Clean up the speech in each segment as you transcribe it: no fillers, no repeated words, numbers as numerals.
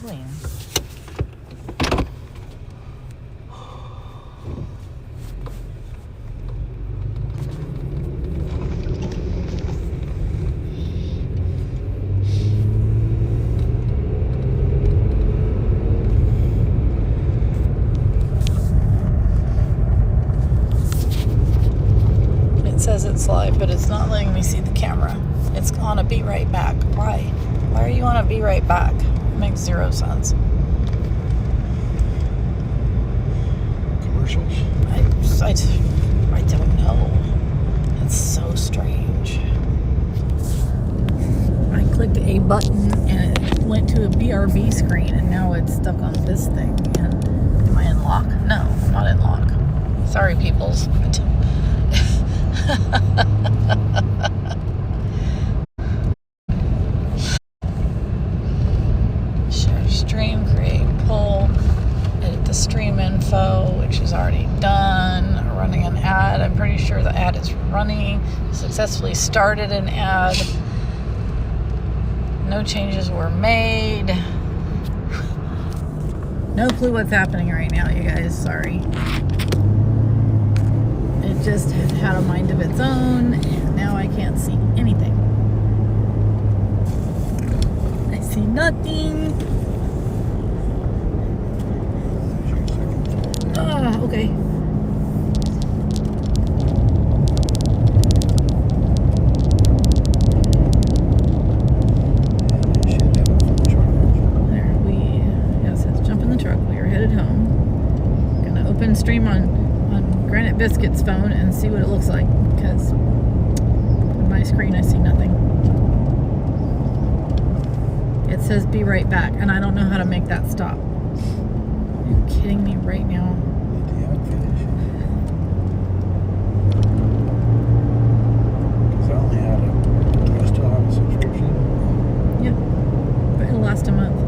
doing? It says it's live, but it's not letting me see the camera. It's on a be right back. Why? Why are you on a be right back? It makes zero sense. Commercials? I don't know. It's so strange. I clicked a button and it went to a BRB screen, and now it's stuck on this thing. And am I in lock? No, I'm not in lock. Sorry, peoples. Share stream, create poll, edit the stream info, which is already done. Running an ad. I'm pretty sure the ad is running. Successfully started an ad. No changes were made. No clue what's happening right now, you guys. Sorry. It just had a mind of its own, and now I can't see anything. I see nothing. Ah, okay. Stream on Granite Biscuit's phone and see what it looks like, because on my screen I see nothing. It says be right back, and I don't know how to make that stop. Are you kidding me right now? Did the ad finish? Because I only had do I still have a subscription? Yeah, but it'll last a month.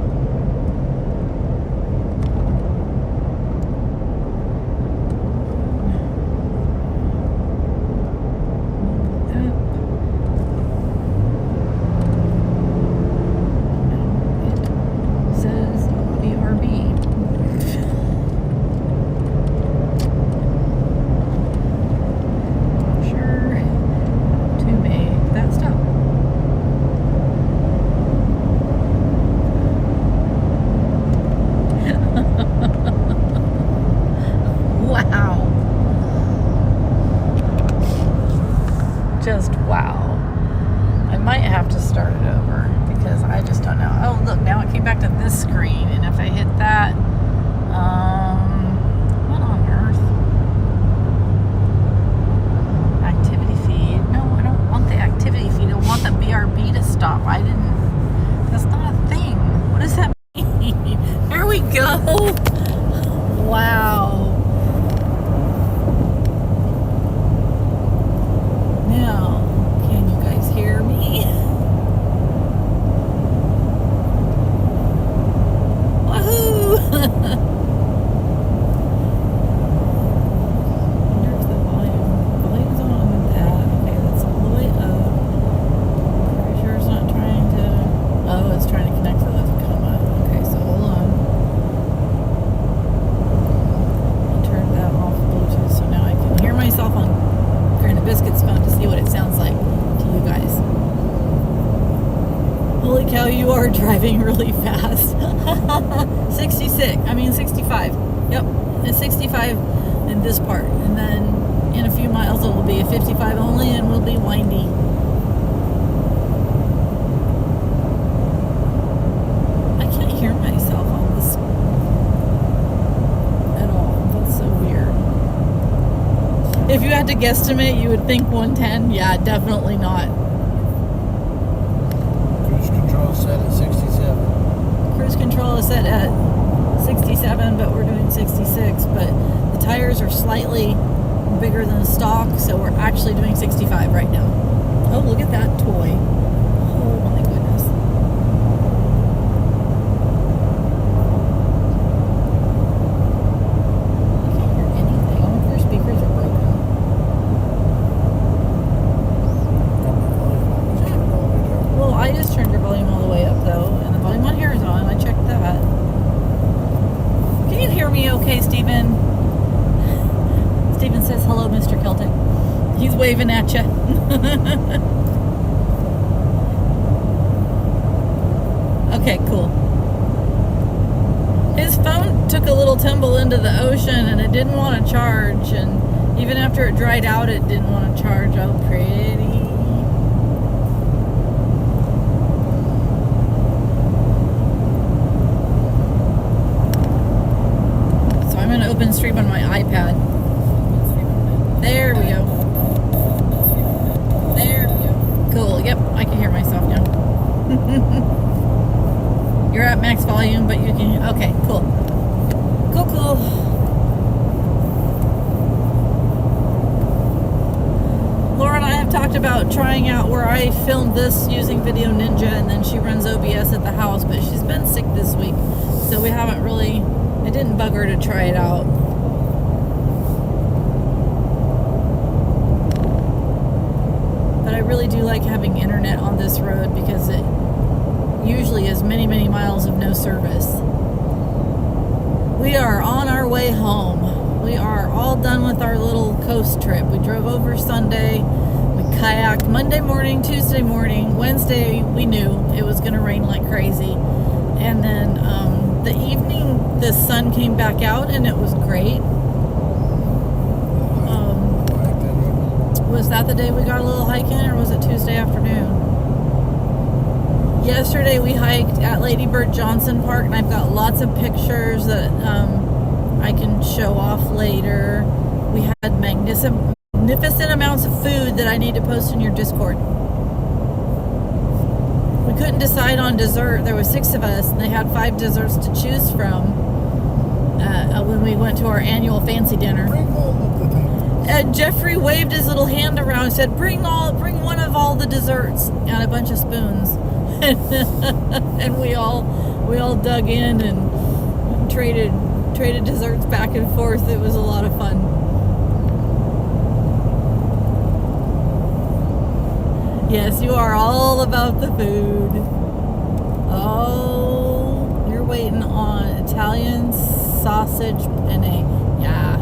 Just wow. I might have to start it over because I just don't know. Oh, look, now it came back to this screen, and if I hit that, what on earth? Activity feed. No, I don't want the activity feed. I want the BRB to stop. That's not a thing. What does that mean? There we go. Wow. Now, can you guys hear me? Woohoo! Where's the volume? Volume's on with that. Okay, that's all the way up. Pretty sure it's not trying to... Oh, it's trying to connect to the Tacoma. Okay, so hold on. I'll turn that off Bluetooth so now I can hear myself on Granite Biscuit's phone to see what it sounds like to you guys. Holy cow, you are driving really fast. 65. Yep, it's 65 in this part. And then in a few miles it will be a 55 only, and we'll be windy. I can't hear myself on this at all. That's so weird. If you had to guesstimate, you would think 110. Yeah, definitely not. Cruise control is set at 67. Cruise control is set at 67, but we're doing 66. But the tires are slightly bigger than the stock, so we're actually doing 65 right now. Oh, look at that toy. Oh my goodness. I can't hear anything. All of our speakers are broken. Well, I just turned your volume all the way up, though, and the volume on here is on. I checked that. waving at you. Okay, cool. His phone took a little tumble into the ocean and it didn't want to charge, and even after it dried out it didn't want to charge. Oh, pretty. So I'm going to open stream on my iPad. There we go. There we go. Cool. Yep, I can hear myself now. You're at max volume, but you can... Okay, cool. Cool. Laura and I have talked about trying out where I filmed this using Video Ninja, and then she runs OBS at the house, but she's been sick this week, so we haven't really... It didn't bug her to try it out. But I really do like having internet on this road because it usually is many, many miles of no service. We are on our way home. We are all done with our little coast trip. We drove over Sunday. We kayaked Monday morning, Tuesday morning. Wednesday, we knew it was going to rain like crazy. And then the evening, the sun came back out and it was great. Was that the day we got a little hike in, or was it Tuesday afternoon? Yesterday we hiked at Lady Bird Johnson Park, and I've got lots of pictures that I can show off later. We had magnificent amounts of food that I need to post in your Discord. We couldn't decide on dessert. There were 6 of us, and they had 5 desserts to choose from when we went to our annual fancy dinner. And Jeffrey waved his little hand around and said, bring one of all the desserts and a bunch of spoons. And we all dug in and traded desserts back and forth. It was a lot of fun. Yes, you are all about the food. Oh, you're waiting on Italian sausage penne. Yeah.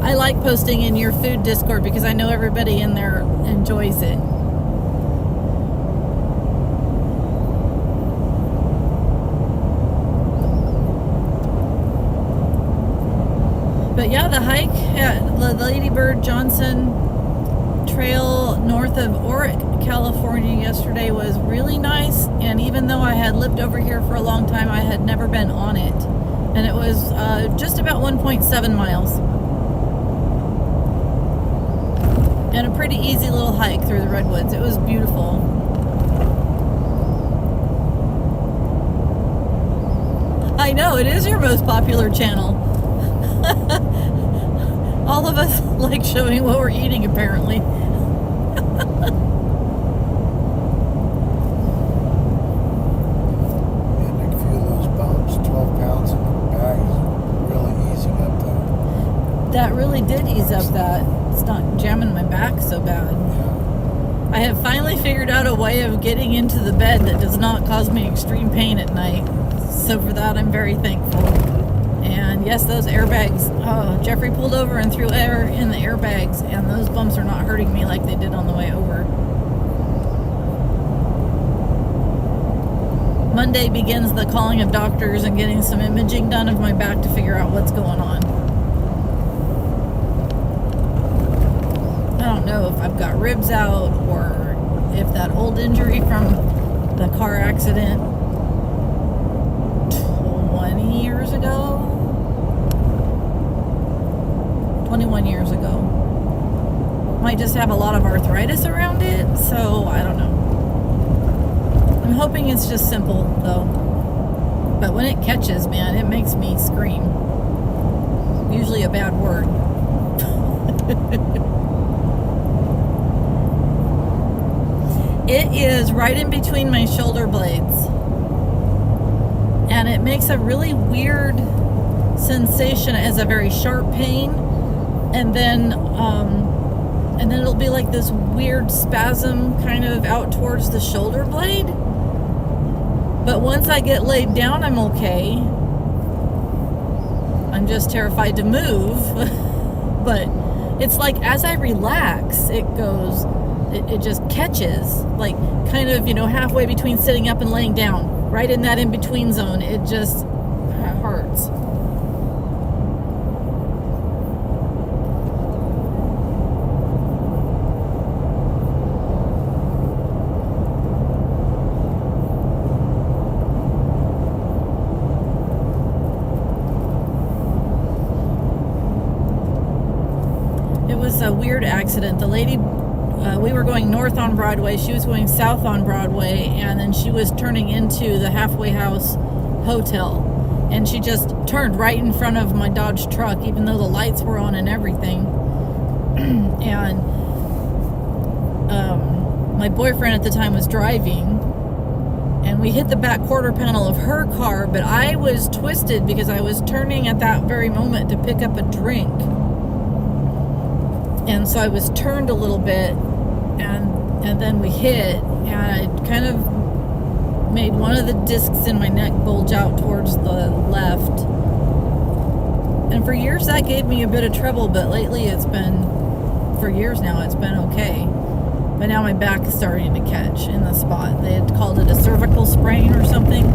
I like posting in your food Discord because I know everybody in there enjoys it. But yeah, the hike at the Lady Bird Johnson Trail north of Oric, California yesterday was really nice. And even though I had lived over here for a long time, I had never been on it. And it was just about 1.7 miles. And a pretty easy little hike through the redwoods. It was beautiful. I know, it is your most popular channel. All of us like showing what we're eating, apparently. You had a few of those bumps, 12 pounds in the bag is really easing up that. That really did ease up that. It's not jamming my back so bad. I have finally figured out a way of getting into the bed that does not cause me extreme pain at night. So for that, I'm very thankful. And yes, those airbags. Oh, Jeffrey pulled over and threw air in the airbags, and those bumps are not hurting me like they did on the way over. Monday begins the calling of doctors and getting some imaging done of my back to figure out what's going on. I don't know if I've got ribs out or if that old injury from the car accident 20 years ago, 21 years ago, might just have a lot of arthritis around it, so I don't know. I'm hoping it's just simple though, but when it catches, man, it makes me scream. Usually a bad word. It is right in between my shoulder blades, and it makes a really weird sensation as a very sharp pain, and then it'll be like this weird spasm kind of out towards the shoulder blade. But once I get laid down, I'm okay. I'm just terrified to move. But it's like as I relax, it goes, it just catches, like kind of, halfway between sitting up and laying down, right in that in-between zone. It just hurts. It was a weird accident. The lady, we were going north on Broadway. She was going south on Broadway, and then she was turning into the Halfway House Hotel. And she just turned right in front of my Dodge truck, even though the lights were on and everything. And my boyfriend at the time was driving, and we hit the back quarter panel of her car, but I was twisted because I was turning at that very moment to pick up a drink. And so I was turned a little bit, and then we hit, and I kind of made one of the discs in my neck bulge out towards the left. And for years that gave me a bit of trouble, but lately for years now, it's been okay. But now my back is starting to catch in the spot. They had called it a cervical sprain or something.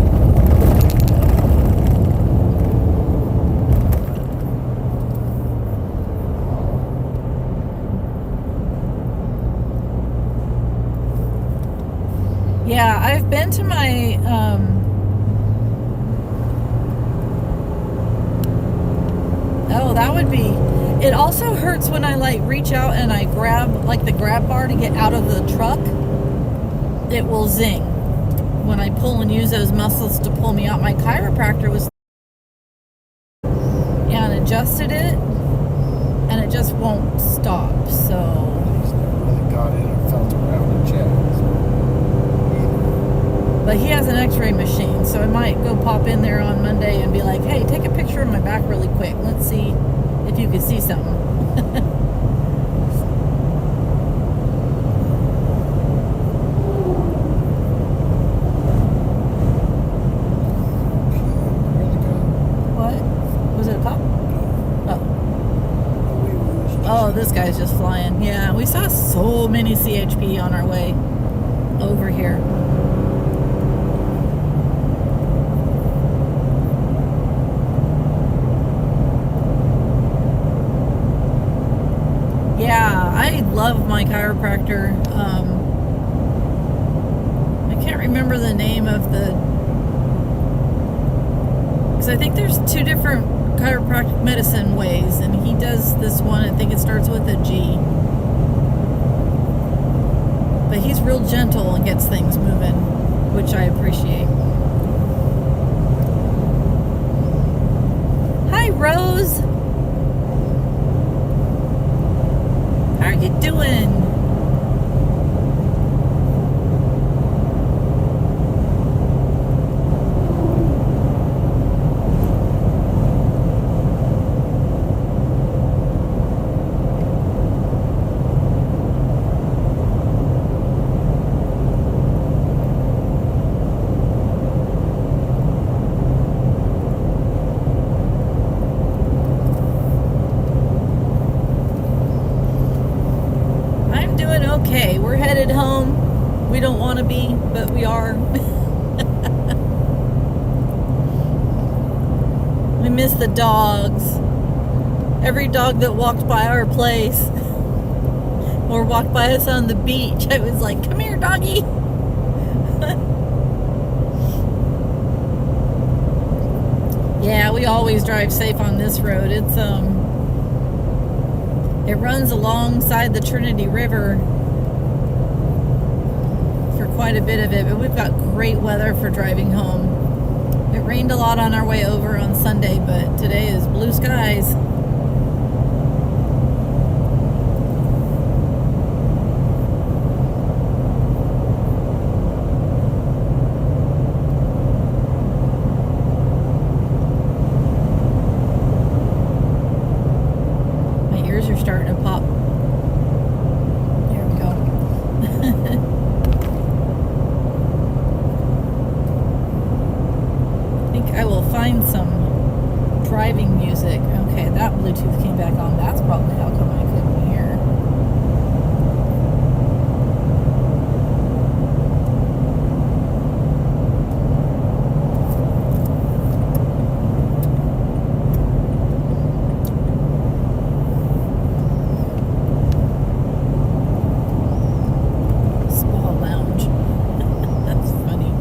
Yeah, I've been to my that would be. It also hurts when I reach out and I grab the grab bar to get out of the truck. It will zing when I pull and use those muscles to pull me out. My chiropractor was and adjusted it, and it just won't stop. So He's never really got in and felt around and checked. but he has an x-ray machine, so I might go pop in there on Monday and be like, hey, take a picture of my back really quick. Let's see if you can see something. What? Was it a cop? Oh, this guy's just flying. Yeah, we saw so many CHP on our way over here. Yeah, I love my chiropractor. I can't remember the name of because I think there's two different chiropractic medicine ways, and he does this one. I think it starts with a G. But he's real gentle and gets things moving, which I appreciate. Hi, Rose. How are you doing? Okay, we're headed home. We don't want to be, but we are. We miss the dogs. Every dog that walked by our place or walked by us on the beach, I was like, come here, doggy. Yeah, we always drive safe on this road. It runs alongside the Trinity River for quite a bit of it, but we've got great weather for driving home. It rained a lot on our way over on Sunday, but today is blue skies. My ears are starting to pop. There we go. I will find some driving music Bluetooth came back on. That's probably how come I couldn't hear. Spa lounge. That's funny.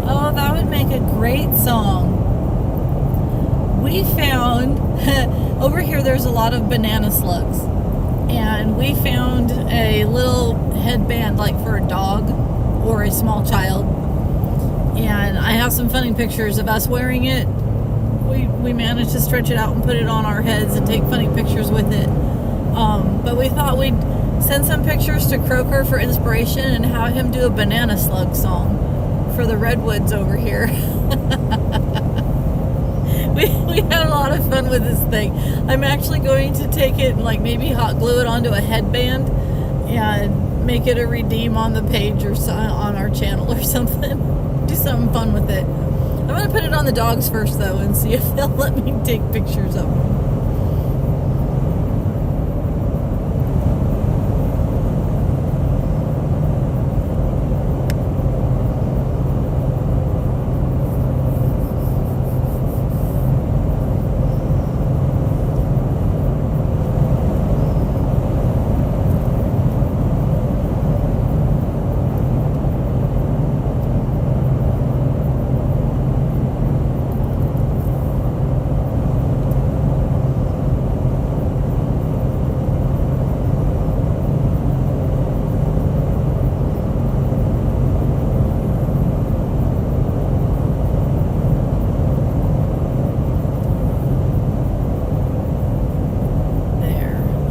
Oh, that would make a great song. We found over here there's a lot of banana slugs, and we found a little headband like for a dog or a small child, and I have some funny pictures of us wearing it. We managed to stretch it out and put it on our heads and take funny pictures with it, but we thought we'd send some pictures to Croker for inspiration and have him do a banana slug song for the redwoods over here. we had a lot of fun with this thing. I'm actually going to take it and like maybe hot glue it onto a headband and make it a redeem on the page or on our channel or something. Do something fun with it. I'm going to put it on the dogs first though and see if they'll let me take pictures of them.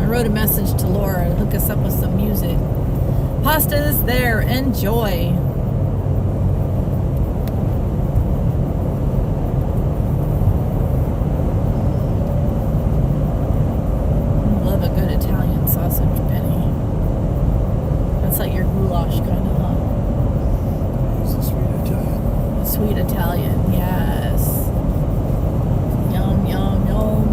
Wrote a message to Laura to hook us up with some music. Pasta is there. Enjoy. Love a good Italian sausage penny. That's like your goulash kind of, huh? It's a sweet Italian. Sweet Italian, yes. Yum, yum, yum.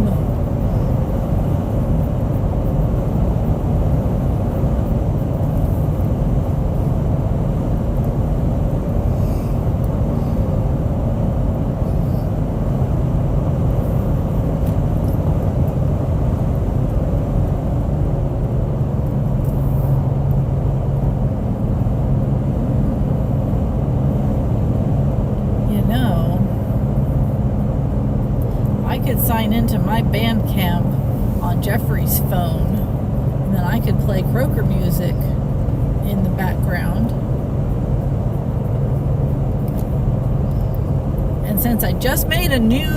Sign into my Bandcamp on Jeffrey's phone, and then I could play Croker music in the background. And since I just made a new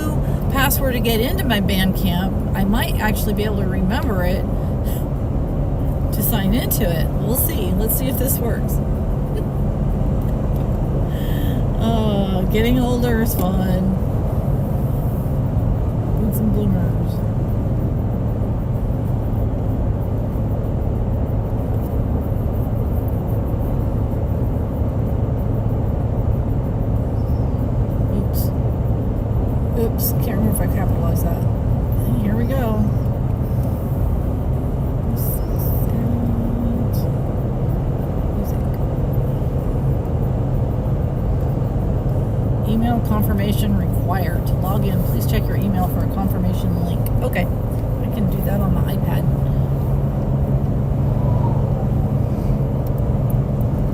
password to get into my Bandcamp, I might actually be able to remember it to sign into it. We'll see. Let's see if this works. Getting older is fun. Some bloomers. Oops, can't remember if I capitalized that. And here we go. Email confirmation required. To log in, please check your email for a confirmation link. Okay, I can do that on the iPad.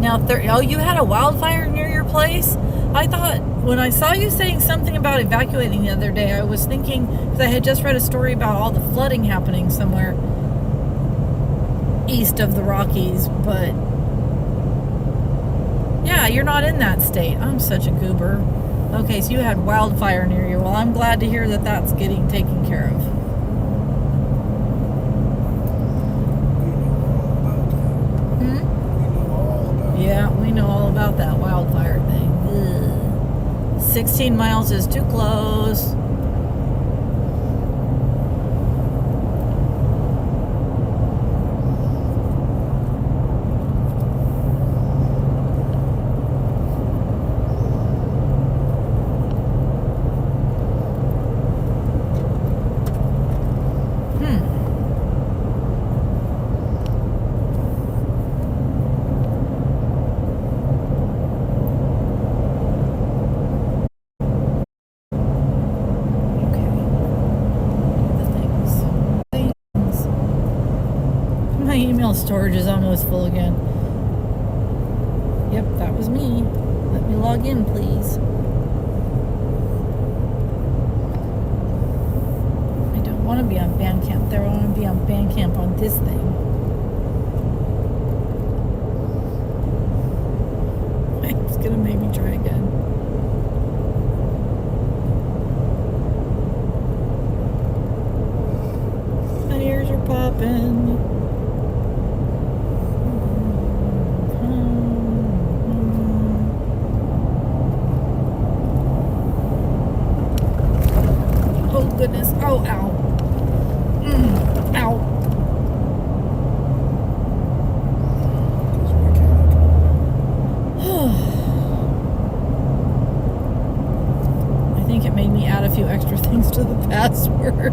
Now, you had a wildfire near your place? I thought, when I saw you saying something about evacuating the other day, I was thinking, because I had just read a story about all the flooding happening somewhere. east of the Rockies, but yeah, you're not in that state. I'm such a goober. Okay, so you had wildfire near you. Well, I'm glad to hear that that's getting taken care of. Yeah, we know all about that wildfire thing. Ugh. 16 miles is too close. My email storage is almost full again. Yep, that was me. Let me log in, please. I don't want to be on Bandcamp there. I want to be on Bandcamp on this thing. It's going to make me try again. My ears are popping. Goodness. Oh, ow. Ow. I think it made me add a few extra things to the password.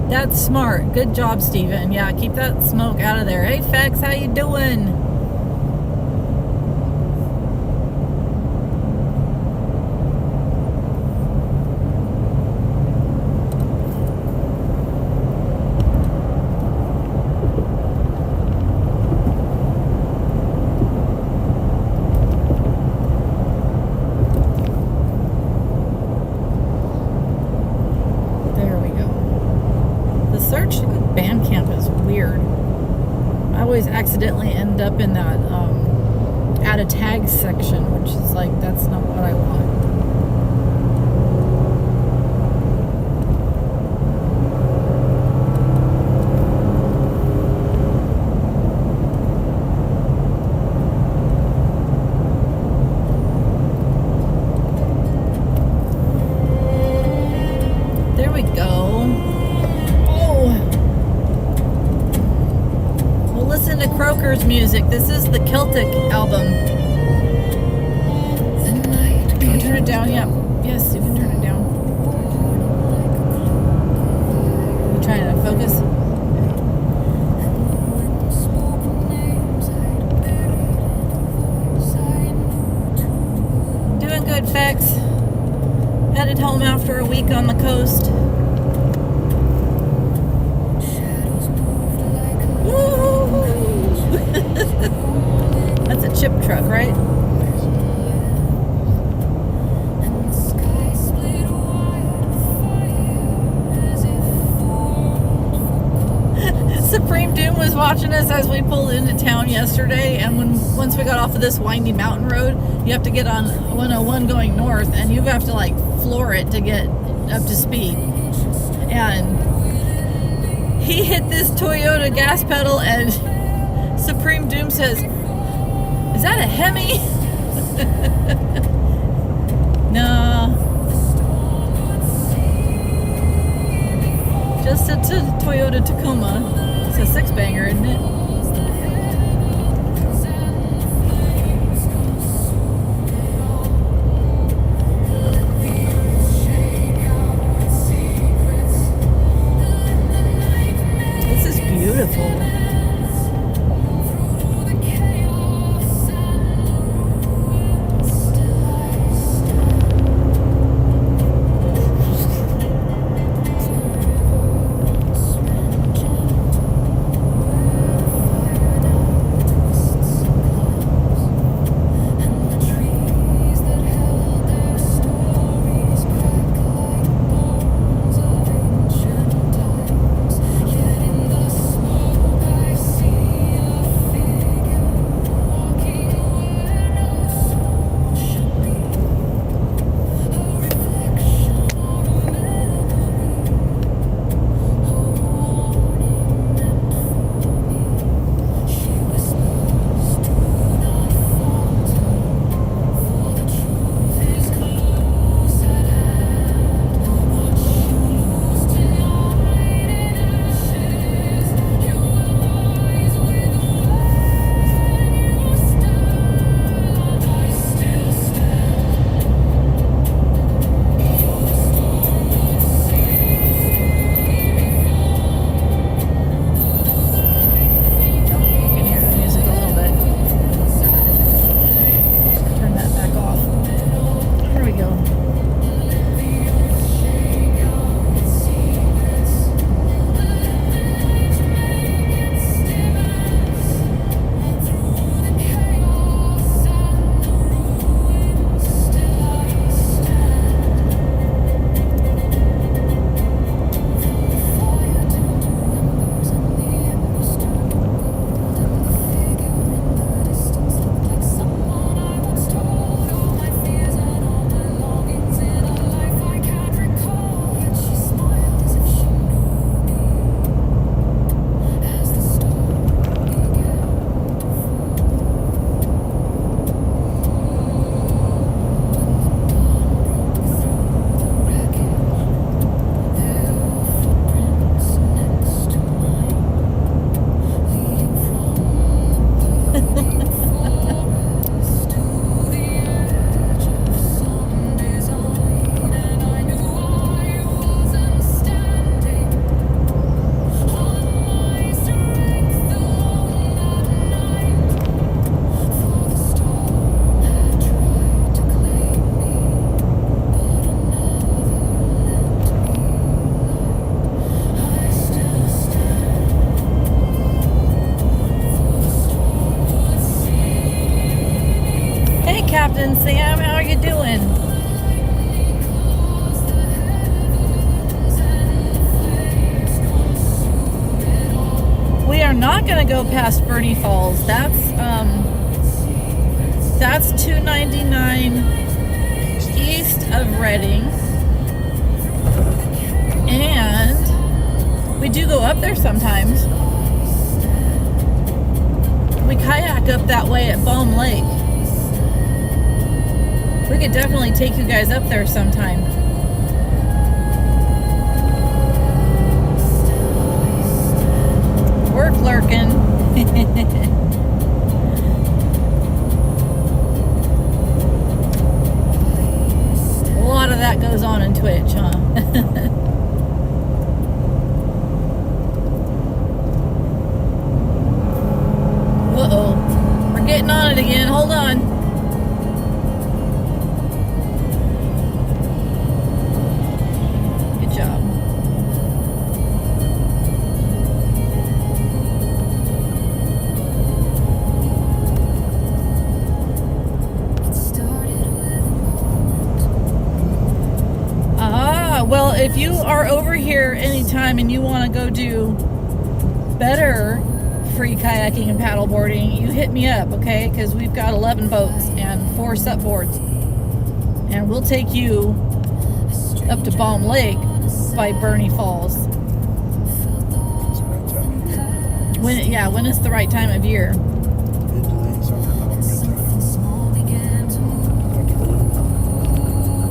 That's smart. Good job, Steven. Yeah, keep that smoke out of there. Hey, Fex, how you doing? Bandcamp is weird. I always accidentally end up in that add a tag section, which is like, that's not what I want. There we go. Listen to Croker's music. This is the Celtic album. Can you turn it down? Yeah. Yes, you can turn it down. You trying to focus? Doing good, Fex. Headed home after a week on the coast. That's a chip truck, right? Supreme Doom was watching us as we pulled into town yesterday, and once we got off of this windy mountain road, you have to get on 101 going north, and you have to like floor it to get up to speed. And he hit this Toyota gas pedal, and Supreme Doom says, "Is that a Hemi?" No. Just a Toyota Tacoma. It's a six-banger, isn't it? This is beautiful. gonna go past Bernie Falls. That's 299 east of Redding, and we do go up there sometimes. We kayak up that way at Balm Lake. We could definitely take you guys up there sometime. We're lurking. A lot of that goes on in Twitch, huh? Uh-oh. We're getting on it again. Hold on. Good job. Well, if you are over here anytime and you want to go do better free kayaking and paddleboarding, you hit me up, okay? Because we've got 11 boats and 4 supboards. And we'll take you up to Balm Lake by Bernie Falls. When it's the right time of year.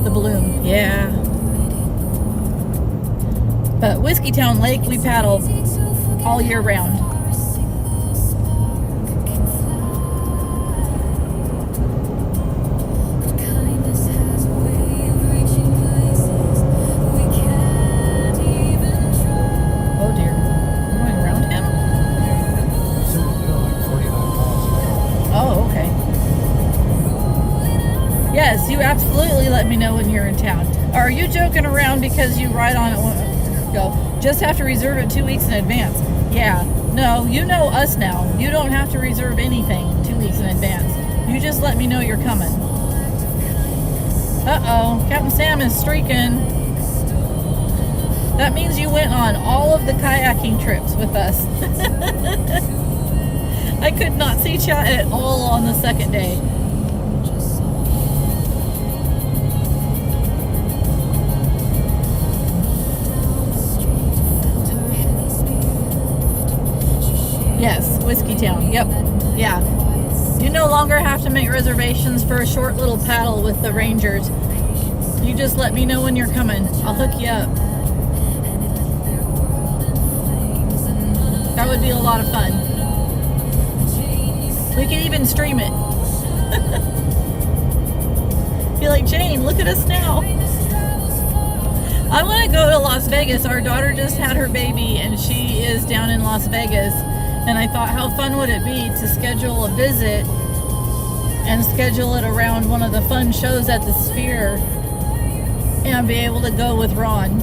The Bloom, yeah. But Whiskeytown Lake, we paddle all year round. Oh dear, we're going around him? Oh, okay. Yes, you absolutely let me know when you're in town. Are you joking around because you ride on it? Go. Just have to reserve it 2 weeks in advance. Yeah. No, you know us now. You don't have to reserve anything 2 weeks in advance. You just let me know you're coming. Uh-oh. Captain Sam is streaking. That means you went on all of the kayaking trips with us. I could not see chat at all on the second day. Yes, Whiskeytown. Yep. Yeah. You no longer have to make reservations for a short little paddle with the Rangers. You just let me know when you're coming. I'll hook you up. That would be a lot of fun. We could even stream it. Be like, Jane, look at us now. I want to go to Las Vegas. Our daughter just had her baby and she is down in Las Vegas. And I thought, how fun would it be to schedule a visit and schedule it around one of the fun shows at the Sphere and be able to go with Ron.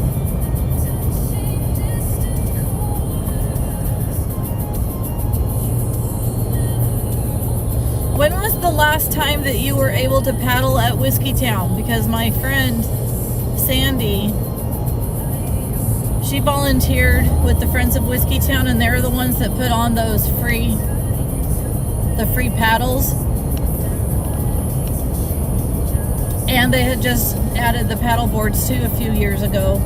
When was the last time that you were able to paddle at Whiskeytown? Because my friend Sandy, she volunteered with the Friends of Whiskeytown, and they're the ones that put on those free paddles. And they had just added the paddle boards too a few years ago.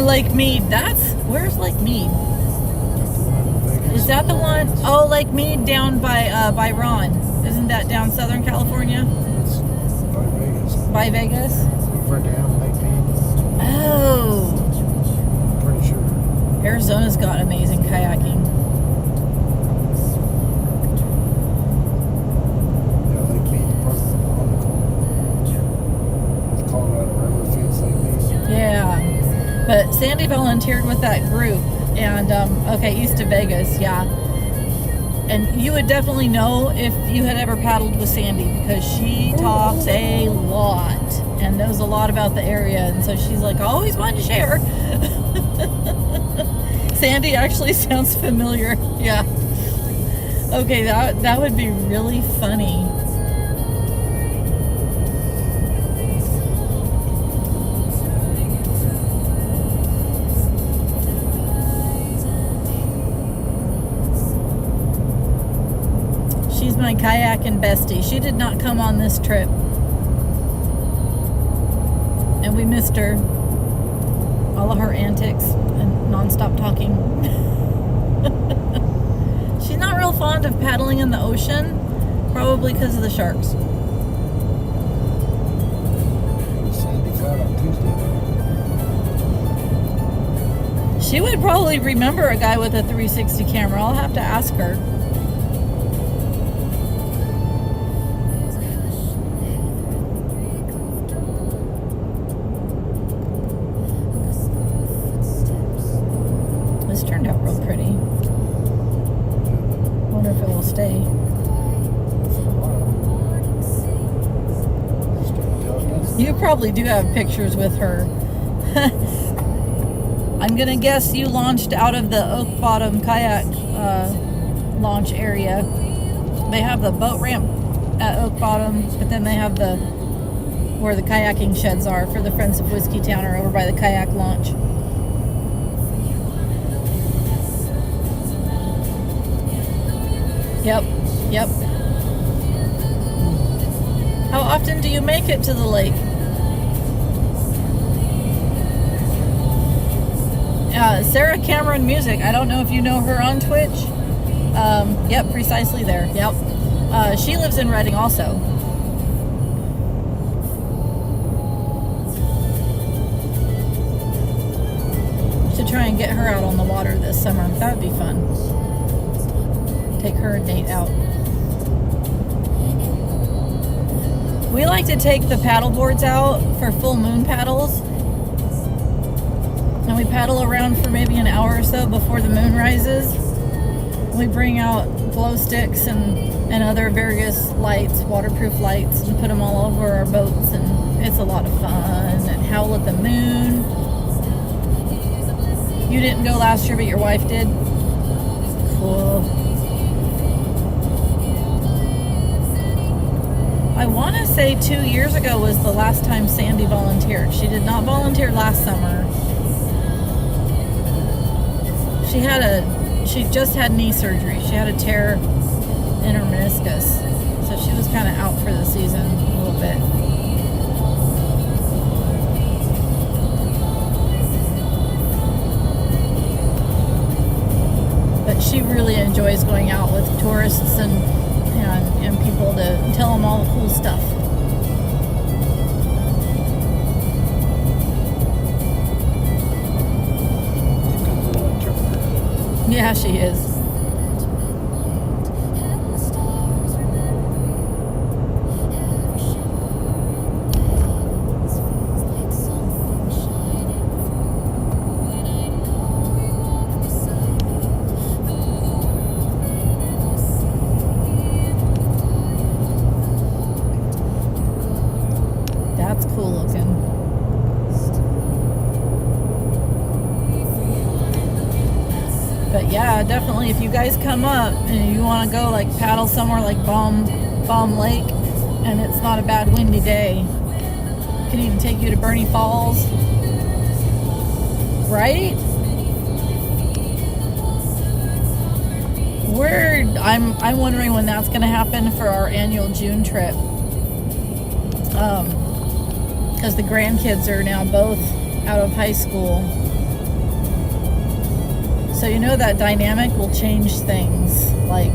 Lake Mead. Where's Lake Mead? Is that the one? Oh, Lake Mead down by Ron. Isn't that down Southern California? It's by Vegas. By Vegas? Over down Lake Mead. Oh. Pretty sure. Arizona's got amazing kayaking. Yeah, Lake Mead, the Colorado River feeds Lake Mead. Yeah. But Sandy volunteered with that group. And, east of Vegas, yeah. And you would definitely know if you had ever paddled with Sandy because she talks a lot and knows a lot about the area. And so she's like, always wanted to share. Sandy actually sounds familiar. Yeah. Okay, that would be really funny. my kayaking bestie. She did not come on this trip. And we missed her. All of her antics and non-stop talking. She's not real fond of paddling in the ocean, probably because of the sharks. Sandy's out on Tuesday. She would probably remember a guy with a 360 camera. I'll have to ask her. This turned out real pretty. Wonder if it will stay. You probably do have pictures with her. I'm gonna guess you launched out of the Oak Bottom kayak launch area. They have the boat ramp at Oak Bottom, but then they have the where the kayaking sheds are for the Friends of Whiskey Town, or over by the kayak launch. Yep. How often do you make it to the lake? Sarah Cameron Music. I don't know if you know her on Twitch. Yep, precisely there. Yep. She lives in Redding also. Should try and get her out on the water this summer. That would be fun. Take her and Nate out. We like to take the paddle boards out for full moon paddles. And we paddle around for maybe an hour or so before the moon rises. We bring out glow sticks and other various lights, waterproof lights, and put them all over our boats. And it's a lot of fun. And howl at the moon. You didn't go last year, but your wife did? Cool. I want to say 2 years ago was the last time Sandy volunteered. She did not volunteer last summer. She just had knee surgery. She had a tear in her meniscus. So she was kind of out for the season a little bit. But she really enjoys going out with tourists and people to tell them all the cool stuff. Yeah, she is. That's cool looking. But yeah, definitely if you guys come up and you want to go like paddle somewhere like Balm Lake and it's not a bad windy day, can even take you to Bernie Falls. Right? I'm wondering when that's going to happen for our annual June trip. Because the grandkids are now both out of high school. So you know that dynamic will change things. Like,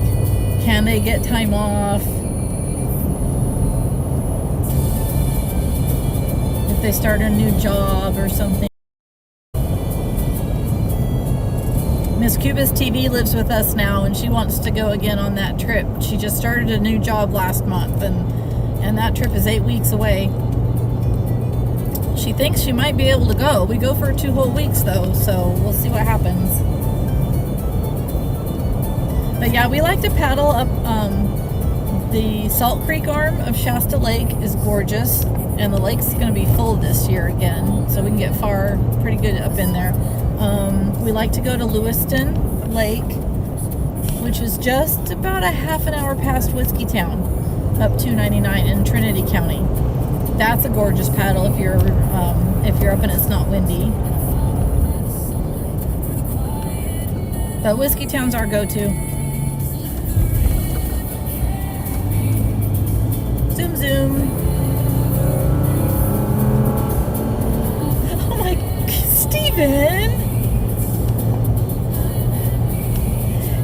can they get time off? If they start a new job or something. Miss Cuba's TV lives with us now, and she wants to go again on that trip. She just started a new job last month, and that trip is 8 weeks away. She thinks she might be able to go. We go for 2 whole weeks though, so we'll see what happens. But yeah, we like to paddle up the Salt Creek arm of Shasta Lake is gorgeous, and the lake's going to be full this year again, so we can get pretty good up in there. We like to go to Lewiston Lake, which is just about a half an hour past Whiskey Town, up 299 in Trinity County. That's a gorgeous paddle if you're up and it's not windy. But Whiskey Town's our go-to. Zoom, zoom. Oh my, Steven.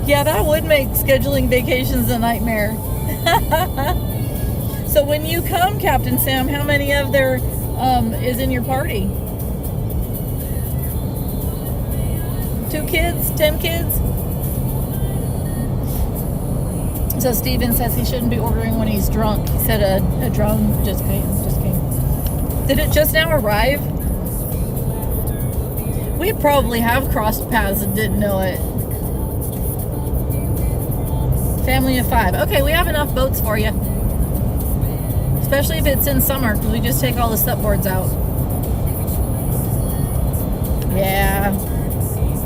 Yeah, that would make scheduling vacations a nightmare. So when you come, Captain Sam, how many of there is in your party? 2 kids? 10 kids? So Steven says he shouldn't be ordering when he's drunk. He said a drone just came. Did it just now arrive? We probably have crossed paths and didn't know it. Family of 5. Okay, we have enough boats for you. Especially if it's in summer, because we just take all the supboards out. Yeah.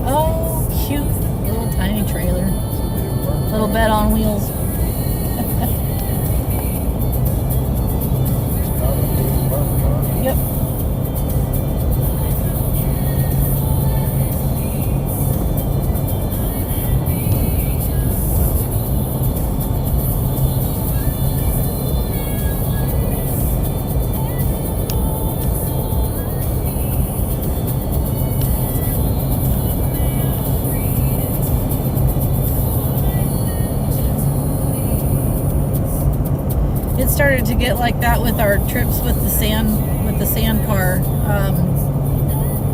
Oh, cute. Little tiny trailer. Little bed on wheels. Yep. It started to get like that with our trips with the sand car.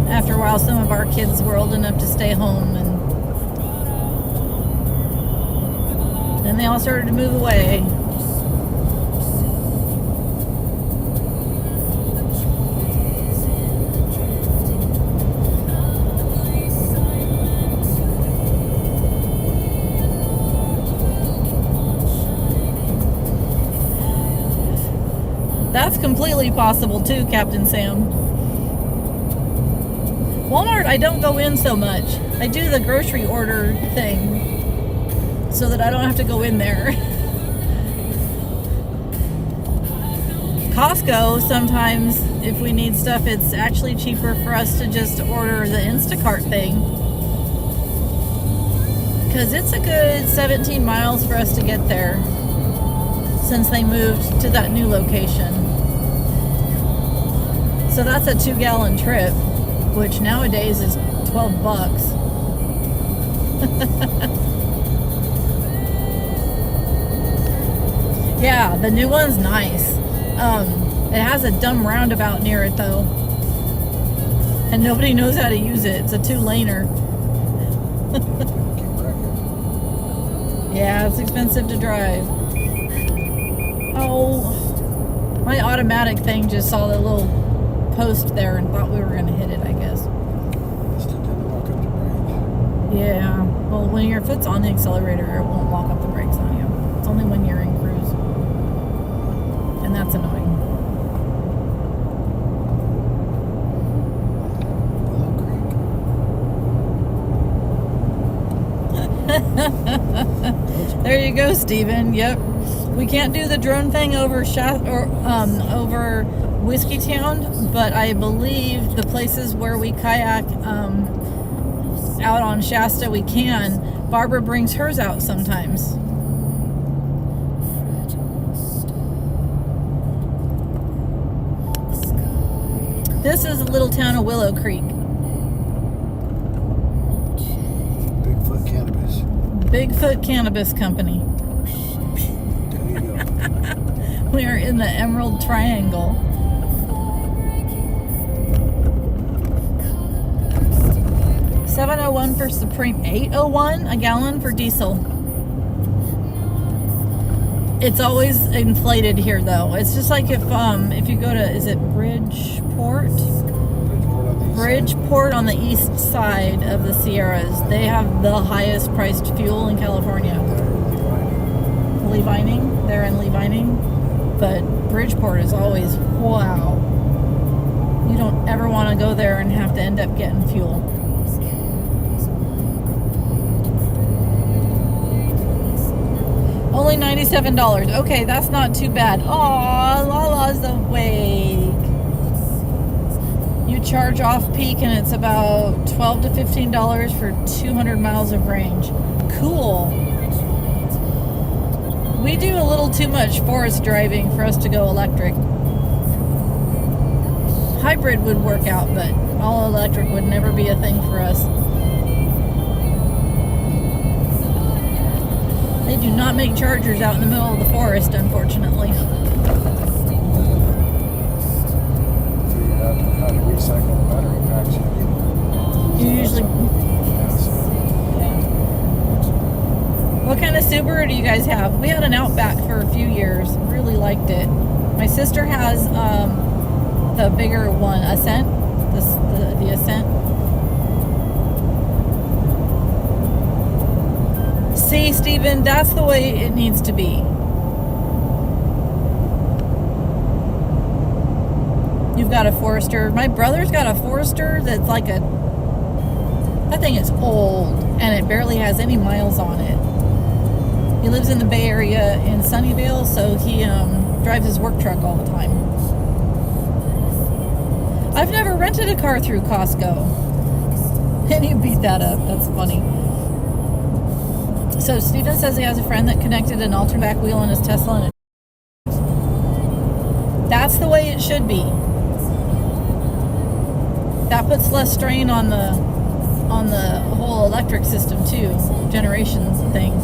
After a while, some of our kids were old enough to stay home, and then they all started to move away. That's completely possible too, Captain Sam. Walmart, I don't go in so much. I do the grocery order thing so that I don't have to go in there. Costco, sometimes if we need stuff, it's actually cheaper for us to just order the Instacart thing. Because it's a good 17 miles for us to get there since they moved to that new location. So that's a 2-gallon trip, which nowadays is $12. Yeah, the new one's nice. It has a dumb roundabout near it though, and nobody knows how to use it. It's a 2-laner. Yeah, it's expensive to drive. Oh, my automatic thing just saw the little post there and thought we were going to hit it, I guess. Yeah, well, when your foot's on the accelerator, it won't lock up the brakes on you. It's only when you're in cruise, and that's annoying. There you go, Steven. Yep. We can't do the drone thing over over Whiskey Town, but I believe the places where we kayak out on Shasta we can. Barbara brings hers out sometimes. This is the little town of Willow Creek. Bigfoot Cannabis. Bigfoot Cannabis Company. There you go. We are in the Emerald Triangle. $7.01 for Supreme, $8.01 a gallon for diesel. It's always inflated here, though. It's just like if you go to, is it Bridgeport? Bridgeport on the east side of the Sierras. They have the highest priced fuel in California. Levining. They're in Levining. But Bridgeport is always, wow. You don't ever want to go there and have to end up getting fuel. Only $97. Okay, that's not too bad. Aw, Lala's awake. You charge off peak and it's about $12 to $15 for 200 miles of range. Cool. We do a little too much forest driving for us to go electric. Hybrid would work out, but all electric would never be a thing for us. They do not make chargers out in the middle of the forest, unfortunately. Do you have to how to recycle the battery packs you need? You usually... What kind of Subaru do you guys have? We had an Outback for a few years. Really liked it. My sister has the bigger one, Ascent. The Ascent. See, Stephen, that's the way it needs to be. You've got a Forester. My brother's got a Forester that's like a... That thing is old, and it barely has any miles on it. He lives in the Bay Area in Sunnyvale, so he drives his work truck all the time. I've never rented a car through Costco. And you beat that up. That's funny. So Steven says he has a friend that connected an alternate wheel on his Tesla. That's the way it should be. That puts less strain on the whole electric system too. Generations and things.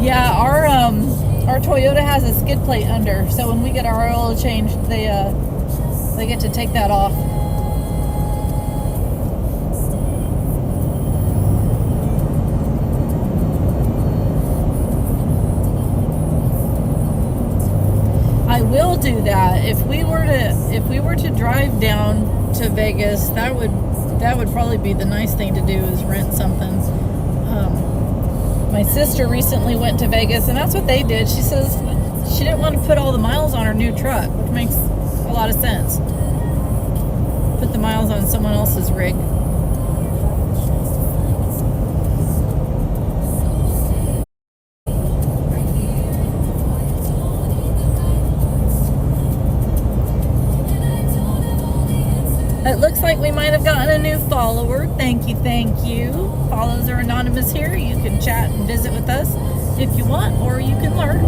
Yeah, our Toyota has a skid plate under, so when we get our oil changed, they get to take that off. I will do that. If we were to drive down to Vegas, that would probably be the nice thing to do, is rent something. My sister recently went to Vegas, and that's what they did. She says she didn't want to put all the miles on her new truck, which makes a lot of sense. Put the miles on someone else's rig. It looks like we might have gotten a new follower. Thank you, thank you. Follows are anonymous here. You can chat and visit with us if you want, or you can lurk.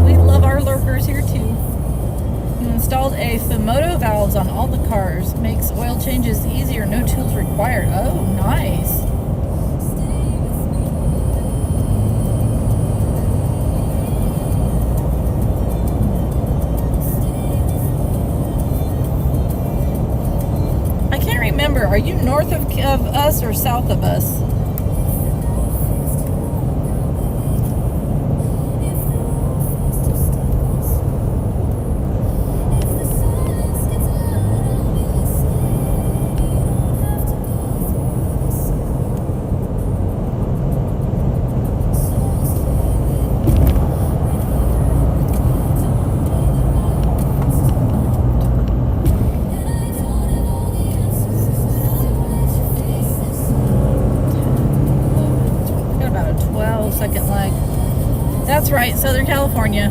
We love our lurkers here too. You installed a Fumoto valves on all the cars. Makes oil changes easier. No tools required. Oh, nice. Remember, are you north of us or south of us? Second leg. That's right, Southern California.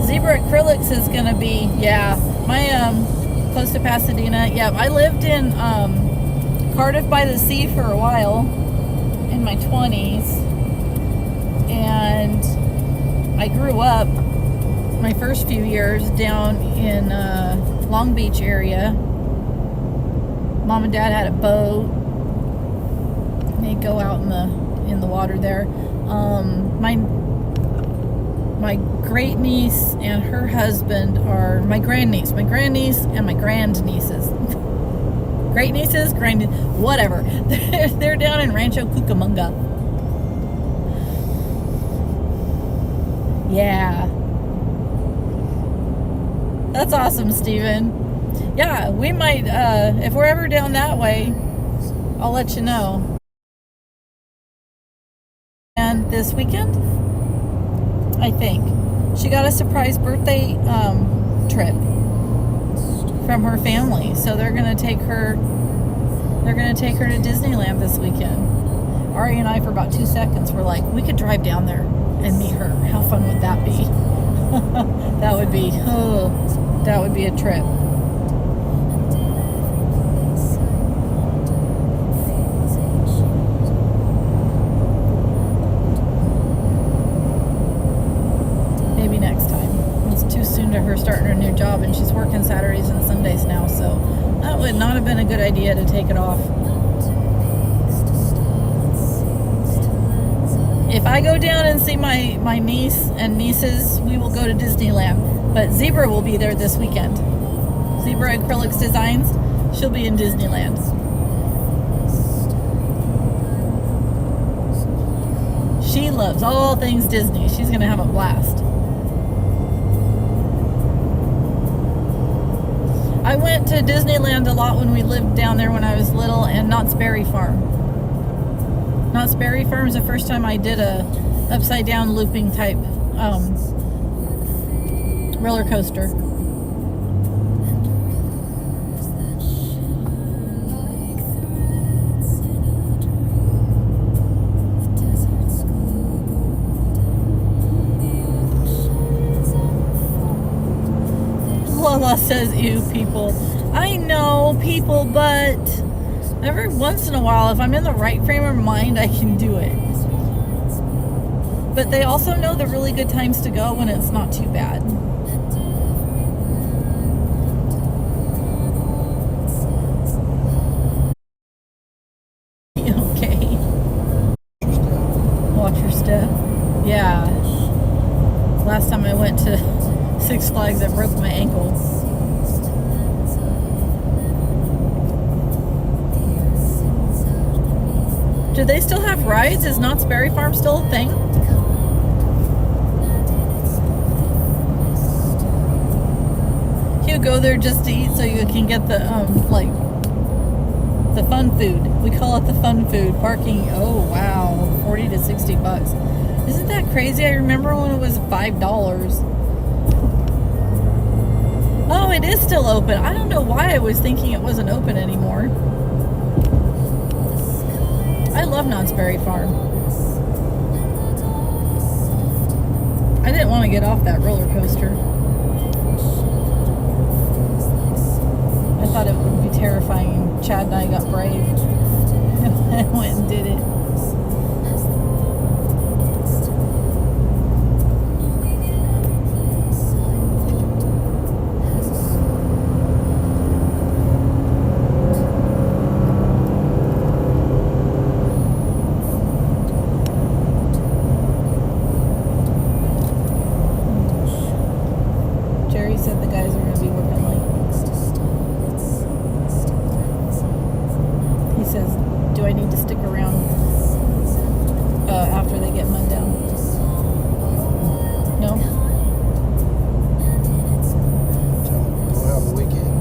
Zebra acrylics is gonna be, yeah, my close to Pasadena. Yeah, I lived in Cardiff by the Sea for a while in my 20s, and I grew up my first few years down in Long Beach area. Mom and Dad had a boat. They'd go out in the water there. My great niece and her husband are my grandniece and my grandnieces. Great nieces, whatever. They're down in Rancho Cucamonga. Yeah. That's awesome, Steven. Yeah, we might, if we're ever down that way, I'll let you know. And this weekend, I think. She got a surprise birthday trip from her family, so they're gonna take her. They're gonna take her to Disneyland this weekend. Ari and I, for about 2 seconds, were like, we could drive down there and meet her. How fun would that be? That would be. Oh, that would be a trip. Maybe next time. It's too soon to her starting her new job, and she's working Saturdays and Sundays now, so that would not have been a good idea to take it off. If I go down and see my niece and nieces, we will go to Disneyland. But Zebra will be there this weekend. Zebra Acrylics Designs, she'll be in Disneyland. She loves all things Disney. She's going to have a blast. I went to Disneyland a lot when we lived down there when I was little, and Knott's Berry Farm. Knott's Berry Farm is the first time I did a upside down looping type roller coaster. Lola says, ew, people. I know, people, but every once in a while, if I'm in the right frame of mind, I can do it. But they also know the really good times to go when it's not too bad. Okay. Watch your step. Yeah. Last time I went to Six Flags, I broke my ankle. Do they still have rides? Is Knott's Berry Farm still a thing? You go there just to eat so you can get the like the fun food. We call it the fun food. Parking, oh wow, 40 to 60 bucks. Isn't that crazy? I remember when it was $5. Oh, it is still open. I don't know why I was thinking it wasn't open anymore. I love Knott's Berry Farm. I didn't want to get off that roller coaster. I thought it would be terrifying. Chad and I got brave and went and did it. Said the guys are going to be working late. He says, do I need to stick around after they get mud down? No? Go have a weekend.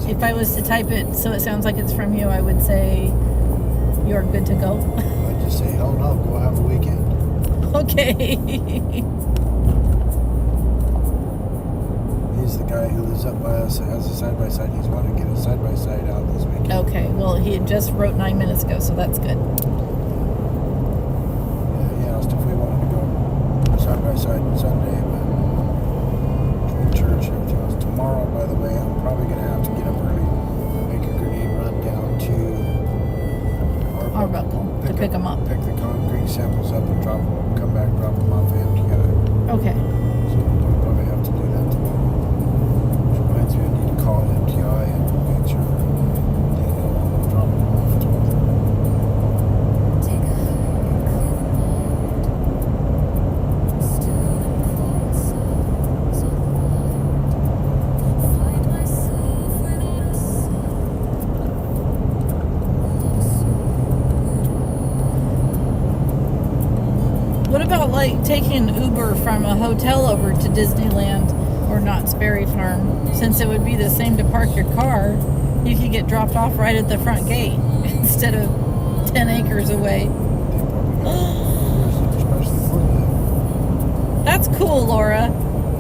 If I was to type it so it sounds like it's from you, I would say you're good to go. Just say, oh no, go have a weekend. Okay. He's the guy who lives up by us that has a side-by-side. He's wanting to get a side-by-side out this weekend. Okay, well, he had just wrote 9 minutes ago, so that's good. Yeah, he asked if we wanted to go side-by-side Sunday, but between church and everything else. Tomorrow, by the way, I'm probably going to have to get up early, make a grenade run down to Arbuckle to pick them up. Pick the concrete samples up and drop them, come back, drop them off MTI. Okay. So I'll probably have to do that tomorrow. Which reminds me, I need to call MTI and make sure they know drop them off tomorrow. What about like taking an Uber from a hotel over to Disneyland or Knott's Berry Farm? Since it would be the same to park your car, you could get dropped off right at the front gate instead of 10 acres away. They probably got especially for that. That's cool, Laura.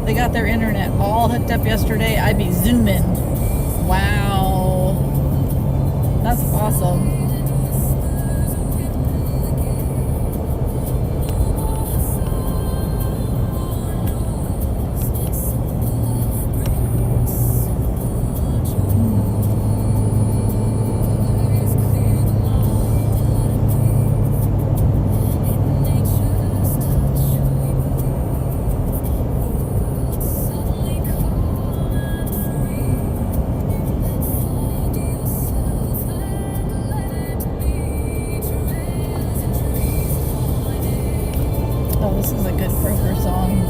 They got their internet all hooked up yesterday. I'd be zooming. Wow. That's awesome. Oh, this is a good Kroger song.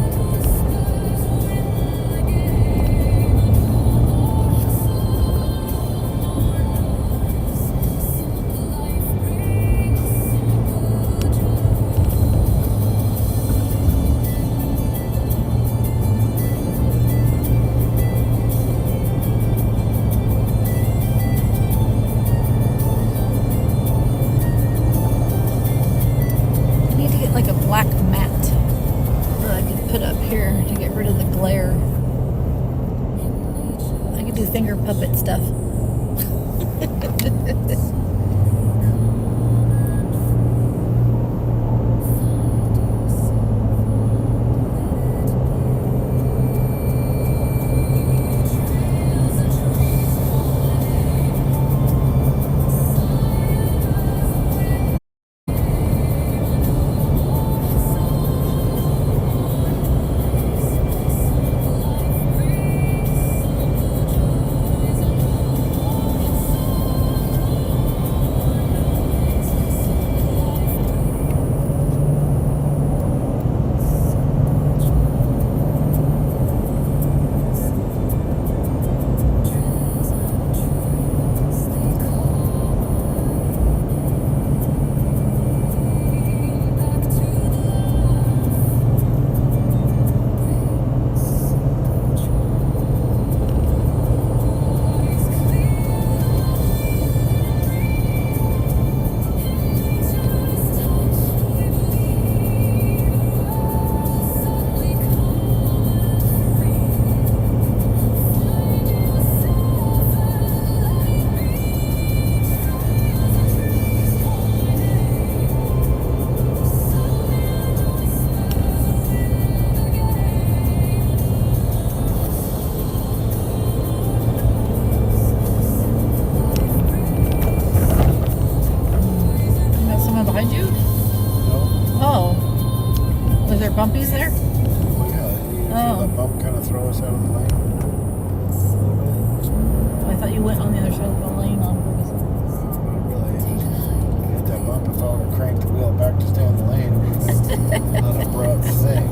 I need to get like a black mat that I could put up here to get rid of the glare. I could do finger puppet stuff. Behind you? No? Oh. Was there bumpies there? Oh, yeah. You feel that bump kind of throw us out of the lane? I thought you went on the other side of the lane on purpose. Not really. You hit that bump, if I would have cranked the wheel back to stay on the lane, it would have been an abrupt thing.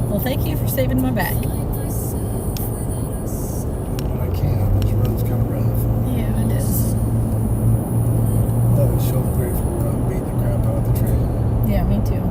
Well, thank you for saving my back. But I can't. This road's kind of rough. Yeah, it is. I was so grateful we're not beating the crap out of the trailer. Yeah, me too.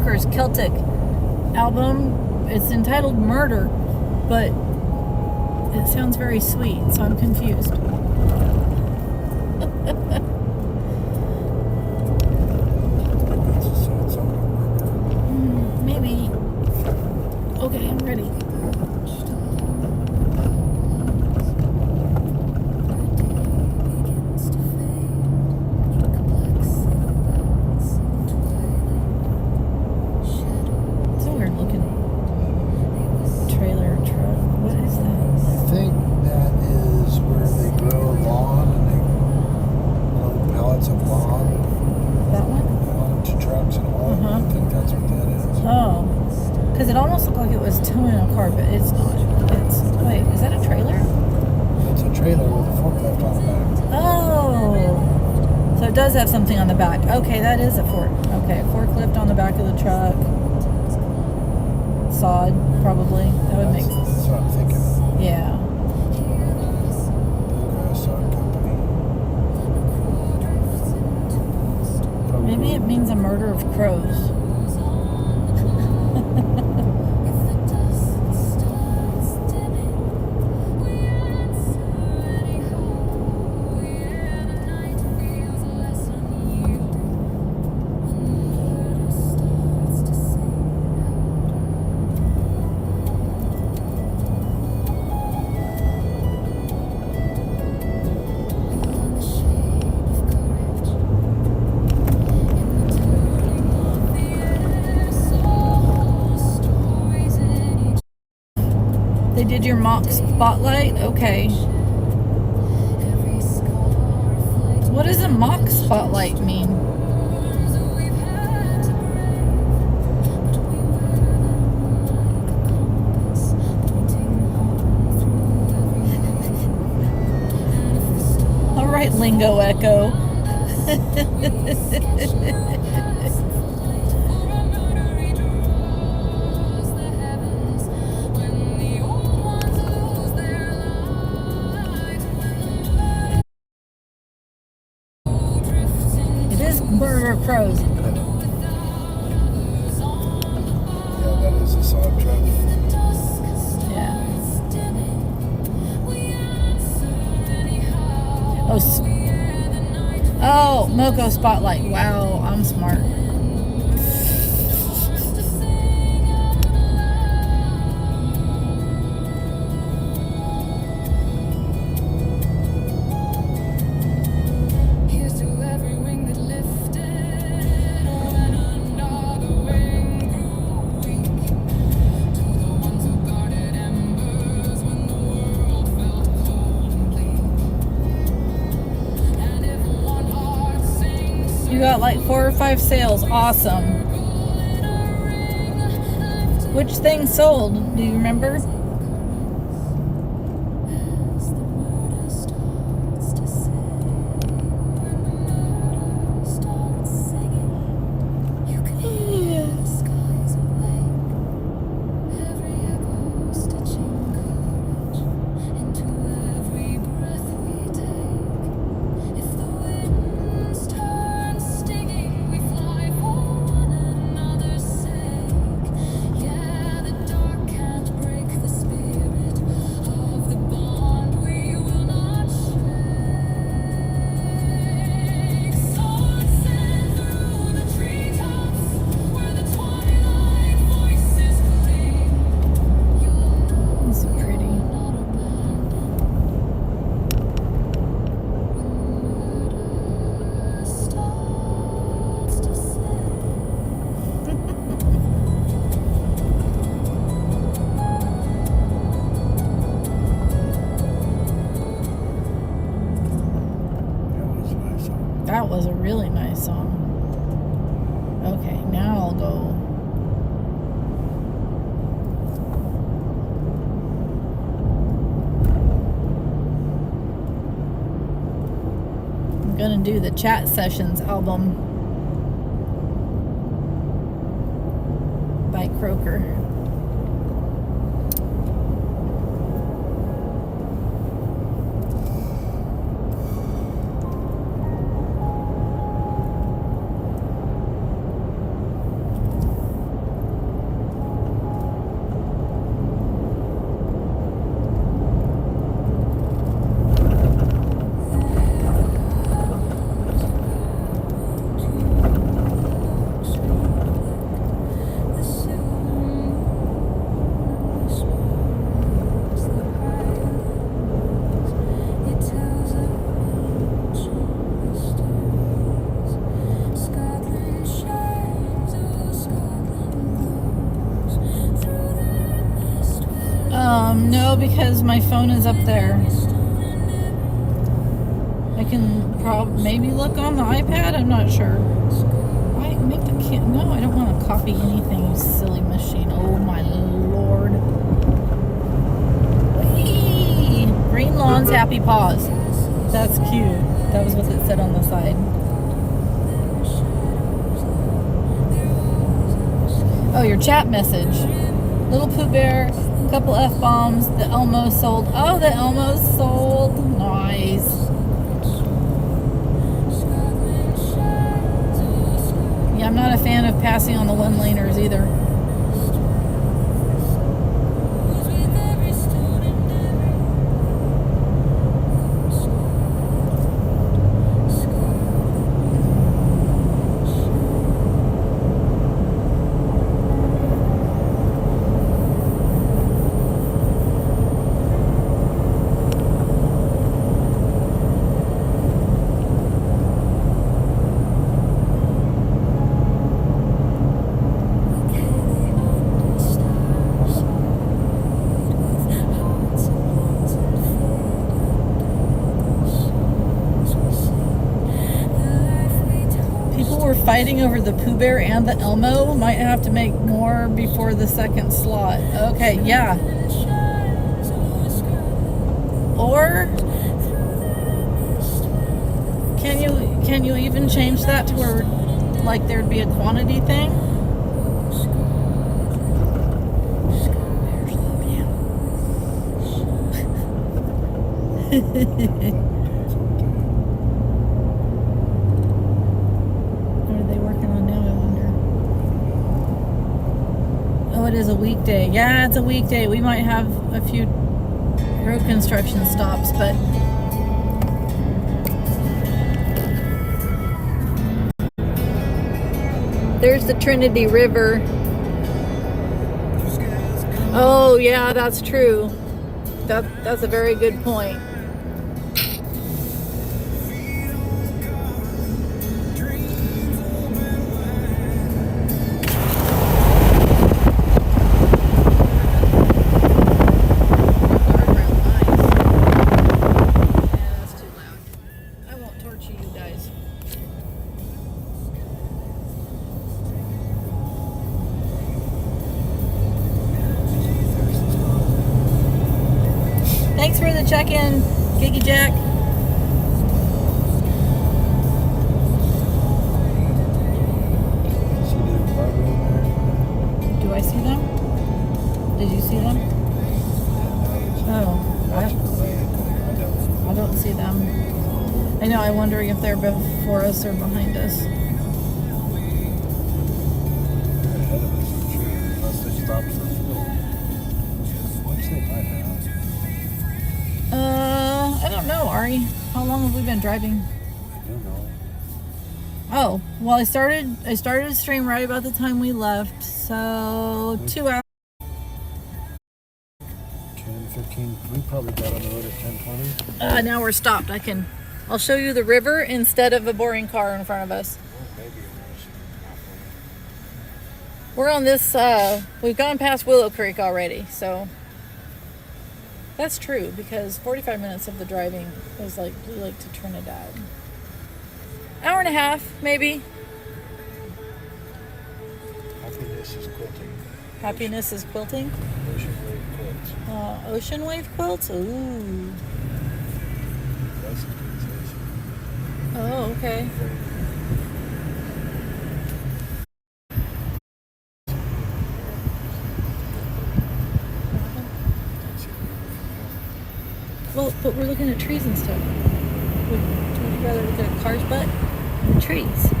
Croker's Celtic album. It's entitled Murder, but it sounds very sweet, so I'm confused. Maybe. Okay, I'm ready. It's a weird looking trailer truck. What is that? I think that is where they grow lawn and they load pallets of lawn That one? onto trucks and all. Uh-huh. I think that's what that is. Oh. Because it almost looked like it was towing a car, but it's not. Wait, is that a trailer? It's a trailer with a forklift on the back. Oh. So it does have something on the back. Okay, that is a forklift on the back of the truck. Sod, probably. That would make sense. That's what I'm thinking. Yeah. Sod company. Maybe it means a murder of crows. They did your mock spotlight? Okay. What does a mock spotlight mean? All right, Lingo Echo. Murder of crows. Yeah, that is a sod truck. Yeah. Oh, Moco Spotlight. Wow, I'm smart. You got like 4 or 5 sales. Awesome. Which thing sold? Do you remember? That was a really nice song. Okay, now I'll go. I'm gonna do the Chat Sessions album by Croker. No, because my phone is up there. I can maybe look on the iPad. I'm not sure. I make the kid. No, I don't want to copy anything, you silly machine. Oh my lord. Whee! Green lawns, happy paws. That's cute. That was what it said on the side. Oh, your chat message. Little Pooh Bear, a couple F-bombs, the Elmo sold. Oh, the Elmo sold. Nice. Yeah, I'm not a fan of passing on the one-laners either. Fighting over the Pooh Bear and the Elmo. Might have to make more before the second slot. Okay, yeah. Or can you even change that to where like there'd be a quantity thing? It is a weekday. Yeah, it's a weekday. We might have a few road construction stops, but there's the Trinity River. Oh yeah, that's true. That's a very good point. Thanks for the check-in, Giggy Jack. Do I see them? Did you see them? Oh, I don't see them. I know, I'm wondering if they're before us or behind us. Ahead of us, I'm sure, unless they stopped for fuel. Which they might have. I don't know, Ari. How long have we been driving? I don't know. Oh, well, I started the stream right about the time we left, so 2 hours. 10, 15. We probably got on the road at 10:20. Now we're stopped. I'll show you the river instead of a boring car in front of us. Well, maybe it was halfway. We're on this, we've gone past Willow Creek already, so that's true, because 45 minutes of the driving was like Blue Lake to Trinidad. Hour and a half, maybe. Happiness is quilting. Happiness is quilting. Ocean wave quilts. Ocean wave quilts? Ooh. That's a good size. Oh, okay. Well, but we're looking at trees and stuff. Would you rather look at a car's butt or trees?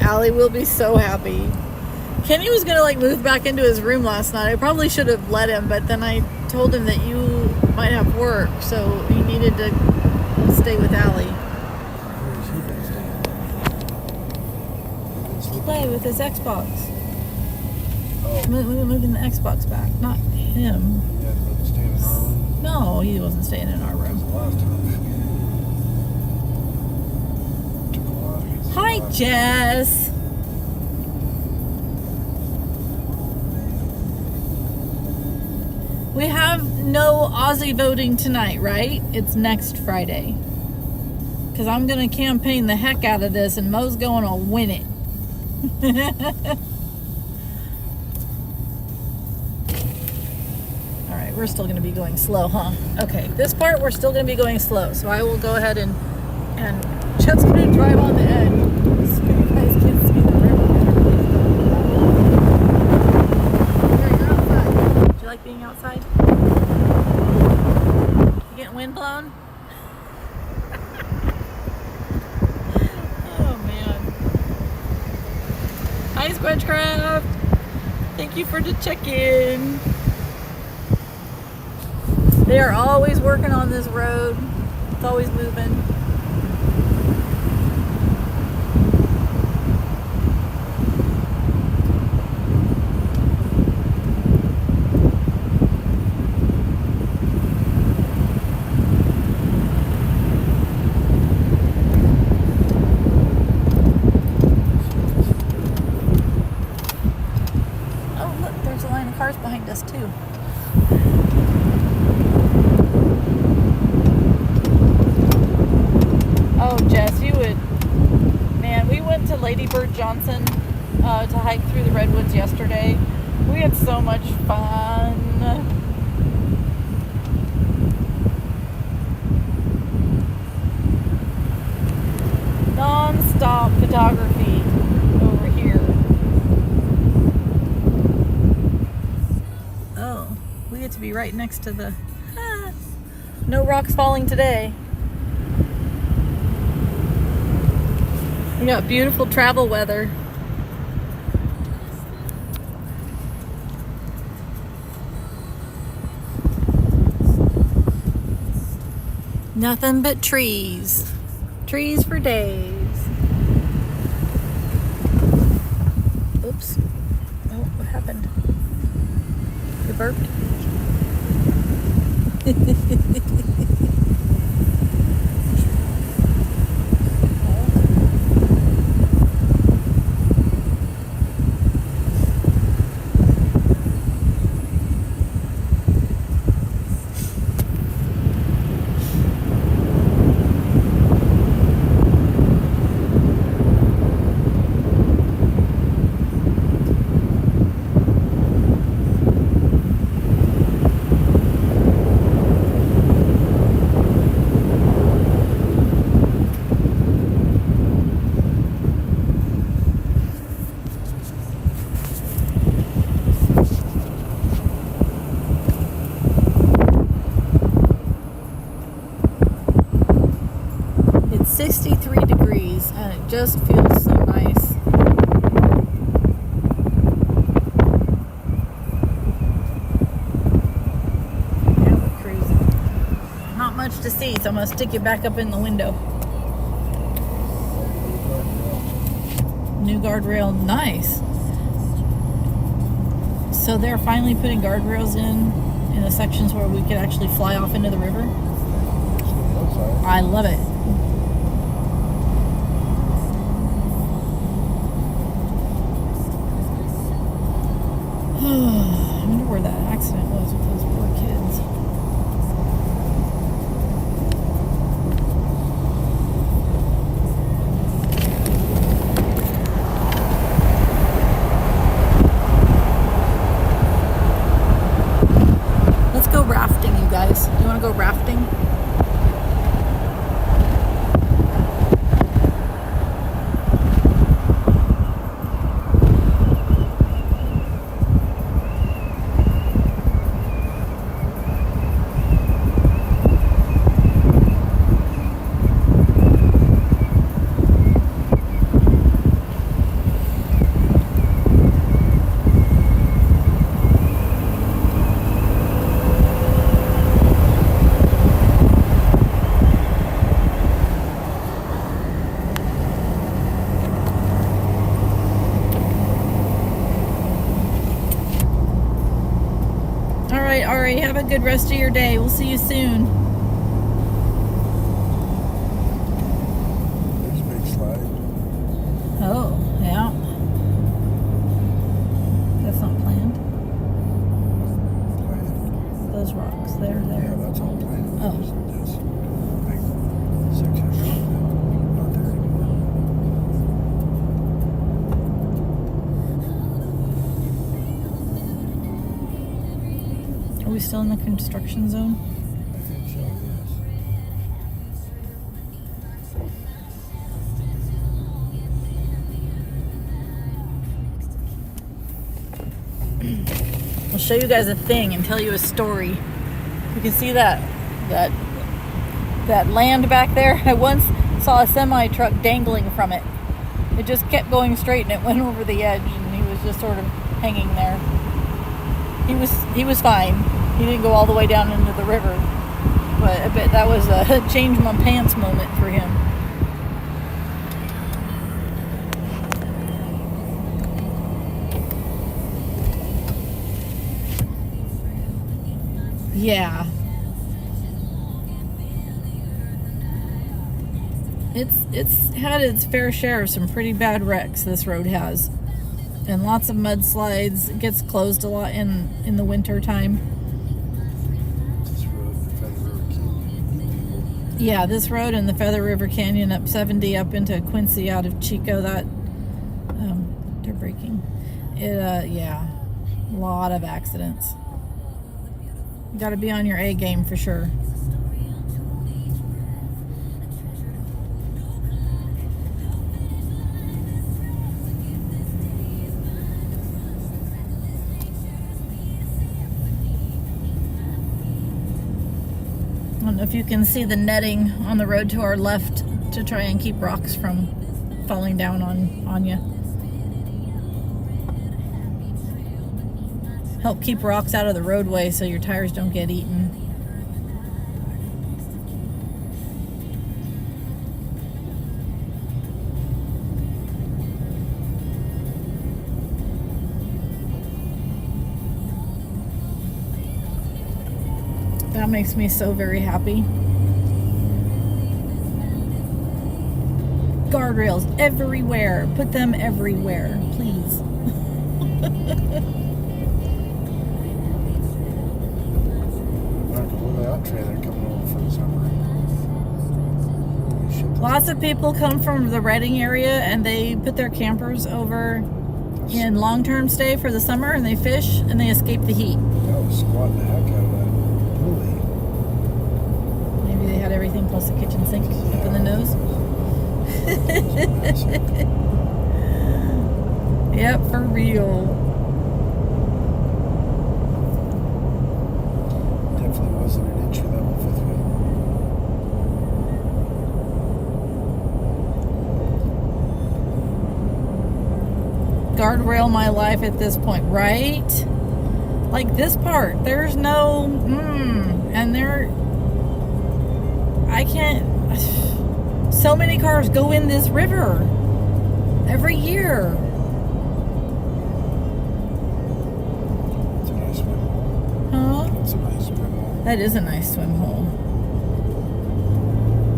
Allie will be so happy. Kenny was gonna move back into his room last night. I probably should have let him, but then I told him that you might have work, so he needed to stay with Allie. Where has he been staying? Play with his Xbox. Oh. Moving the Xbox back, not him. He hadn't been staying in our room? No, he wasn't staying in our Because room. the last time. Took a while to get Hi, started. Jess. We have no Aussie voting tonight, right? It's next Friday. Because I'm going to campaign the heck out of this and Mo's going to win it. Alright, we're still going to be going slow, huh? Okay, this part we're still going to be going slow. So I will go ahead and Chet's going to drive on the edge. So you guys can see the river. There, you're outside. Do you like being outside? You getting wind blown? Oh man. Hi Squidgecraft. Thank you for the check-in. They are always working on this road. It's always moving. Cars behind us too. Oh, Jess, you would. Man, we went to Lady Bird Johnson to hike through the redwoods yesterday. We had so much fun. Non-stop photography over here. We get to be right next to the... no rocks falling today. We got beautiful travel weather. Nothing but trees. Trees for days. Oops. Oh, what happened? You burped? It's 63 degrees and it just feels so nice. Yeah, we're cruising. Not much to see, so I'm going to stick you back up in the window. New guardrail, nice. So they're finally putting guardrails in the sections where we could actually fly off into the river. I love it. I wonder where that accident was with those poor kids. Let's go rafting, you guys. You want to go rafting? All right, have a good rest of your day. We'll see you soon. There's a big slide. Oh, yeah. That's not planned. Planned. we still in the construction zone? I think so, yes. I'll show you guys a thing and tell you a story. You can see that land back there. I once saw a semi truck dangling from it. It just kept going straight and it went over the edge, and he was just sort of hanging there. He was fine. He didn't go all the way down into the river, but I bet that was a change my pants moment for him. Yeah. It's had its fair share of some pretty bad wrecks, this road has. And lots of mudslides. It gets closed a lot in the winter time. This road, the Feather River Canyon. Yeah, this road and the Feather River Canyon up 70 up into Quincy out of Chico, that they're braking. Yeah, a lot of accidents. You got to be on your A game for sure. I don't know if you can see the netting on the road to our left to try and keep rocks from falling down on you. Help keep rocks out of the roadway so your tires don't get eaten. That makes me so very happy. Guardrails everywhere. Put them everywhere, please. Look at that trailer coming over for the summer. Holy shit. Lots of people come from the Redding area and they put their campers over in long-term stay for the summer, and they fish and they escape the heat. That was squatting the heck out of that. Maybe they had everything plus a kitchen sink up in the nose. Yep, for real. Definitely wasn't an entry level fifth wheel. Guardrail my life at this point, right? Like this part, there's no and I can't. So many cars go in this river every year. It's a nice swim hole. Huh? It's a nice swim hole. That is a nice swim hole.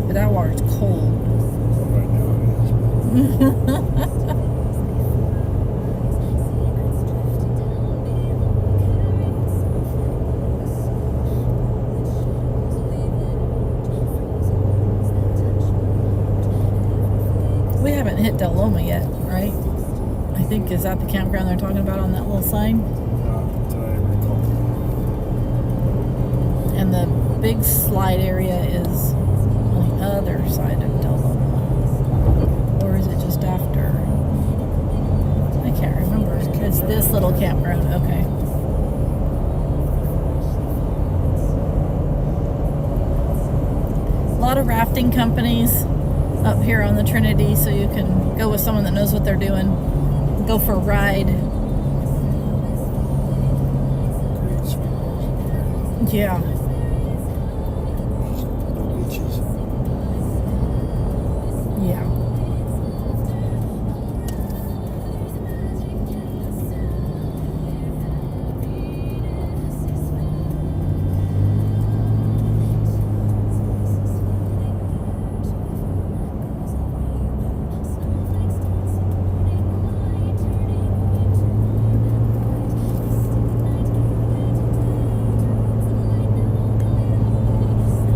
But that water's cold. Well, right now it is. We haven't hit Del Loma yet, right? I think, is that the campground they're talking about on that little sign? Did I recall? And the big slide area is on the other side of Del Loma. Or is it just after? I can't remember. It's this little campground. Okay. A lot of rafting companies up here on the Trinity, so you can go with someone that knows what they're doing. Go for a ride. Great swim holes. Yeah. No beaches. Yeah.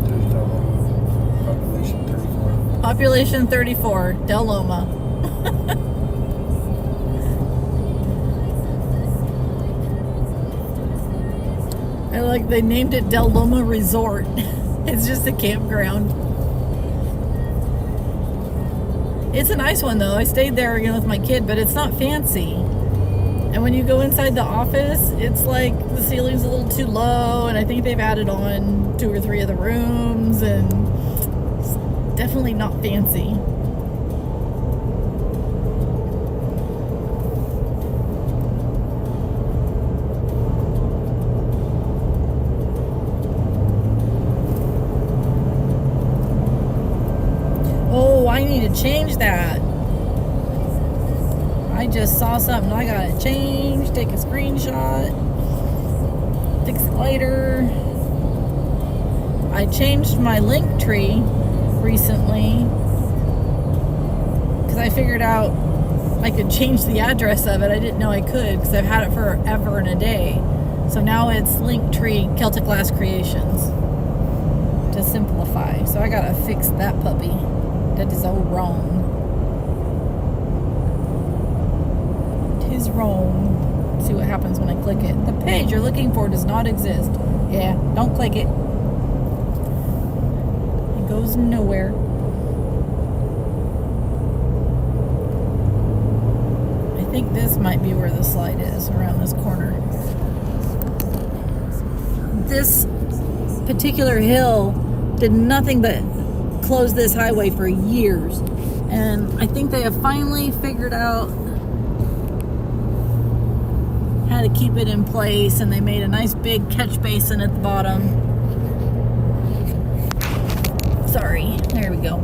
There's Del Loma. Population 34. Population 34, Del Loma. I like they named it Del Loma Resort. It's just a campground. It's a nice one though. I stayed there, with my kid, but it's not fancy. And when you go inside the office, it's like the ceiling's a little too low, and I think they've added on 2 or 3 of the rooms, and it's definitely not fancy. Oh, I need to change that. I just saw something I gotta change, take a screenshot, fix it later. I changed my link tree recently because I figured out I could change the address of it. I didn't know I could because I've had it forever and a day. So now it's Linktree Celtic Glass Creations to simplify. So I gotta fix that puppy. That is all wrong. Is wrong. See what happens when I click it. The page you're looking for does not exist. Yeah, don't click it. It goes nowhere. I think this might be where the slide is, around this corner. This particular hill did nothing but close this highway for years. And I think they have finally figured out how to keep it in place, and they made a nice big catch basin at the bottom. Sorry, there we go.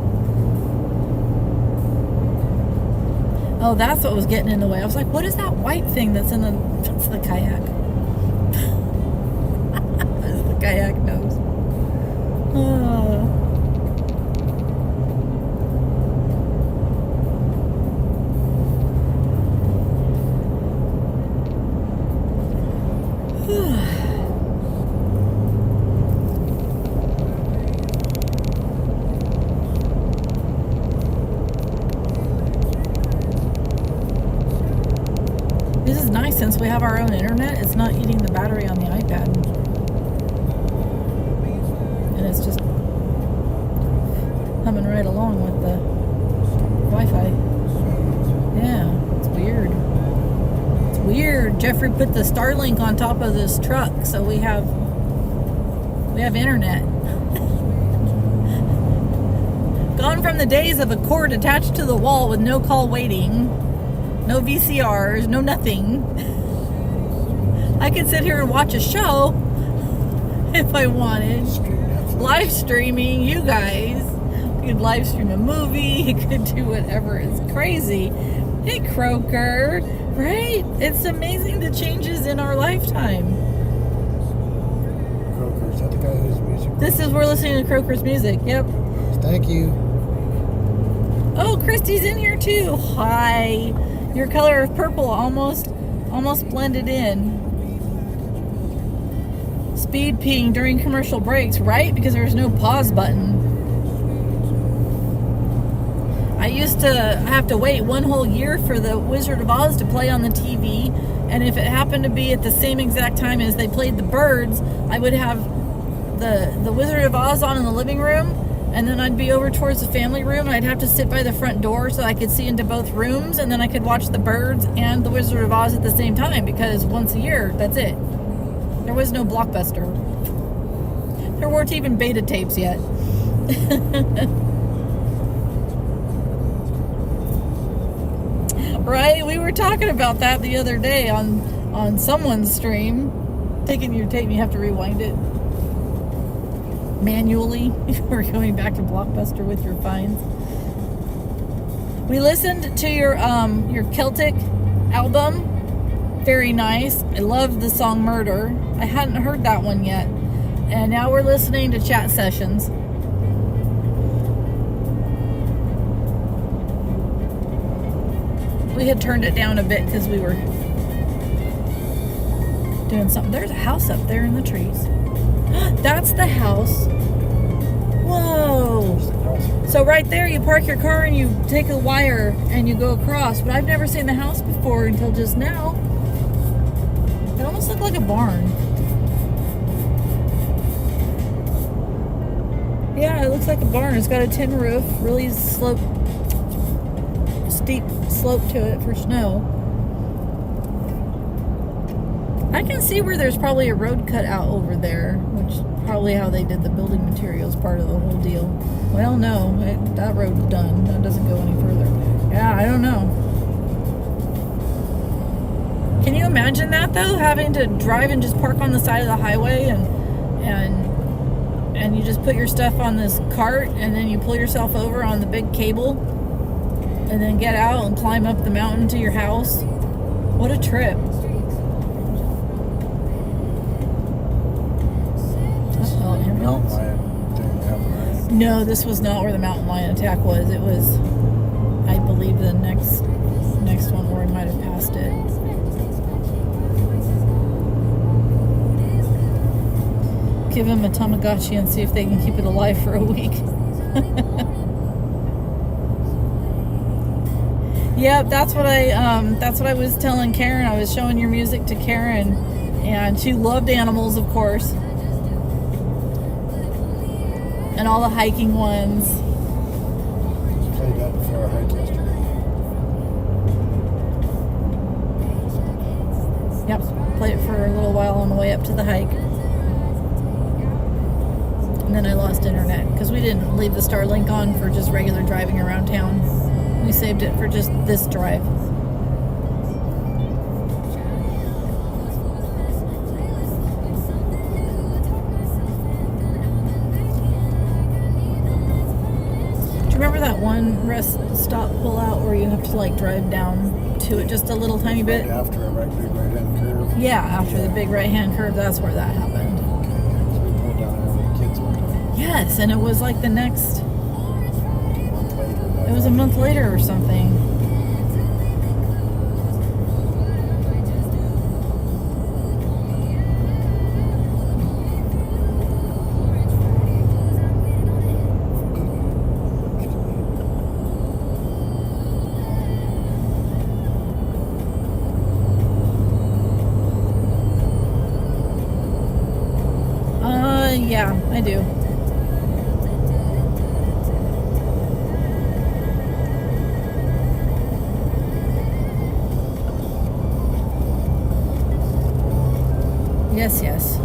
Oh, that's what was getting in the way. I was like, what is that white thing that's in the... That's the kayak. That's the kayak nose. Oh. This is nice since we have our own internet. It's not eating the battery on the iPad. And it's just humming right along with the Wi-Fi. Yeah, it's weird. It's weird. Jeffrey put the Starlink on top of this truck, so we have internet. Gone from the days of a cord attached to the wall with no call waiting, no VCRs, no nothing. I could sit here and watch a show if I wanted. Live streaming, you guys. You could live stream a movie. You could do whatever. It's crazy. Hey, Croaker. Right? It's amazing the changes in our lifetime. Croaker, is that the guy whose music? This is, we're listening to Croaker's music. Yep. Thank you. Oh, Christy's in here too. Hi. Your color of purple almost blended in. Speed peeing during commercial breaks, right? Because there's no pause button. I used to have to wait 1 whole year for the Wizard of Oz to play on the TV, and if it happened to be at the same exact time as they played the birds, I would have the Wizard of Oz on in the living room, and then I'd be over towards the family room, and I'd have to sit by the front door so I could see into both rooms, and then I could watch the birds and the Wizard of Oz at the same time, because once a year, that's it. There was no Blockbuster. There weren't even beta tapes yet. Right? We were talking about that the other day on someone's stream. Taking your tape, you have to rewind it manually. We're going back to Blockbuster with your finds. We listened to your Celtic album. Very nice. I loved the song Murder. I hadn't heard that one yet. And now we're listening to Chat Sessions. We had turned it down a bit because we were doing something. There's a house up there in the trees. That's the house. Whoa. So right there you park your car and you take a wire and you go across. But I've never seen the house before until just now. It almost looked like a barn. Yeah, it looks like a barn. It's got a tin roof, really steep slope to it for snow. I can see where there's probably a road cut out over there, which is probably how they did the building materials part of the whole deal. Well, no, that road's done. That doesn't go any further. Yeah, I don't know. Can you imagine that though? Having to drive and just park on the side of the highway and you just put your stuff on this cart and then you pull yourself over on the big cable and then get out and climb up the mountain to your house. What a trip. Mountain lion thing happened, right? No, this was not where the mountain lion attack was. It was, I believe, the next one where we might have passed it. Give him a Tamagotchi and see if they can keep it alive for a week. Yep, that's what I was telling Karen. I was showing your music to Karen, and she loved animals, of course, and all the hiking ones. Played that before our hike yesterday. Yep, played it for a little while on the way up to the hike. And then I lost internet because we didn't leave the Starlink on for just regular driving around town. We saved it for just this drive. Do you remember that one rest stop pull out where you have to like drive down to it just a little tiny bit? Right after a big right-hand curve. Yeah, after the big right-hand curve, that's where that happened. So we pulled down there with the kids one time. Yes, and it was like the next, A month later. it was a month later or something. Yeah, I do. Yes, yes.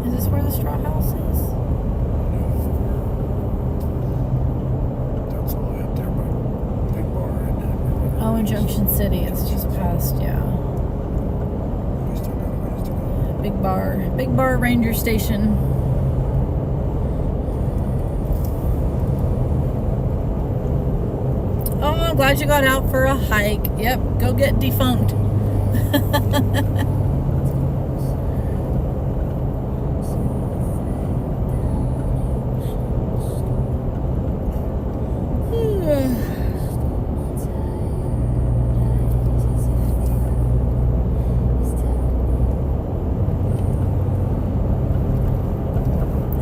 Is this where the straw house is? That's all the way up there by Big Bar and then Oh, in Junction City. It's just past, yeah. we still got a ways to go. Big Bar Ranger Station. Oh, I'm glad you got out for a hike. Yep, go get defunct.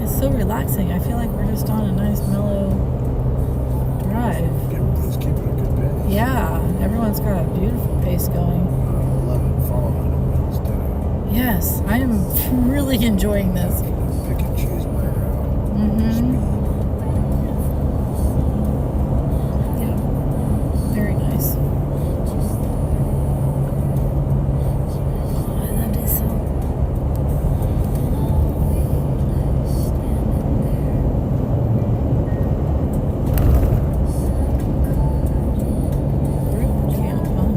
It's so relaxing. I feel like we're just on a nice mellow drive. Everybody's keeping a good pace. Yeah, everyone's got a beautiful pace going. I love it following them instead of Yes, I am really enjoying this. pick and choose my route. Mm-hmm. Yeah, very nice. Oh, I love this song. Group camp, huh?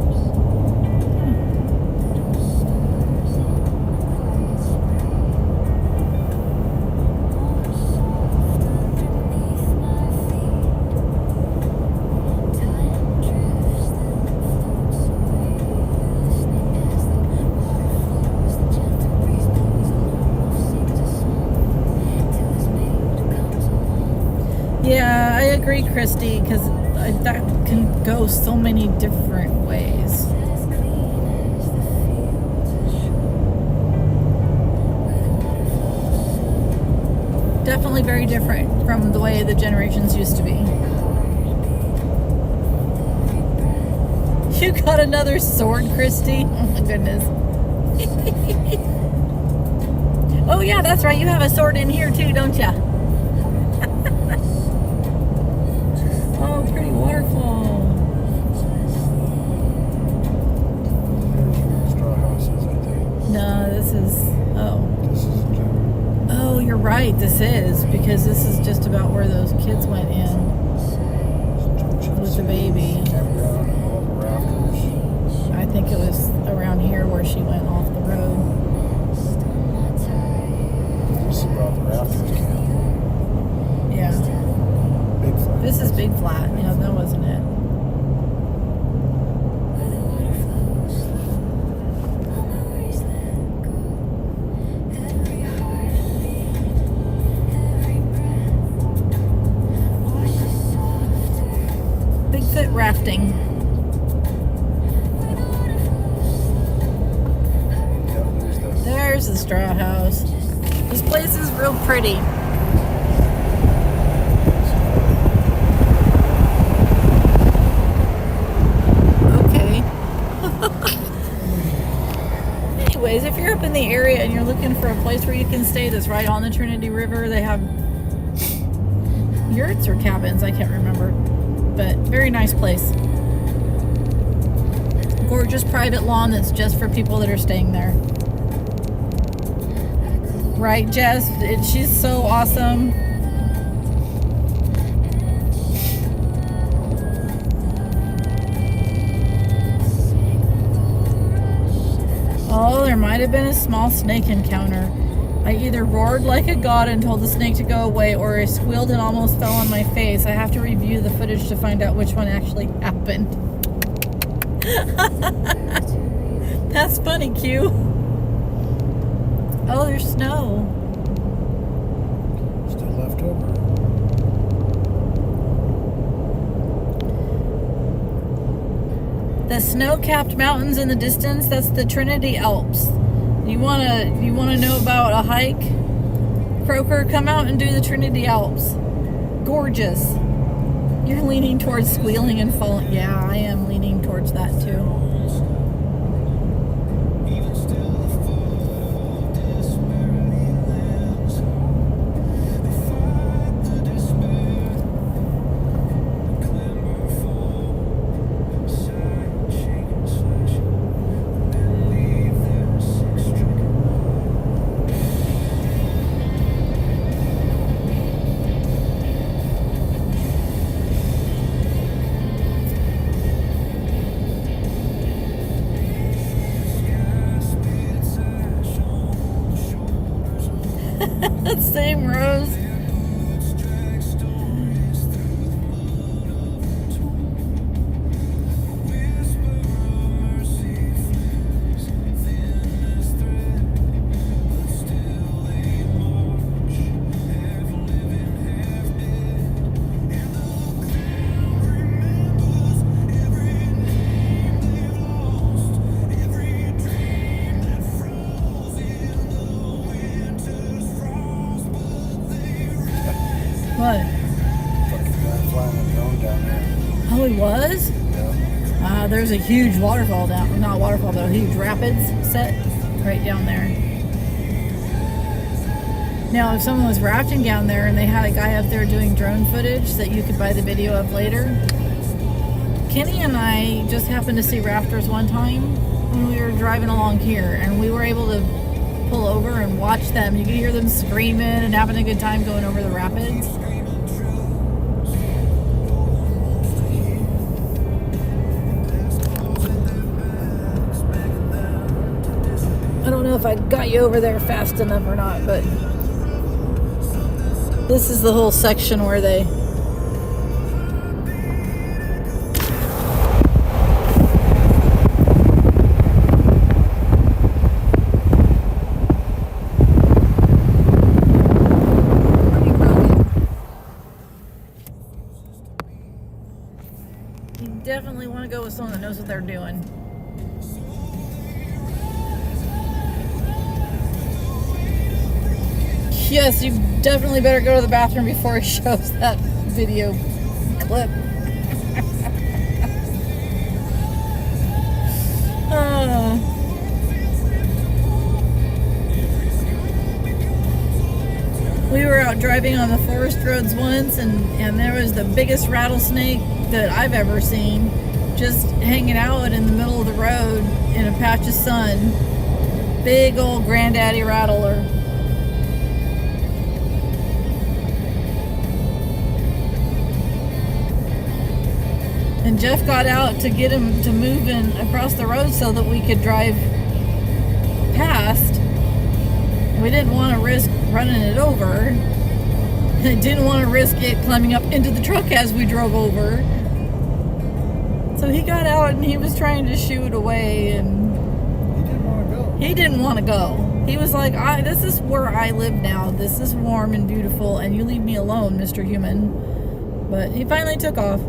Yeah, I agree, Christy, because that can go so many different ways. Definitely very different from the way the generations used to be. You got another sword, Christy? Oh my goodness. Oh yeah, that's right. You have a sword in here too, don't ya? Oh, pretty waterfall. Straw houses, I think. No, this is... Oh. This is Jim. Oh, you're right. This is. Because this is just about where those kids went in. With the baby. Campground and all the rafters. I think it was around here where she went off the road. This is about the rafters camp. Yeah. Big flat. This is Big Flat. Yeah, that wasn't it. Bigfoot rafting. Yep, there's the There's the straw house. This place is real pretty. Okay. Anyways, if you're up in the area and you're looking for a place where you can stay that's right on the Trinity River, they have yurts or cabins, I can't remember. But very nice place. Gorgeous private lawn that's just for people that are staying there. Right, Jess? She's so awesome. Oh, there might have been a small snake encounter. I either roared like a god and told the snake to go away, or I squealed and almost fell on my face. I have to review the footage to find out which one actually happened. That's funny, Q. Oh, there's snow. still left over. The snow-capped mountains in the distance, that's the Trinity Alps. You wanna know about a hike? Croker, come out and do the Trinity Alps. Gorgeous. You're leaning towards squealing and falling. Yeah, I am leaning towards that too. Same Rose. What? Fucking guy flying a drone down there. Oh, he was? Yeah. There's a huge waterfall down, not waterfall, but a huge rapids set right down there. Now, if someone was rafting down there and they had a guy up there doing drone footage that you could buy the video of later, Kenny and I just happened to see rafters one time when we were driving along here, and we were able to pull over and watch them. You could hear them screaming and having a good time going over the rapids. I don't know if I got you over there fast enough or not, but this is the whole section where they... there doing. Yes, you definitely better go to the bathroom before he shows that video clip. We were out driving on the forest roads once, and there was the biggest rattlesnake that I've ever seen, just hanging out in the middle of the road in a patch of sun. Big old granddaddy rattler. And Jeff got out to get him to move in across the road so that we could drive past. We didn't want to risk running it over. I didn't want to risk it climbing up into the truck as we drove over. So he got out and he was trying to shoo it away, and He didn't want to go. he didn't want to go. He was like, this is where I live now. This is warm and beautiful, and you leave me alone, Mr. Human. But he finally took off.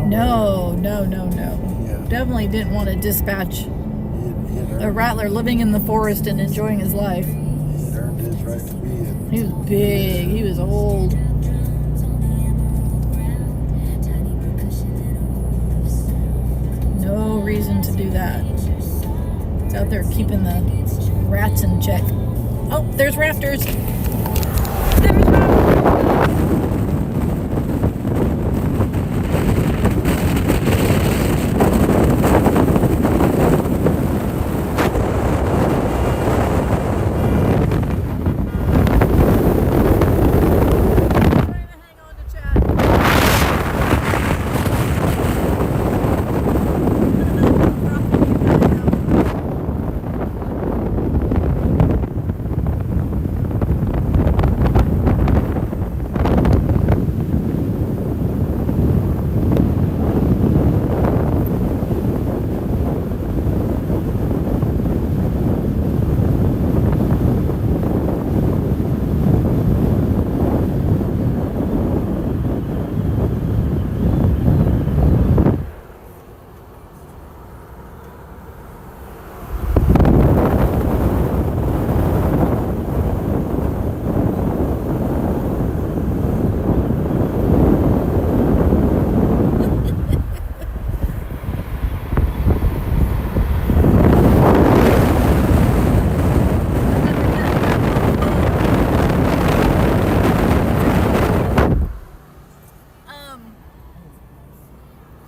No. Yeah. Definitely didn't want to dispatch He had a rattler living in the forest and enjoying his life. earned his right to be in. He was big. He was old. No reason to do that. It's out there keeping the rats in check. Oh, there's rafters. There's rafters.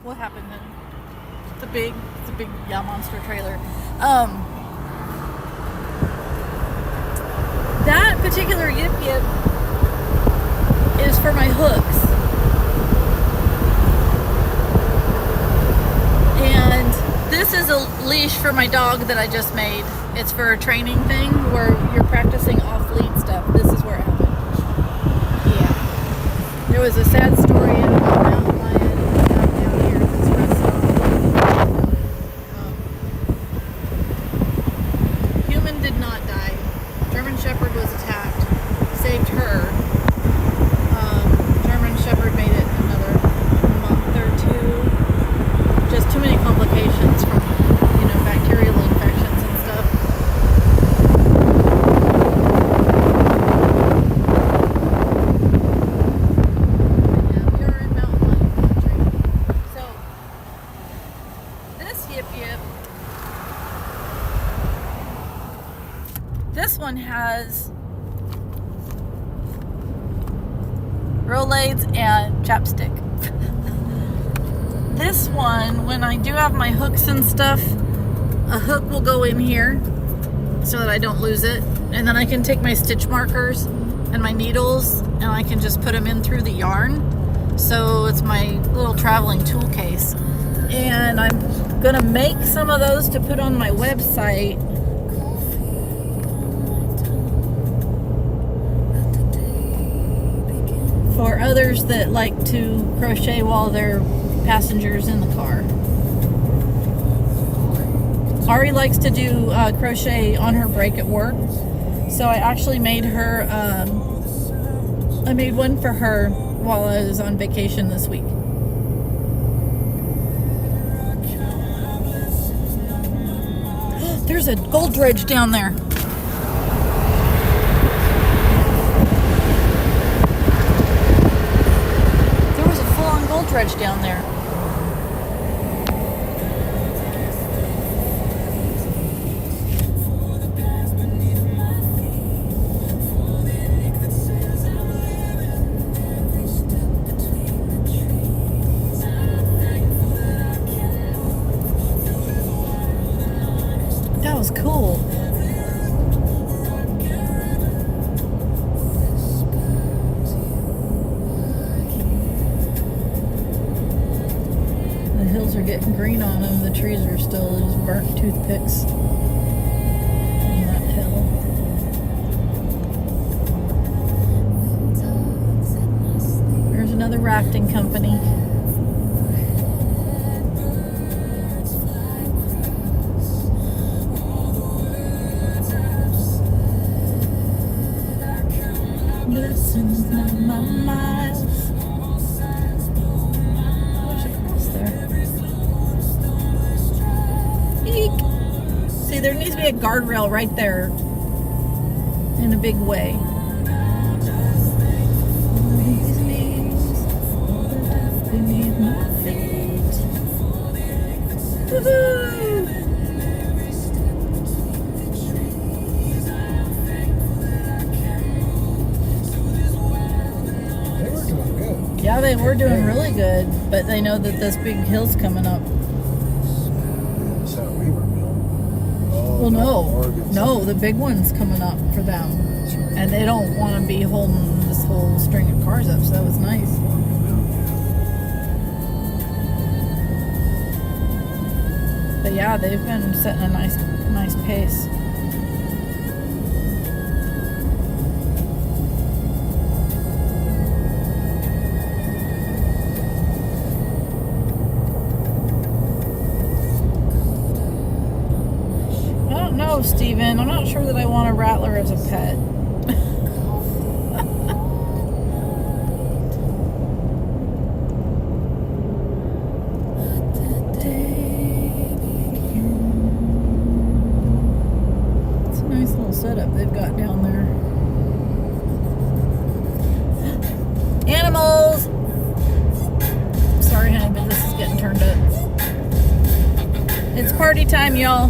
What happened then? It's a big monster trailer. That particular yip yip is for my hooks. And this is a leash for my dog that I just made. It's for a training thing where you're practicing off-lead stuff. This is where it happened. Yeah. There was a sad story about a mountain lion down here that's resting. Human did not die. German Shepherd was attacked. Saved her. German Shepherd made it another month or two. Just too many complications from, bacterial infections and stuff. Yeah, we are in mountain lion country. So, this yip yip, this one has Rolaids and chapstick. This one, when I do have my hooks and stuff, a hook will go in here so that I don't lose it, and then I can take my stitch markers and my needles and I can just put them in through the yarn. So it's my little traveling tool case, and I'm gonna make some of those to put on my website. For others that like to crochet while they're passengers in the car. Ari likes to do crochet on her break at work, So I actually made her, I made one for her while I was on vacation this week. There's a gold dredge down there. There was a full-on gold dredge down there. That was cool. The hills are getting green on them. The trees are still just burnt toothpicks on that hill. There's another rafting company. Listens not my miles. There's a cross there. Eek. See, there needs to be a guardrail right there in a big way. These knees beneath my feet. Woohoo! Yeah, they were doing really good, but they know that this big hill's coming up. That's how we were built. Oh, Well, no, Oregon's- no, the big one's coming up for them, That's right. and they don't want to be holding this whole string of cars up. So that was nice. But yeah, they've been setting a nice pace. No, Steven, I'm not sure that I want a rattler as a pet. It's a nice little setup they've got down there. Animals! Sorry, honey, but this is getting turned up. It's party time, y'all.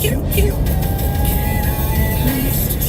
Cute. Just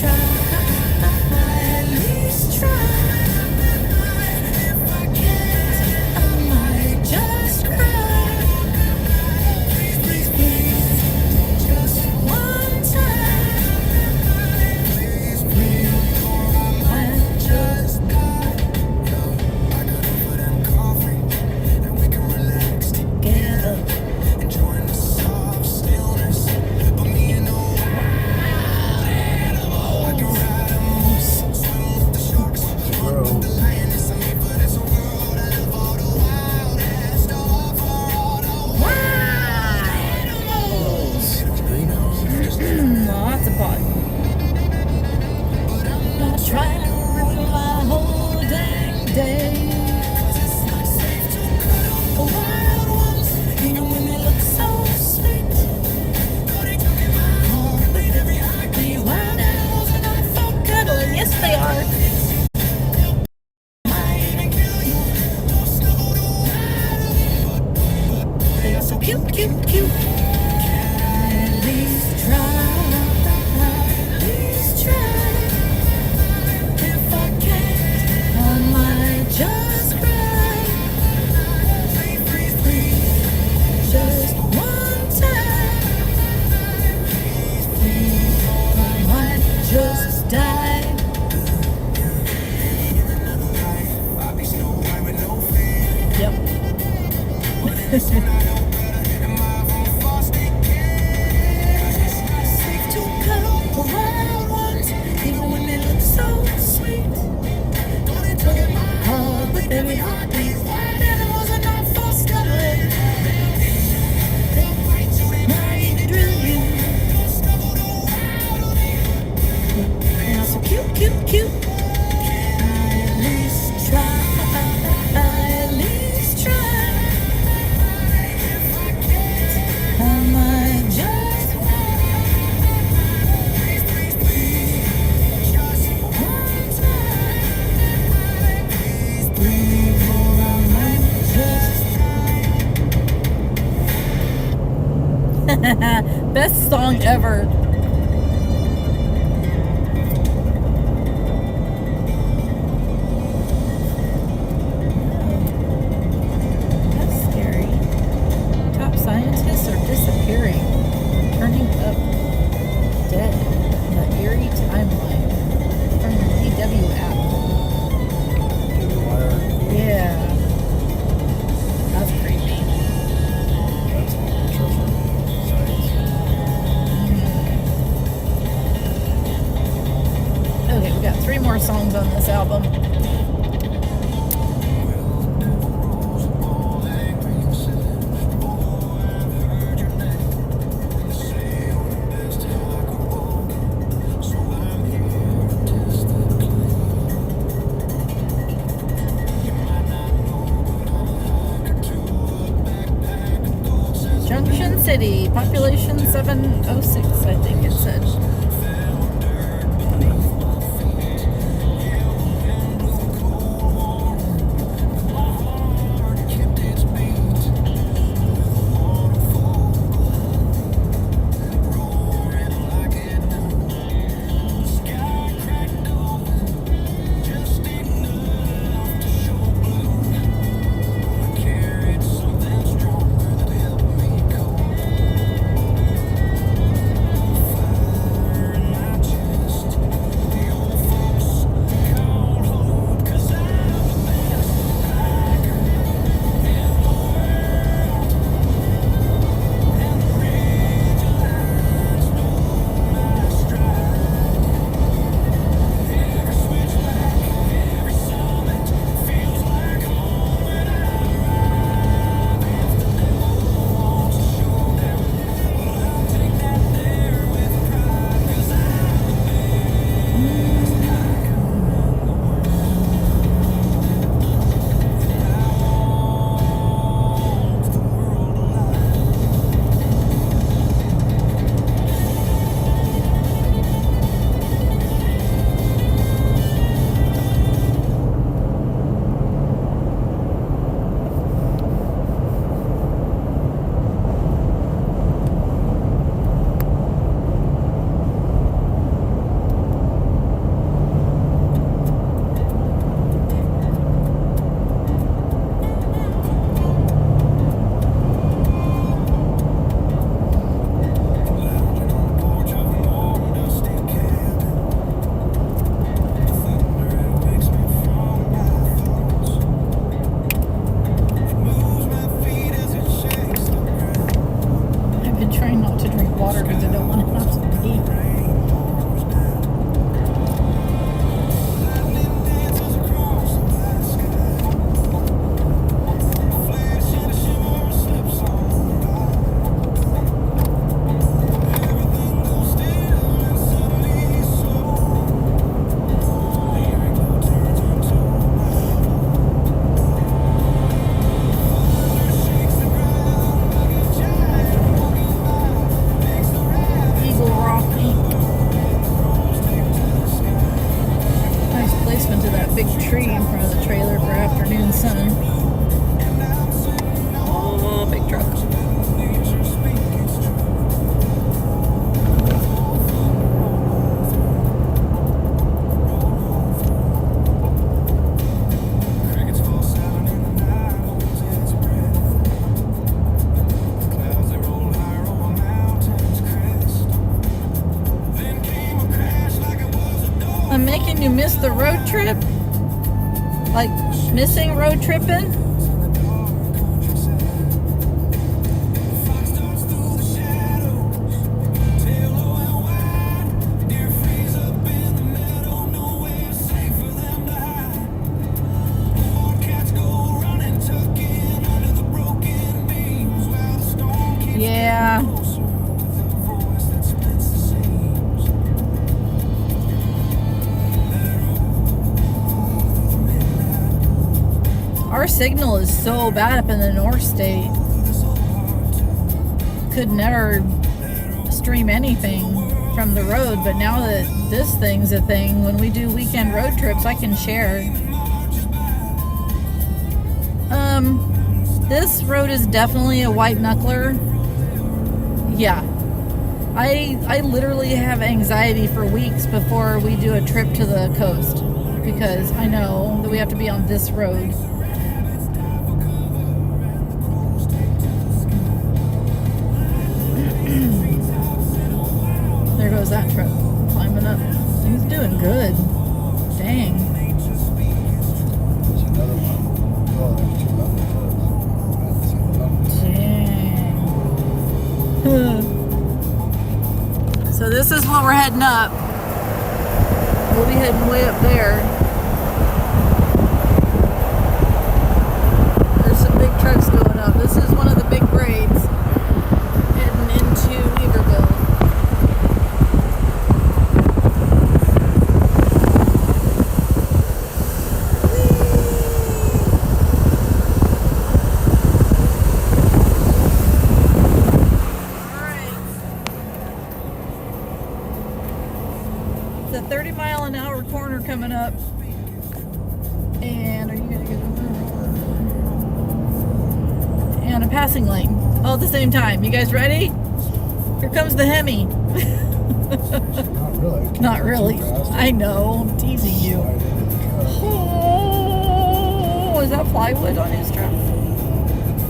cry. Best song ever. That's scary. Top scientists are disappearing, turning up dead in the eerie timeline from the DW app. Yeah. That's creepy. That's an intro for science. Okay, we got 3 more songs on this album. Junction City, population 706, I think it said. I'm making you miss the road trip? Like missing road tripping? Yeah. Our signal is so bad up in the North State. Could never stream anything from the road, but now that this thing's a thing, when we do weekend road trips, I can share. This road is definitely a white knuckler. Yeah. I literally have anxiety for weeks before we do a trip to the coast because I know that we have to be on this road. There goes that truck climbing up. He's doing good. Dang. There's another one. Oh, there's two levels. Dang. So this is where we're heading up. We'll be heading way up there. There's some big trucks going up. This is one of the big grades heading into Weaverville. It's a 30-mile-an-hour corner coming up. And are you gonna get over? And a passing lane all at the same time. You guys ready? Here comes the Hemi. Not really. Not really. I know. I'm teasing you. Oh, is that plywood on his truck?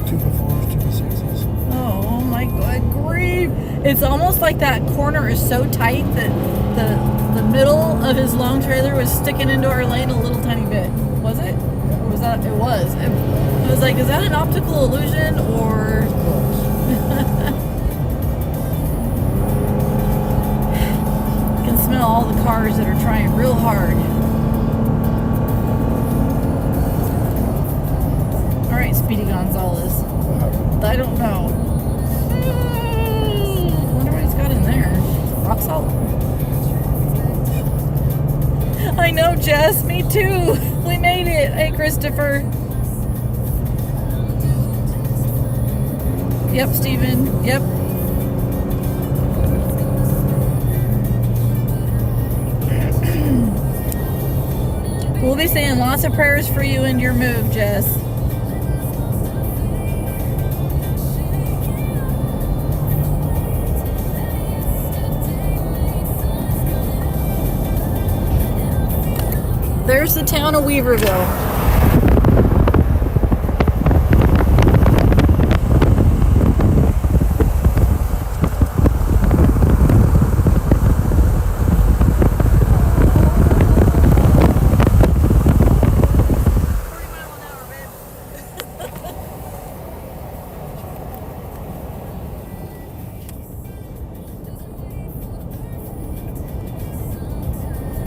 2x4s, 2x6s. Oh my god, grief. It's almost like that corner is so tight that the middle of his long trailer was sticking into our lane a little tiny bit. Was it? Or was that? It was. I was like, is that an optical illusion or... I can smell all the cars that are trying real hard. All right, Speedy Gonzalez. I don't know. I wonder what he's got in there. Rock salt? I know, Jess. Me too. We made it. Hey, Christopher. Yep, Steven. Yep. We'll be saying lots of prayers for you and your move, Jess. There's the town of Weaverville.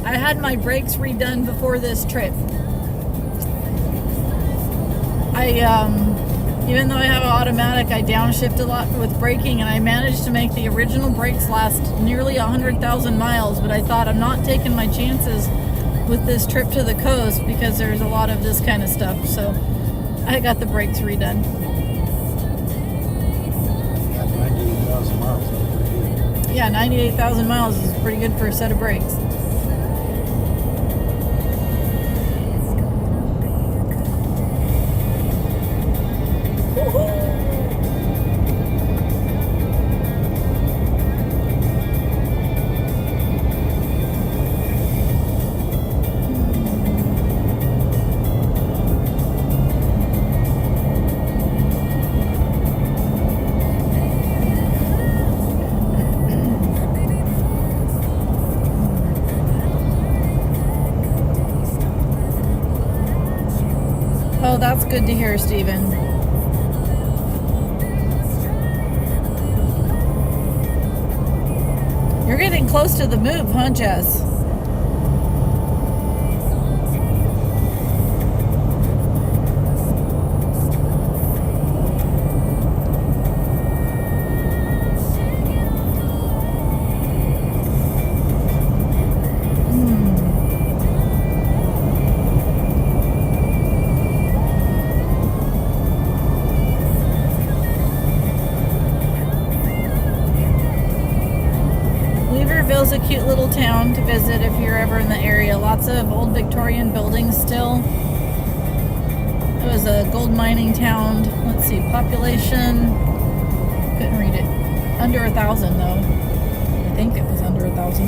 I had my brakes redone before this trip. Even though I have an automatic, I downshift a lot with braking, and I managed to make the original brakes last nearly 100,000 miles, but I thought I'm not taking my chances with this trip to the coast because there's a lot of this kind of stuff, so I got the brakes redone. Got 98,000 miles. That's pretty good. Yeah, 98,000 miles is pretty good for a set of brakes. Oh, that's good to hear, Stephen. You're getting close to the move, huh, Jess? Weaverville's a cute little town to visit if you're ever in the area. Lots of old Victorian buildings still. It was a gold mining town. Let's see, population. Couldn't read it. Under 1,000 though. I think it was under 1,000.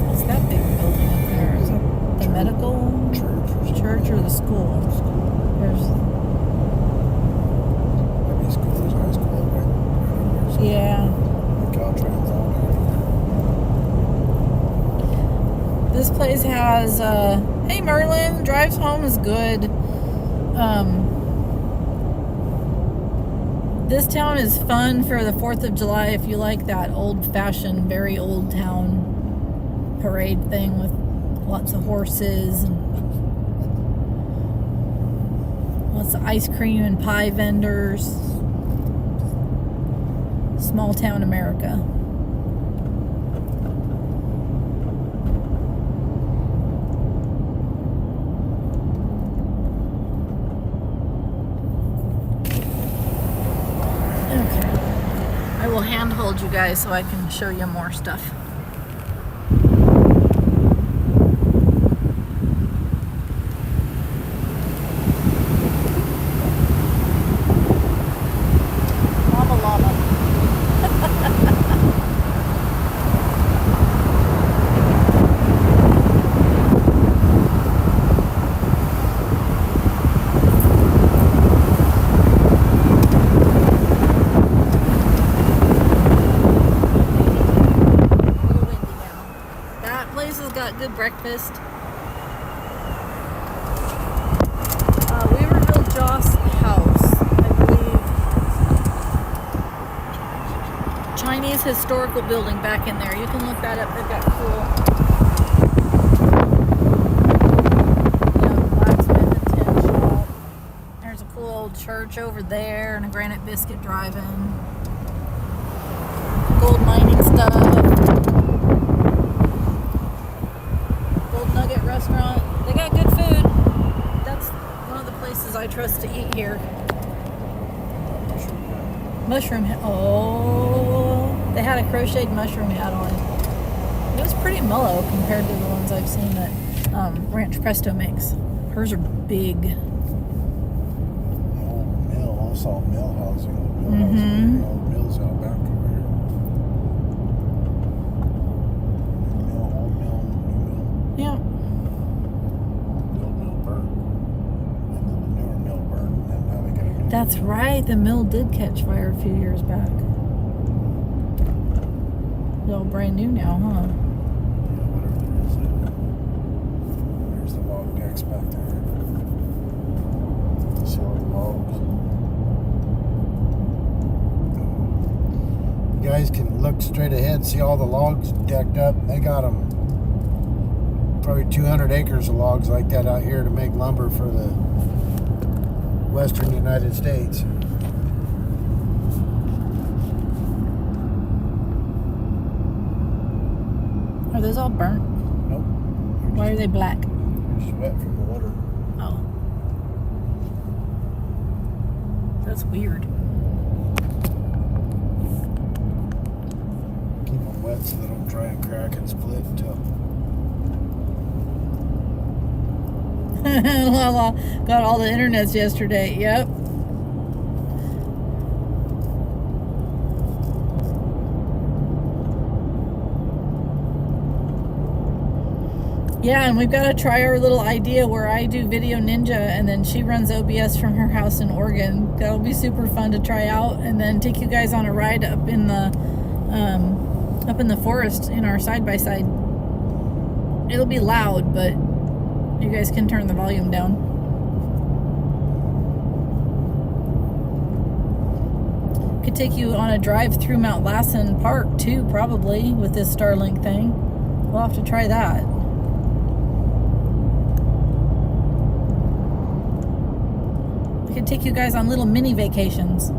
What's that big building up there? Is that the medical church or the school? There's maybe schools, high school, right? yeah. The Caltrans all down. This place has hey Merlin, drives home is good. This town is fun for the 4th of July if you like that old-fashioned, very old town parade thing with lots of horses and lots of ice cream and pie vendors. Small town America. I will handhold you guys so I can show you more stuff. Llama llama. Good breakfast. Weaverville Joss House, I believe. Chinese historical building back in there. You can look that up. They've got cool blacksmith and tin shop. There's a cool old church over there and a granite biscuit drive-in. Gold mining stuff. Restaurant. They got good food. That's one of the places I trust to eat here. Mushroom hat. Oh, they had a crocheted mushroom hat on. It was pretty mellow compared to the ones I've seen that Ranch Presto makes. Hers are big. The old mill, also mill housing. Old mills out back over here. Old mill, new mill. Yeah. That's right, the mill did catch fire a few years back. It's all brand new now, huh? Yeah, whatever there is. There's the log decks back there. See all the logs. You guys can look straight ahead, see all the logs decked up. They got them probably 200 acres of logs like that out here to make lumber for the Western United States. Are those all burnt? Nope. Why are they black? They're just wet from the water. Oh. That's weird. Keep them wet so they don't dry and crack and split until... Lala got all the internets yesterday. Yep. Yeah, and we've got to try our little idea where I do Video Ninja and then she runs OBS from her house in Oregon. That'll be super fun to try out, and then take you guys on a ride up in the forest in our side-by-side. It'll be loud, but you guys can turn the volume down. Could take you on a drive through Mount Lassen Park too, probably, with this Starlink thing. We'll have to try that. We could take you guys on little mini vacations.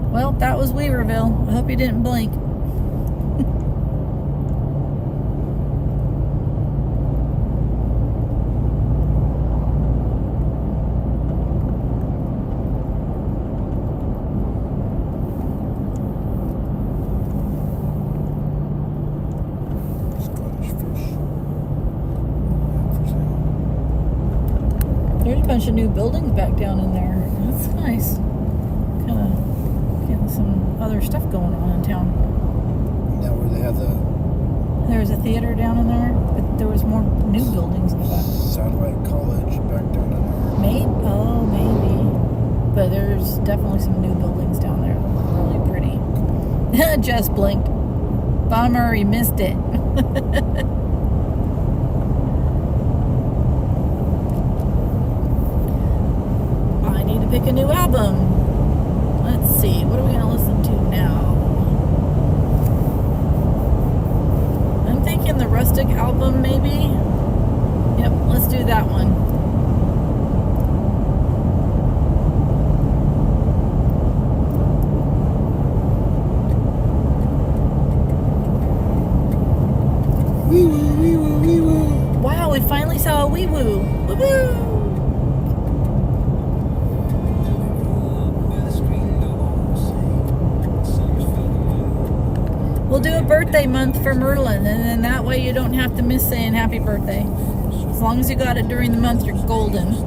Well, that was Weaverville. I hope you didn't blink. There's a bunch of new buildings back down in there. That's nice. Kind of getting some other stuff going on in town. Now where they have the There's a theater down in there, but there was more new buildings in the back. Satellite College back down in there. Maybe. But there's definitely some new buildings down there. Really pretty. Just blinked. Bummer, he missed it. I need to pick a new album. Let's see. What are we going to listen to now? I'm thinking the Rustic album, maybe. Yep, let's do that one. Wow, we finally saw a wee woo. Woo woo! We'll do a birthday month for Merlin, and then that way you don't have to miss saying happy birthday. As long as you got it during the month, you're golden.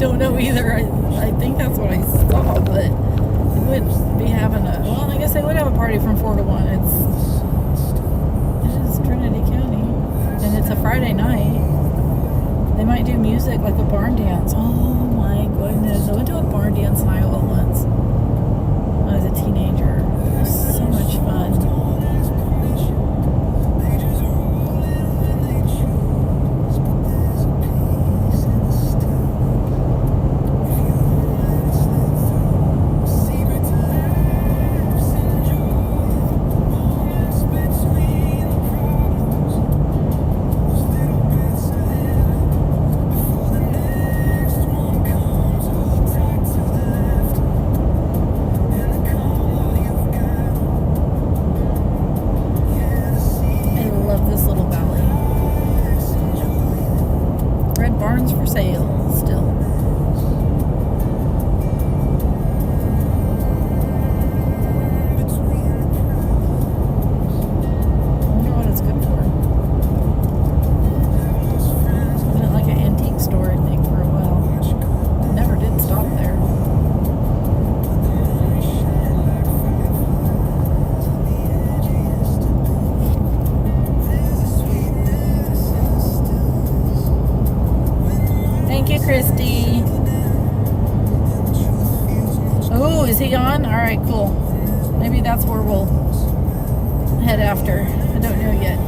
don't know either. I think that's what I saw, but they wouldn't be having a. Well, I guess they would have a party from 4 to 1. It is Trinity County, and it's a Friday night. They might do music like a barn dance. Oh my goodness! I went to a barn dance in Iowa once when I was a teenager. It was so much fun. Barns for sale still. I wonder what it's good for. It's been like an antique store, I think, for a while. I never did stop there. Thank you, Christy. Oh, is he on? All right, cool. Maybe that's where we'll head after. I don't know yet.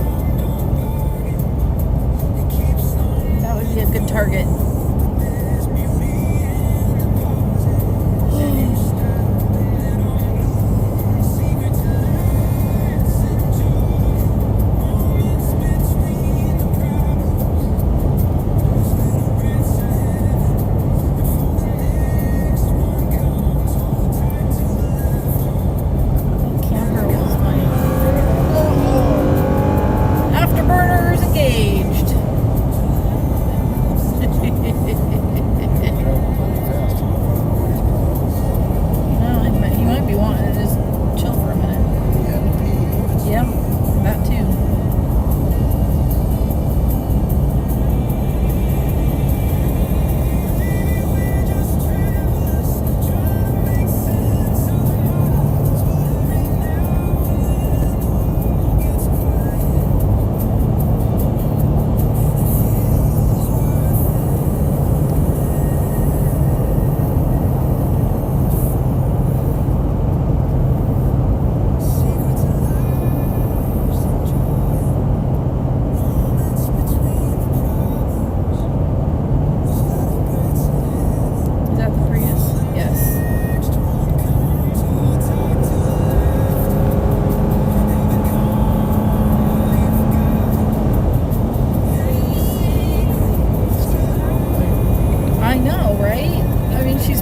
That would be a good target.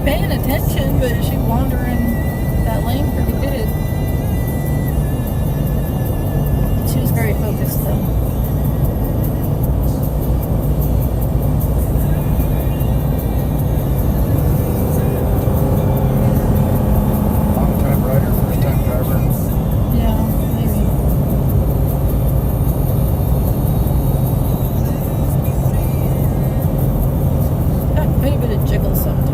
Paying attention, but she's wandering that lane pretty good. She was very focused though. Long-time rider, first-time driver. Yeah, maybe. Got quite a bit of jiggle sometimes.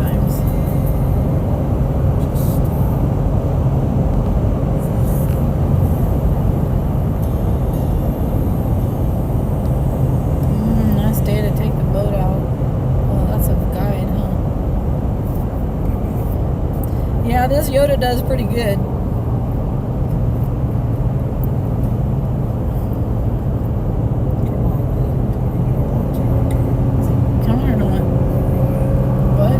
Yeah, this Yoda does pretty good. Come on or not? What?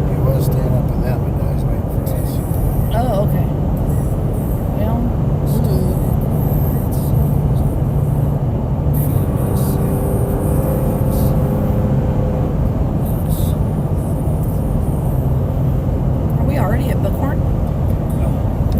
He was staying up with them, but now he's waiting for us. Oh, okay. Well, already at Buckhorn? No.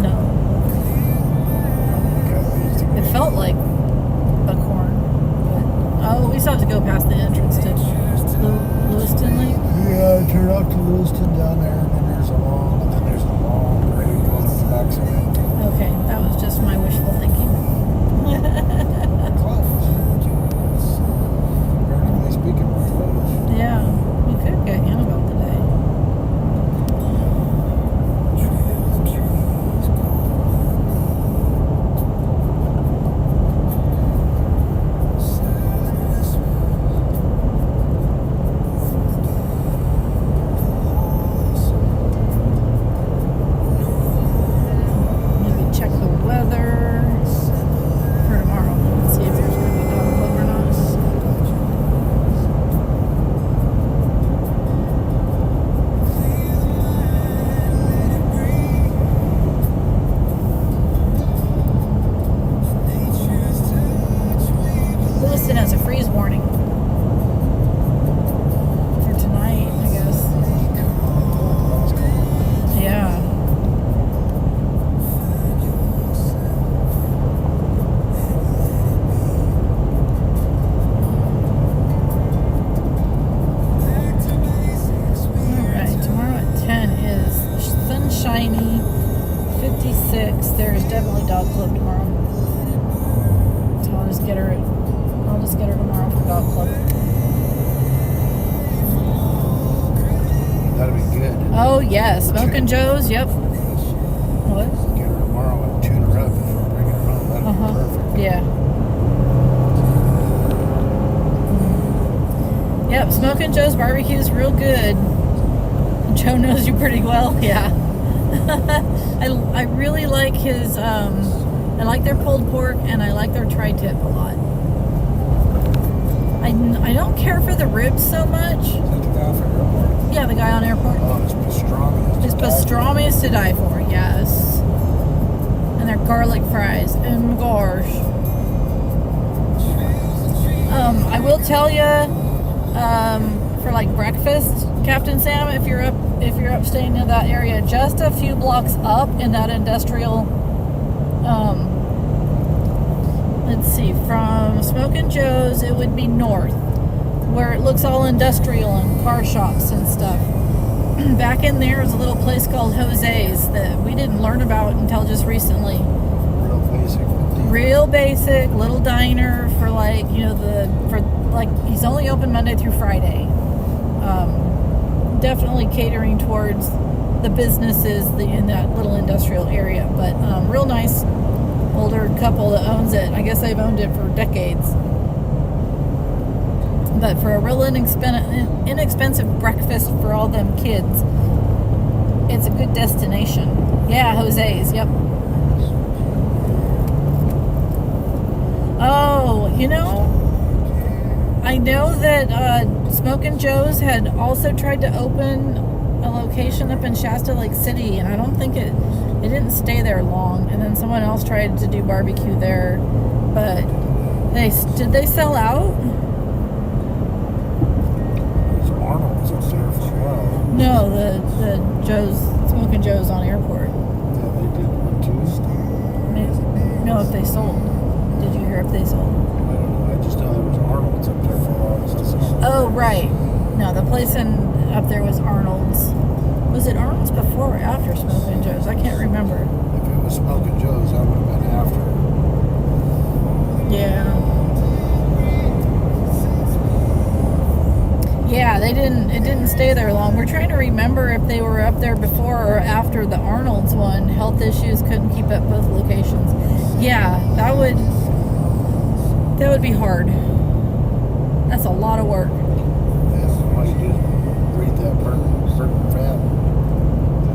there is definitely dog club tomorrow. So I'll just get her tomorrow for dog club. That'd be good. Oh yes, Smoking Joe's. Yep. What? Get her tomorrow and tune her up before bringing her home. That'd be perfect. Yeah. Yep, Smoking Joe's barbecue is real good. Joe knows you pretty well. Yeah. I really like his. I like their pulled pork and I like their tri-tip a lot. I don't care for the ribs so much. Is that the guy from airport? Yeah, the guy on airport. Oh, it's pastrami. His pastrami is to die for, yes. And their garlic fries. Oh my gosh. I will tell you, for like breakfast, Captain Sam, if you're up staying in that area, just a few blocks up in that industrial, let's see, from Smoking Joe's, it would be north, where it looks all industrial and car shops and stuff. Back in there is a little place called Jose's that we didn't learn about until just recently. Real basic little diner for like, he's only open Monday through Friday. Definitely catering towards the businesses in that little industrial area, but real nice older couple that owns it. I guess they've owned it for decades. But for a real inexpensive breakfast for all them kids, it's a good destination. Yeah, Jose's, yep. Oh, I know that Smokin' Joe's had also tried to open a location up in Shasta Lake City, and I don't think it didn't stay there long. And then someone else tried to do barbecue there, but did they sell out? Arnold's up there for a while. No, the Smokin' Joe's on airport. Yeah, they did one too. No, if they sold. Did you hear if they sold? I don't know. I just know there was Arnold's up there for a while. Oh, right. No, the place up there was Arnold's. Was it Arnold's before or after Smokin' Joe's? I can't remember. If it was Smokin' Joe's, that would have been after. Yeah. Yeah, it didn't stay there long. We're trying to remember if they were up there before or after the Arnold's one. Health issues, couldn't keep up both locations. Yeah, that would be hard. That's a lot of work. Yeah, all you do is breathe that burnt fat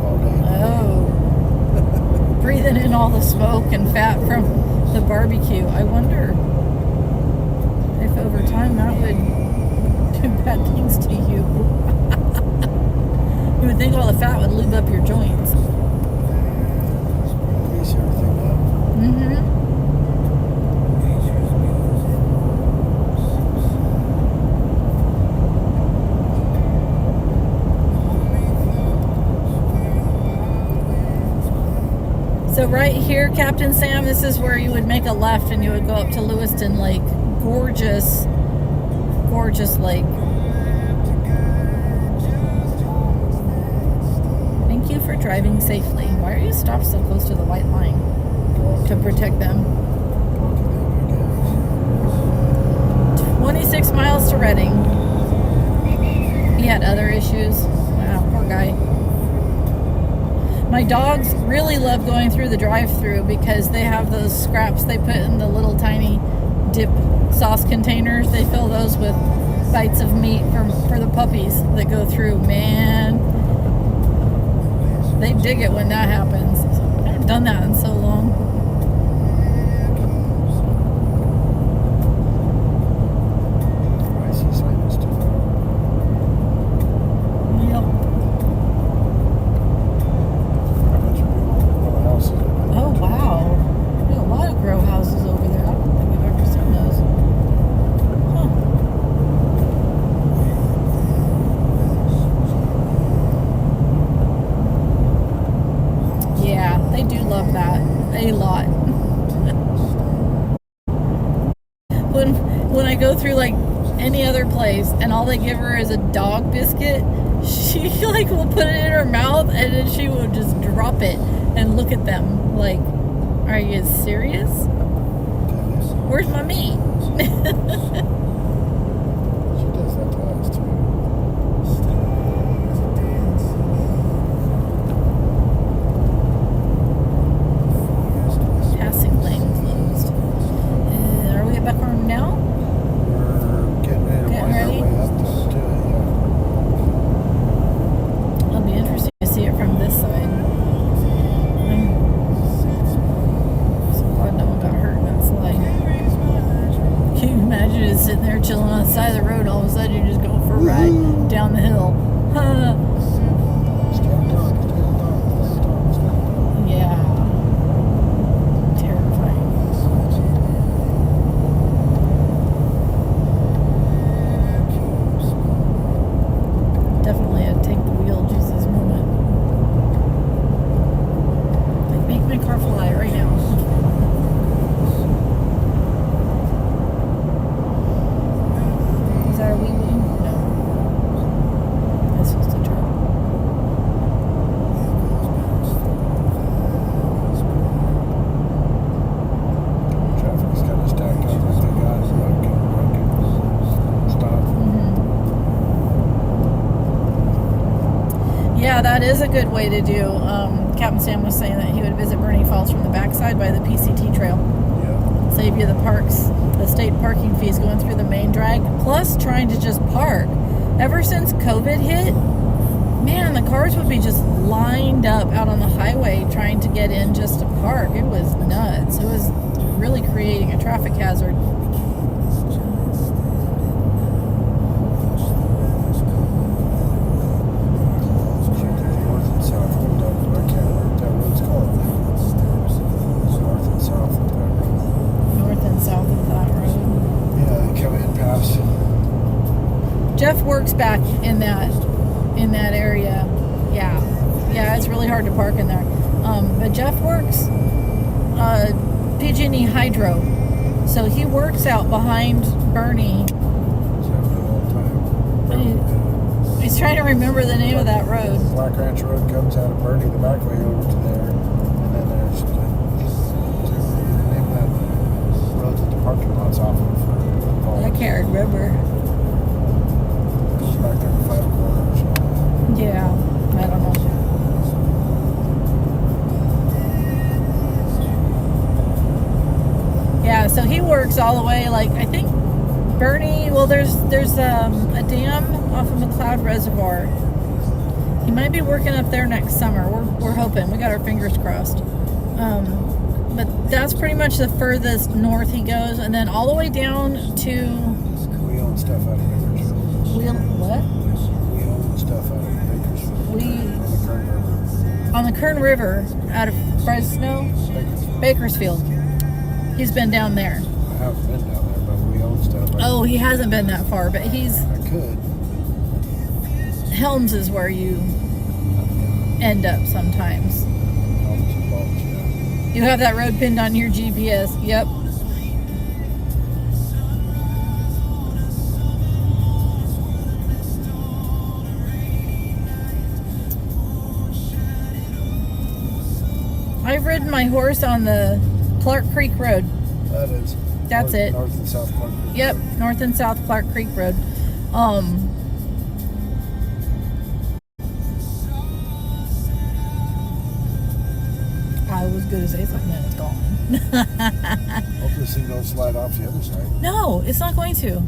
all day. Oh. Breathing in all the smoke and fat from the barbecue. I wonder if over time that would do bad things to you. You would think all the fat would lube up your joints. Grease everything up. Mm-hmm. So right here, Captain Sam, this is where you would make a left and you would go up to Lewiston Lake. Gorgeous, gorgeous lake. Thank you for driving safely. Why are you stopped so close to the white line? To protect them. 26 miles to Redding. He had other issues. Wow, poor guy. My dogs really love going through the drive-thru because they have those scraps they put in the little tiny dip sauce containers. They fill those with bites of meat for the puppies that go through. Man, they dig it when that happens. I haven't done that in so long. I see signs too. Yep. Oh, wow. There's a lot of grow houses over there. I don't think I've ever seen those. Huh. Yeah, they do love that a lot. When I go through like any other place and all they give her is a dog biscuit, she like will put it in her mouth and then she will just drop it and look at them like, Are you serious? Where's my meat? She does that to us too. Passing lane closed. Are we at Buckhorn now? We're getting ready to wind our way up to it, yeah. It'll be interesting to see it from this side. So glad no one got hurt in that slide. Can you imagine just sitting there chilling on the side of the road, all of a sudden you're just going for a ride down the hill? Yeah. Terrifying. Definitely a take the wheel Jesus moment. Like, make my car fly right now. Is that a wee wee? No. That's just a truck. Traffic's kind of stacked up. I think God's looking. Stop. Yeah, that is a good way to do. Captain Sam was saying that he would visit Bernie Falls from the backside by the PCT trail. Yeah. Save you the state parking fees going through the main drag, plus trying to just park. Ever since COVID hit, man, the cars would be just lined up out on the highway trying to get in just to park. It was nuts. It was really creating a traffic hazard. North and south. I can't remember what that road's called. North and south of that road. North and south of that road. Yeah, they come in past. Jeff works back in that area. Yeah, it's really hard to park in there. But Jeff works PG&E Hydro, so he works out behind Bernie. He's trying to remember the name of that road. Black Ranch Road comes out of Bernie the back way over to there, and then there's the name of that road that the parking lot's off of. I can't remember. Goes back there to 5 corners. Yeah, I don't know. Yeah, so he works all the way, like, I think Bernie, well, there's a dam off of McLeod Reservoir. He might be working up there next summer. We're hoping. We got our fingers crossed. But that's pretty much the furthest north he goes, and then all the way down to... We own stuff out of Bakersfield. What? We own stuff out of Bakersfield. On the Kern River, out of Fresno? Bakersfield. He's been down there. I haven't been down there, but we own stuff. Oh, he hasn't been that far, but he's... I could. Helms is where you end up sometimes. Helms and Bulge, yeah. You have that road pinned on your GPS. Yep. I've ridden my horse on the Clark Creek Road. That is. That's it. North and South Clark Creek. Yep, Road. North and South Clark Creek Road. I was going to say something and it's gone. Hope this thing don't slide off the other side. No, it's not going to.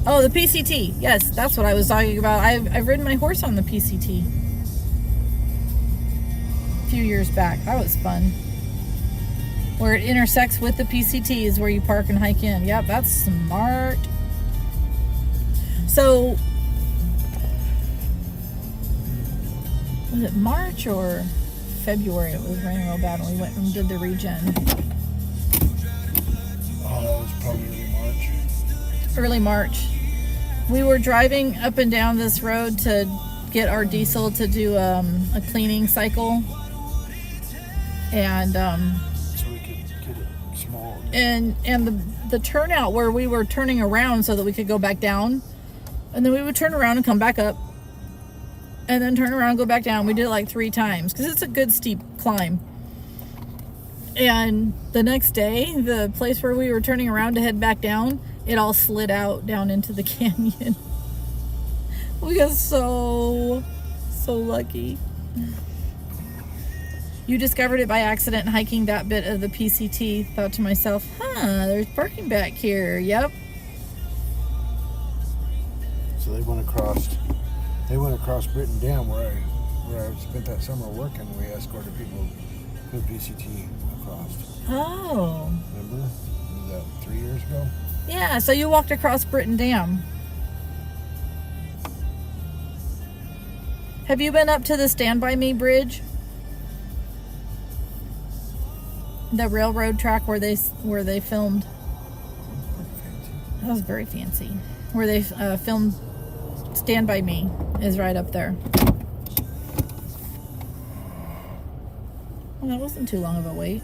Oh, the PCT. Yes, that's what I was talking about. I've ridden my horse on the PCT a few years back. That was fun. Where it intersects with the PCT is where you park and hike in. Yep, that's smart. So, was it March or February? It was raining real bad and we went and did the regen. Oh, that was probably March. Early March. We were driving up and down this road to get our diesel to do a cleaning cycle. And so we could get it small. and the turnout where we were turning around so that we could go back down, and then we would turn around and come back up. and then turn around and go back down. We did it like 3 times because it's a good steep climb. And the next day, the place where we were turning around to head back down, it all slid out down into the canyon. We got so lucky. You discovered it by accident hiking that bit of the PCT. Thought to myself, there's parking back here. Yep. So they went across Britton Dam where I spent that summer working. We escorted people to the PCT across. Oh. Remember? Was that 3 years ago? Yeah, so you walked across Britton Dam. Have you been up to the Stand By Me bridge? The railroad track where they filmed. That was very fancy. Where they filmed Stand By Me is right up there. Well, that wasn't too long of a wait.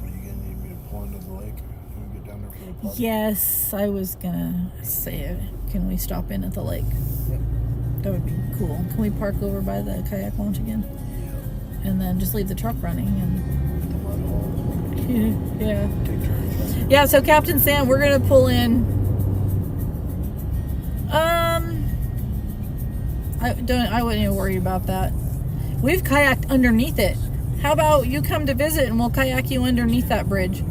Are you gonna need me to pull into the lake? Can we get down there for the party? Yes, I was gonna say, can we stop in at the lake? Yep. That would be cool. Can we park over by the kayak launch again? Yeah. And then just leave the truck running and The mud hole. yeah. Take turns. Yeah, so Captain Sam, we're gonna pull in. I wouldn't even worry about that. We've kayaked underneath it. How about you come to visit and we'll kayak you underneath that bridge?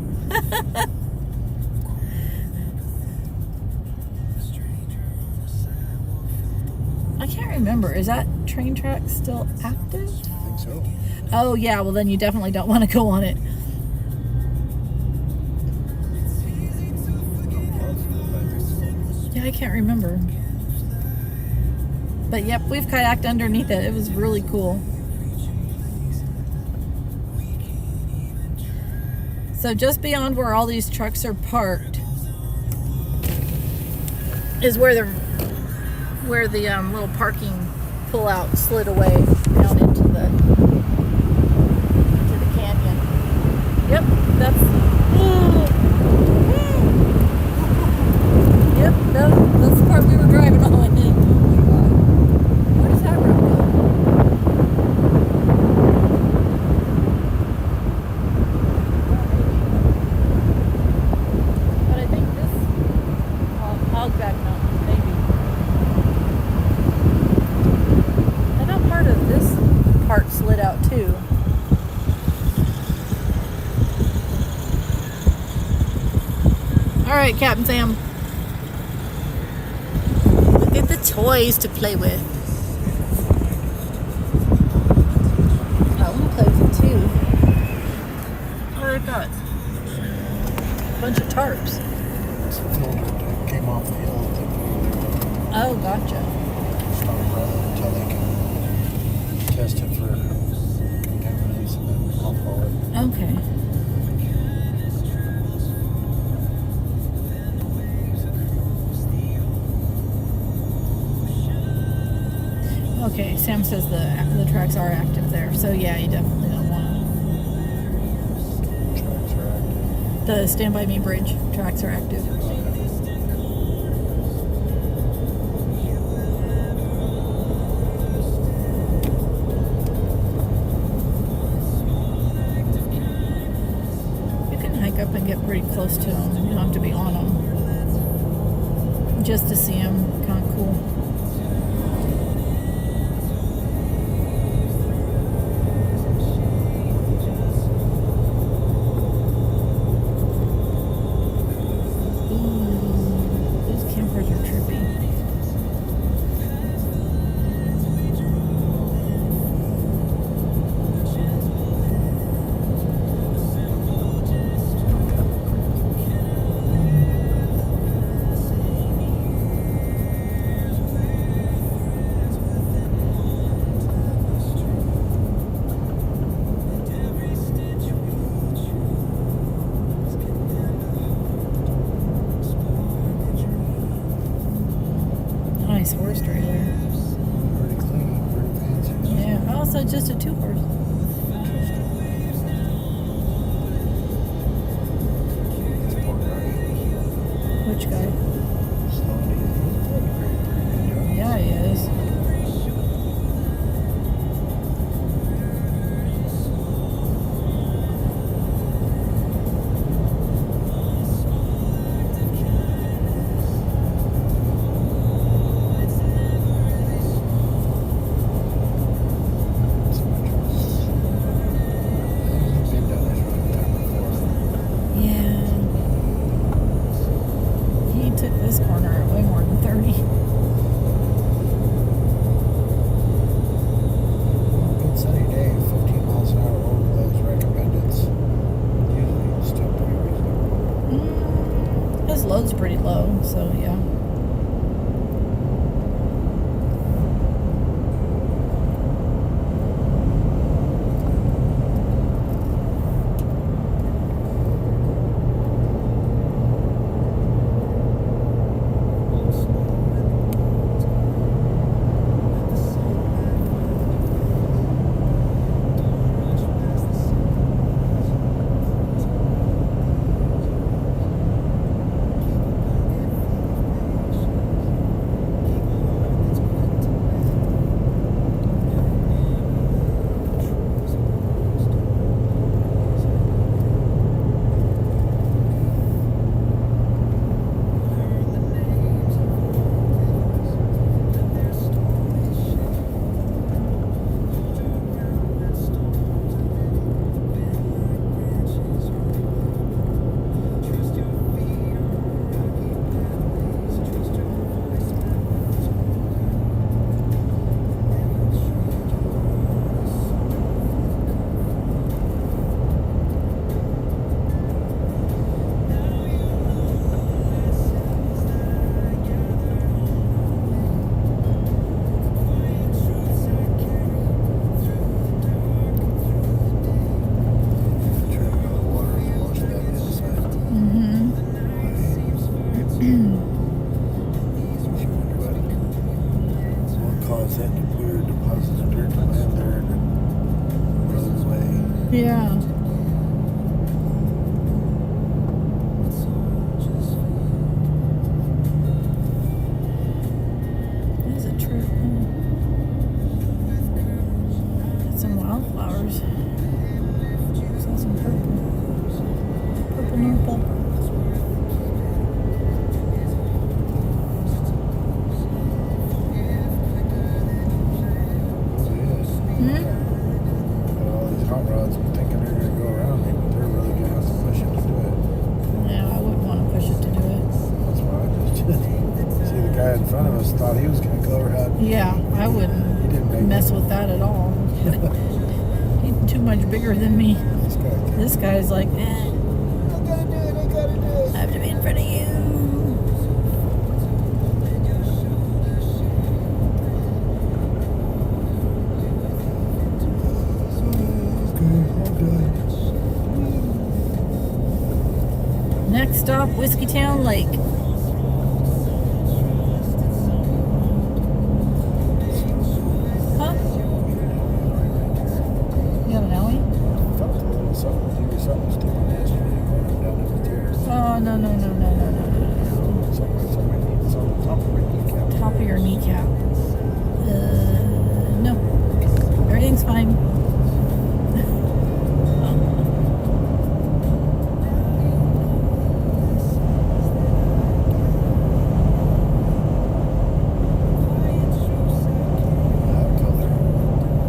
I can't remember. Is that train track still active? I think so. Oh yeah, well then you definitely don't want to go on it. Yeah, I can't remember. But yep, we've kayaked underneath it. It was really cool. So just beyond where all these trucks are parked is where the little parking pull out slid away down into the canyon. Yep, that's yep, that's the part we were driving on. Where does that road go? But I think this Hogback Mountain, maybe. I know part of this part slid out too. All right, Captain Sam. Look at the toys to play with. I want to play with it too. Oh, they've got a bunch of tarps. It's the filter that came off the hill. Oh, gotcha. Until they can test it for contaminants and then offload it. Okay. Okay, Sam says the tracks are active there, so yeah, you definitely don't want Tracks are active. the Stand By Me bridge tracks are active. You can hike up and get pretty close to them. You don't have to be on them. Just to see them, kind of cool. His load's pretty low, so yeah. Yeah. That's a trip. Got some wildflowers. Saw some purple. Purple nipple. Thought he was going to go around. Yeah, I wouldn't mess with that at all. He's too much bigger than me. This guy's like, I gotta do it, I gotta do it. I have to be in front of you. Next stop, Whiskeytown Lake. Oh, no. Top of your kneecap. No. Everything's fine.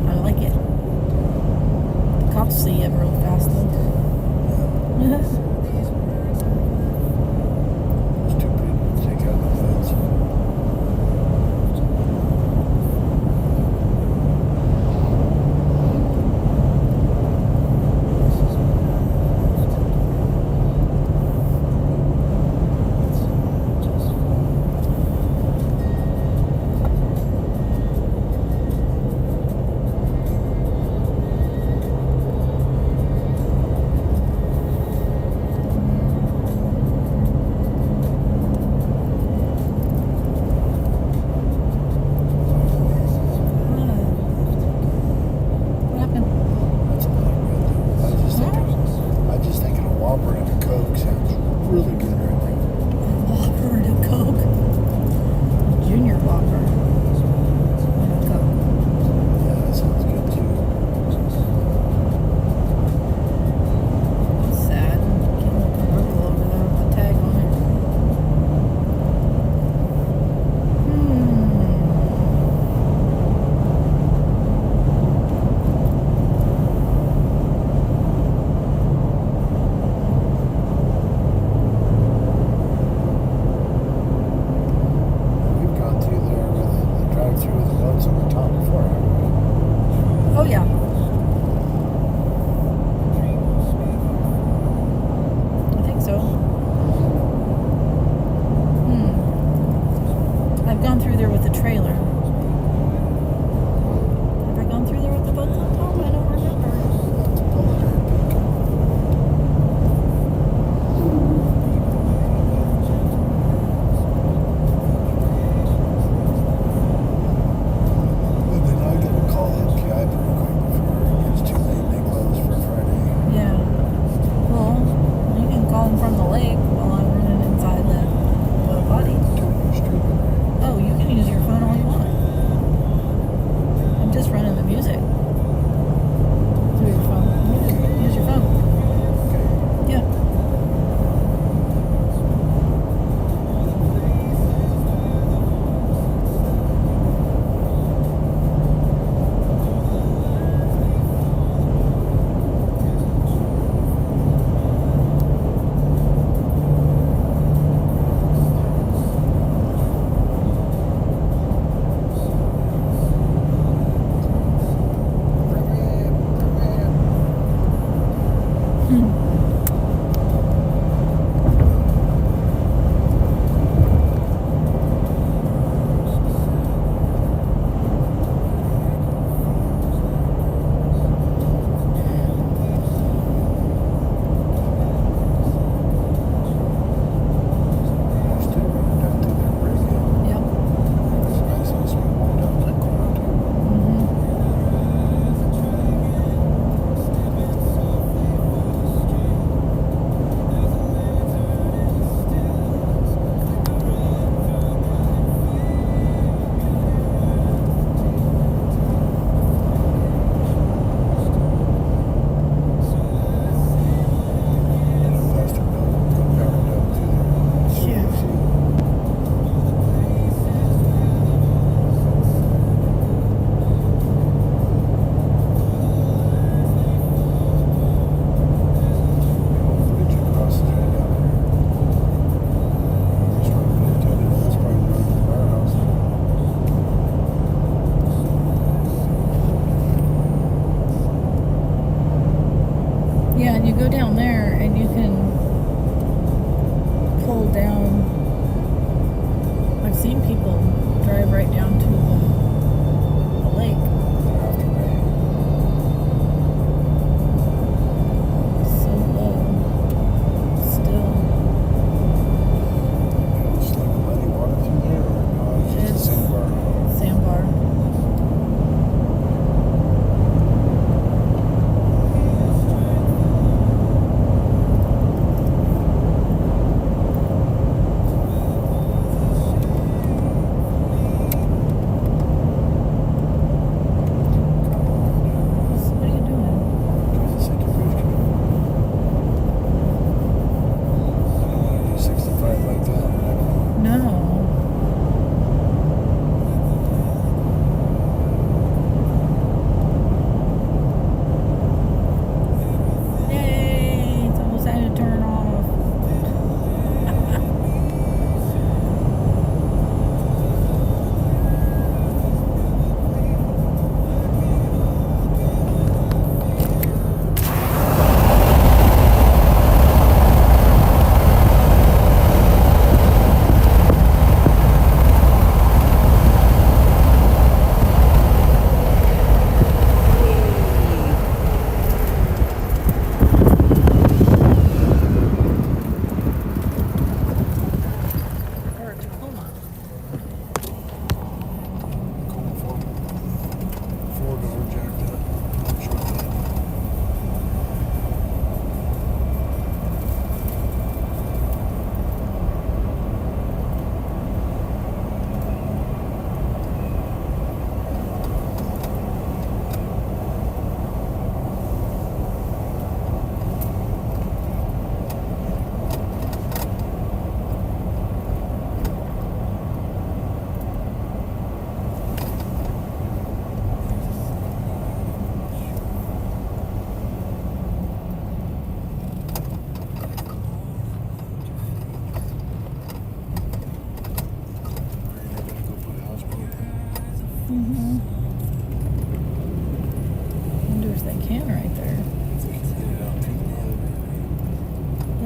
I like it. The cops see it real fast, though.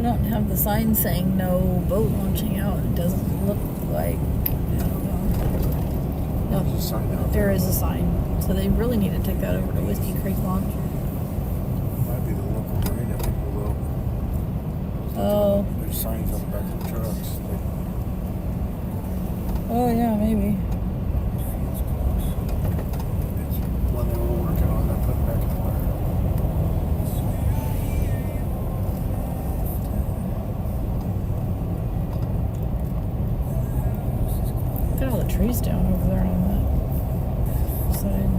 We don't have the sign saying no boat launching out. It doesn't look like. I don't know. There's a sign out There is a sign. So they really need to take that over to Whiskey Creek Launch. Might be the local marina people though. Oh. There's signs on the back of the trucks. Oh, yeah, maybe. It's one they were working on. They're putting back in the water. Look at all the trees down over there on that side.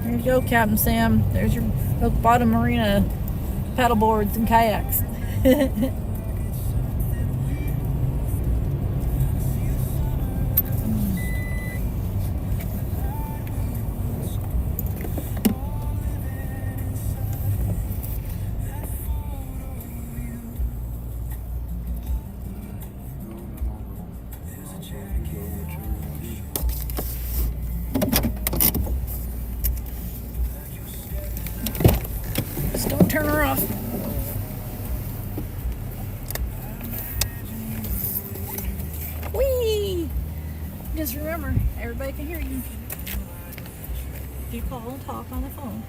There you go, Captain Sam. There's your Oak Bottom Marina paddleboards and kayaks. Just don't turn her off. Whee! Just remember, everybody can hear you. If you call and talk on the phone.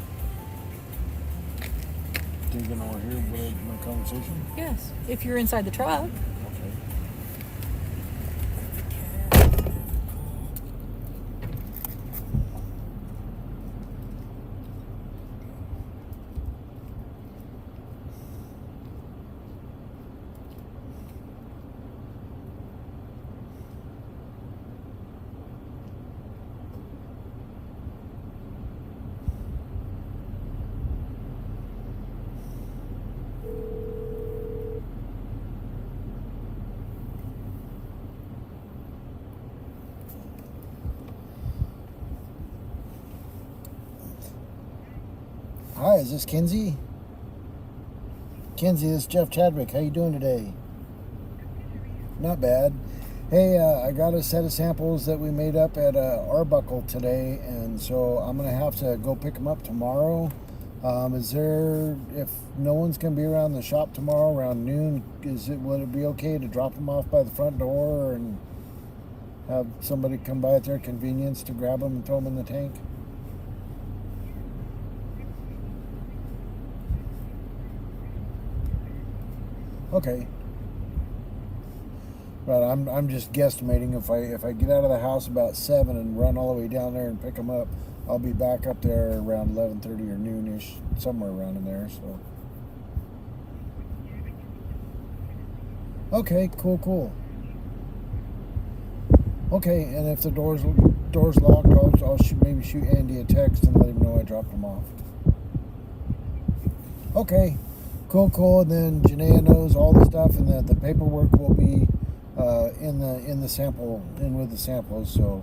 Think you're gonna hear my conversation? Yes, if you're inside the truck. Okay. Hi, is this Kinsey? Kinsey, this is Jeff Chadwick. How you doing today? Not bad. Hey, I got a set of samples that we made up at Arbuckle today, and so I'm gonna have to go pick them up tomorrow. If no one's gonna be around the shop tomorrow around noon, would it be okay to drop them off by the front door and have somebody come by at their convenience to grab them and throw them in the tank? Okay. Right, I'm just guesstimating if I get out of the house about 7 and run all the way down there and pick them up, I'll be back up there around 11:30 or noonish, somewhere around in there. So. Okay, cool. Okay, and if the door's locked, I'll maybe shoot Andy a text and let him know I dropped him off. Okay. Cool. And then Janaea knows all the stuff, and the paperwork will be in the sample, in with the samples. So,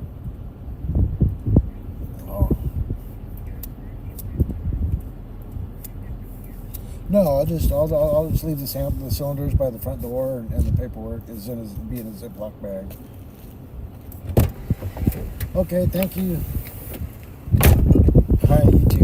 no, I'll just leave the cylinders by the front door, and the paperwork is be in a Ziploc bag. Okay, thank you. Hi, you too.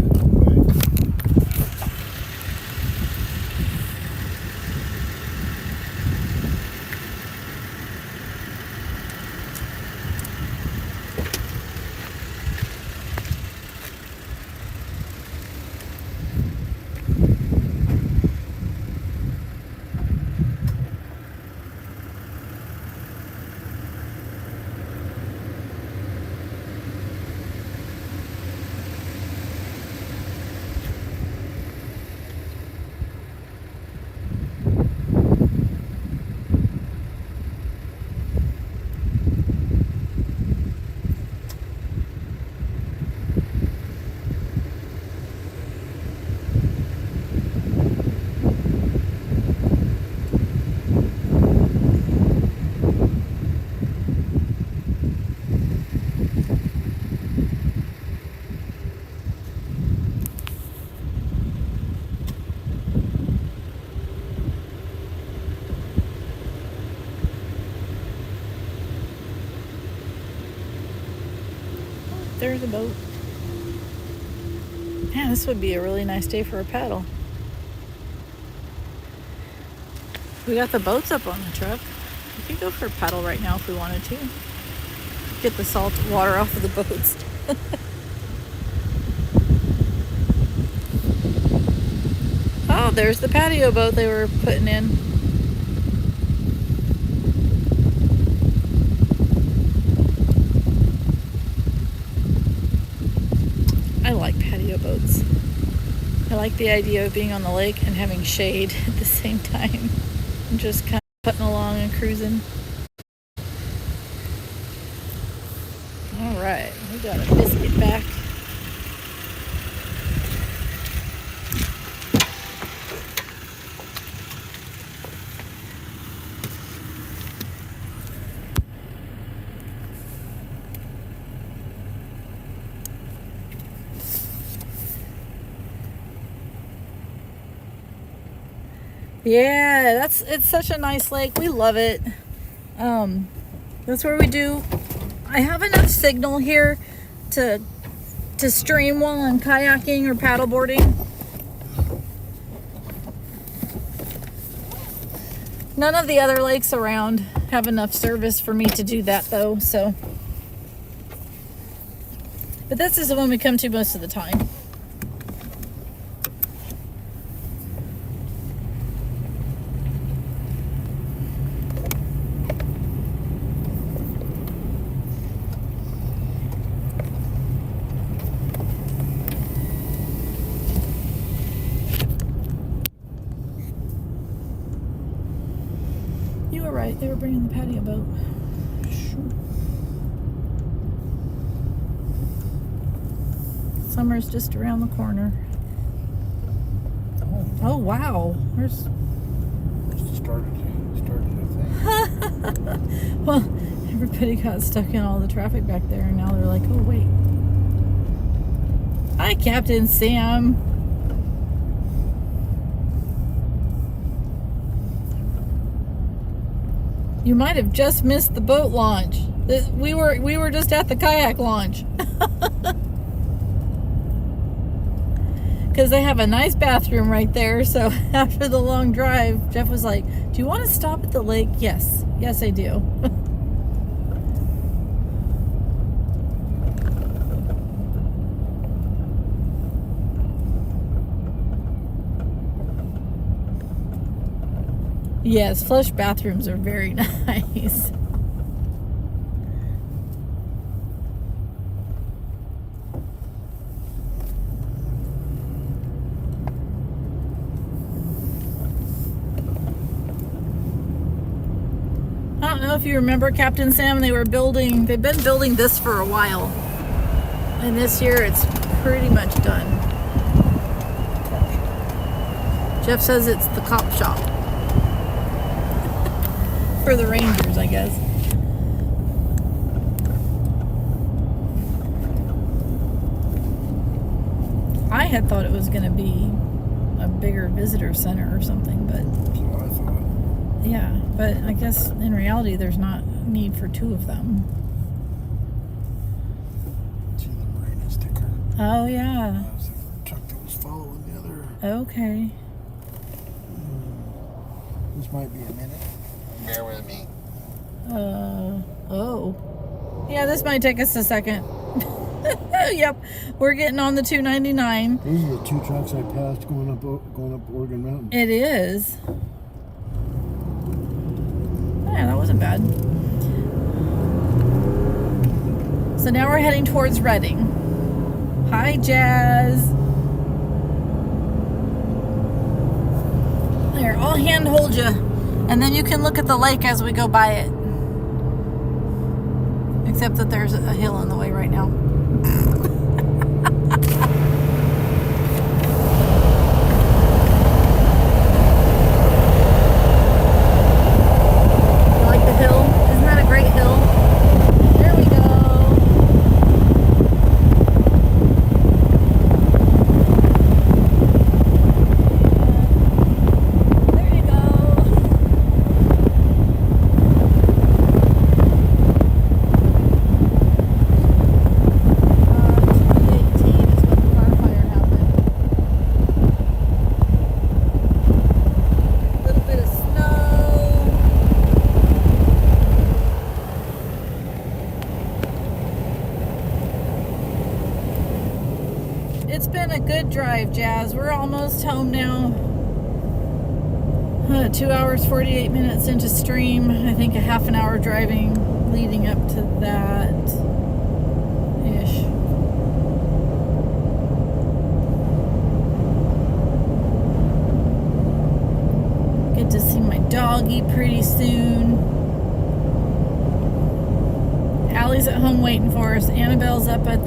There's a boat. Man, this would be a really nice day for a paddle. We got the boats up on the truck. We could go for a paddle right now if we wanted to. Get the salt water off of the boats. Oh, there's the patio boat they were putting in. I like patio boats. I like the idea of being on the lake and having shade at the same time. I'm just kind of putting along and cruising. All right, we got a biscuit back. Yeah, it's such a nice lake. We love it. That's where we do. I have enough signal here to stream while I'm kayaking or paddleboarding. None of the other lakes around have enough service for me to do that though, so. But this is the one we come to most of the time. You were right, they were bringing the patio boat. Summer's just around the corner. Oh wow, where's... Started the thing. Well, everybody got stuck in all the traffic back there, and now they're like, oh wait. Hi, Captain Sam. You might have just missed the boat launch. We were just at the kayak launch. Because they have a nice bathroom right there. So after the long drive, Jeff was like, do you want to stop at the lake? Yes. Yes, I do. Yes, flush bathrooms are very nice. I don't know if you remember, Captain Sam, they've been building this for a while. And this year it's pretty much done. Jeff says it's the cop shop. For the Rangers, I guess. I had thought it was going to be a bigger visitor center or something, but So I thought. yeah, but I guess in reality there's not need for two of them. See the marina sticker? Oh yeah. That was the truck that was following the other. Okay. This might be a minute. Bear with me. Oh. Yeah, this might take us a second. Yep, we're getting on the 299. These are the two trucks I passed going up Oregon Mountain. It is. Yeah, that wasn't bad. So now we're heading towards Redding. Hi, Jazz. There, I'll hand hold you. And then you can look at the lake as we go by it. Except that there's a hill in the way right now. You like the hill? Isn't that a great hill? There we go. There you go. good drive, Jazz. We're almost home now. 2 hours, 48 minutes into stream. I think a half an hour driving leading up to that ish. Get to see my doggy pretty soon. Allie's at home waiting for us. Annabelle's up at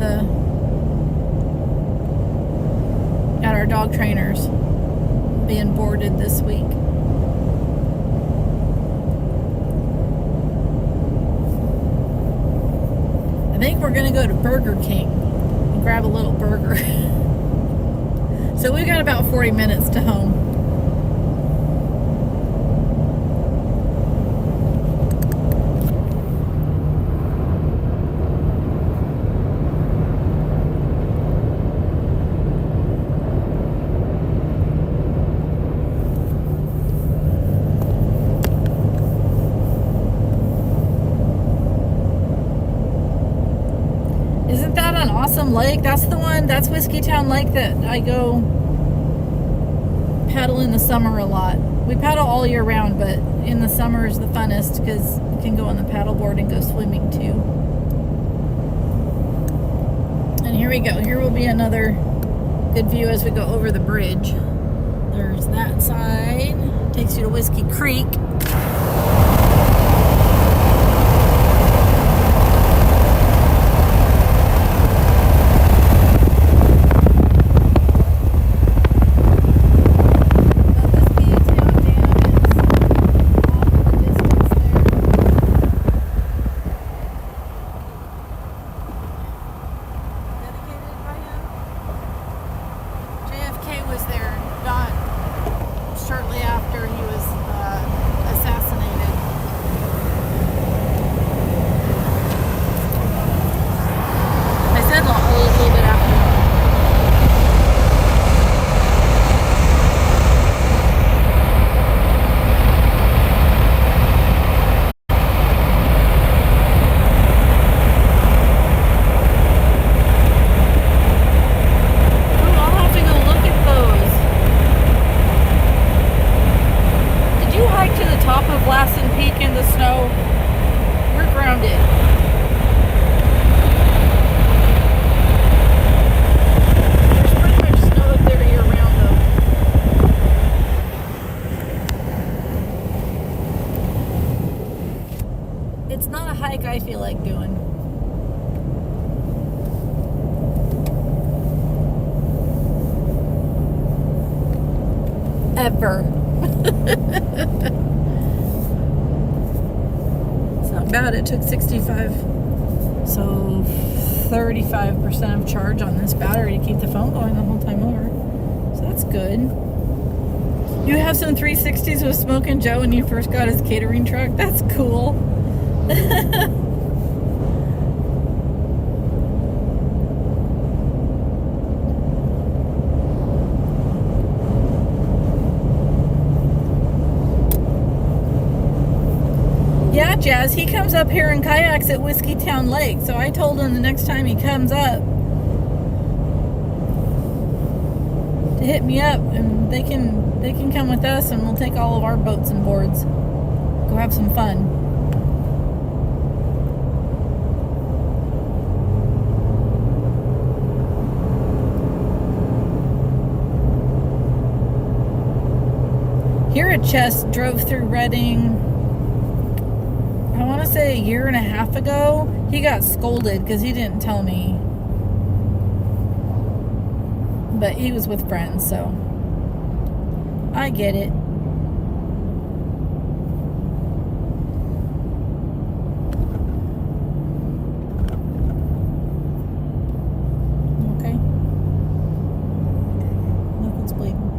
our dog trainers, being boarded this week. I think we're gonna go to Burger King and grab a little burger. So we've got about 40 minutes to home. Isn't that an awesome lake? That's the one, that's Whiskeytown Lake that I go paddle in the summer a lot. We paddle all year round, but in the summer is the funnest because you can go on the paddleboard and go swimming too. And here we go. Here will be another good view as we go over the bridge. There's that side. Takes you to Whiskey Creek. Shortly after he was assassinated. I said a little bit after. Top of Lassen Peak in the snow. We're grounded. There's pretty much snow up there year round though. It's not a hike I feel like doing. Ever. Bad. It took 65, so 35% of charge on this battery to keep the phone going the whole time over, so that's good. You have some 360s with Smoke and Joe when you first got his catering truck. That's cool. Yeah, Jazz, he comes up here and kayaks at Whiskeytown Lake. So I told him the next time he comes up to hit me up, and they can come with us, and we'll take all of our boats and boards. Go have some fun. Here at Chess, drove through Redding. I want to say a year and a half ago. He got scolded because he didn't tell me, but he was with friends, so I get it. Okay, nothing's bleeding.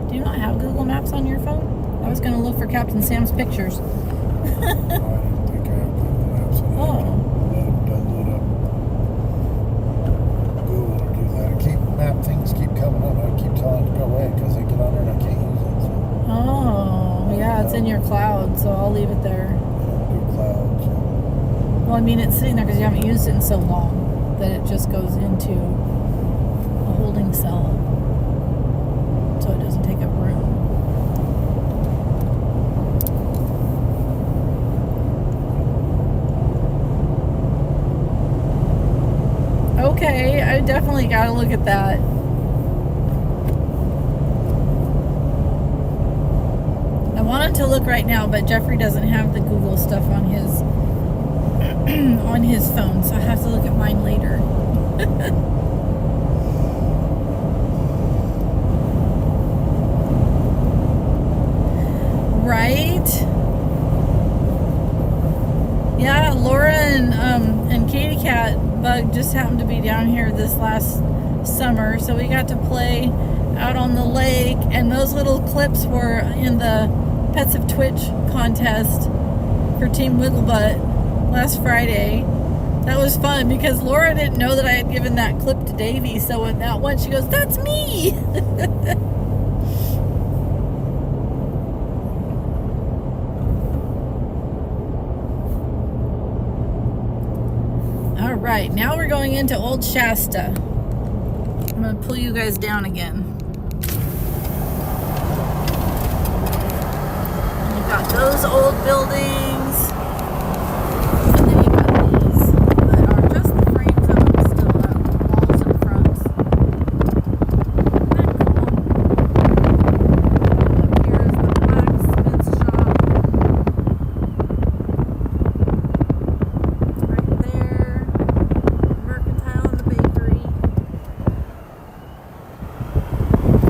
Do you not have Google Maps on your phone? I was going to look for Captain Sam's pictures. I don't think I have Google Maps. Oh. Don't load up Google or do that. Things keep coming up. I keep telling it to go away because I get on there and I can't use it. So. Oh, yeah, it's in your cloud, so I'll leave it there. Good clouds. Well, I mean, it's sitting there because you haven't used it in so long that it just goes into a holding cell, so it doesn't take up room. Okay, I definitely got to look at that. I wanted to look right now, but Jeffrey doesn't have the Google stuff on his on his phone, so I have to look at mine later. Right? Yeah, Laura and Katie Cat Bug just happened to be down here this last summer, so we got to play out on the lake, and those little clips were in the Pets of Twitch contest for Team Wigglebutt last Friday. That was fun because Laura didn't know that I had given that clip to Davy, so when that one, she goes, "That's me!" All right, now we're going into Old Shasta. I'm going to pull you guys down again. And you've got those old buildings. And then you've got these that are just the frames of them still out, the walls and fronts. Isn't that cool? Up here is the blacksmith shop. Right there. Mercantile and the bakery.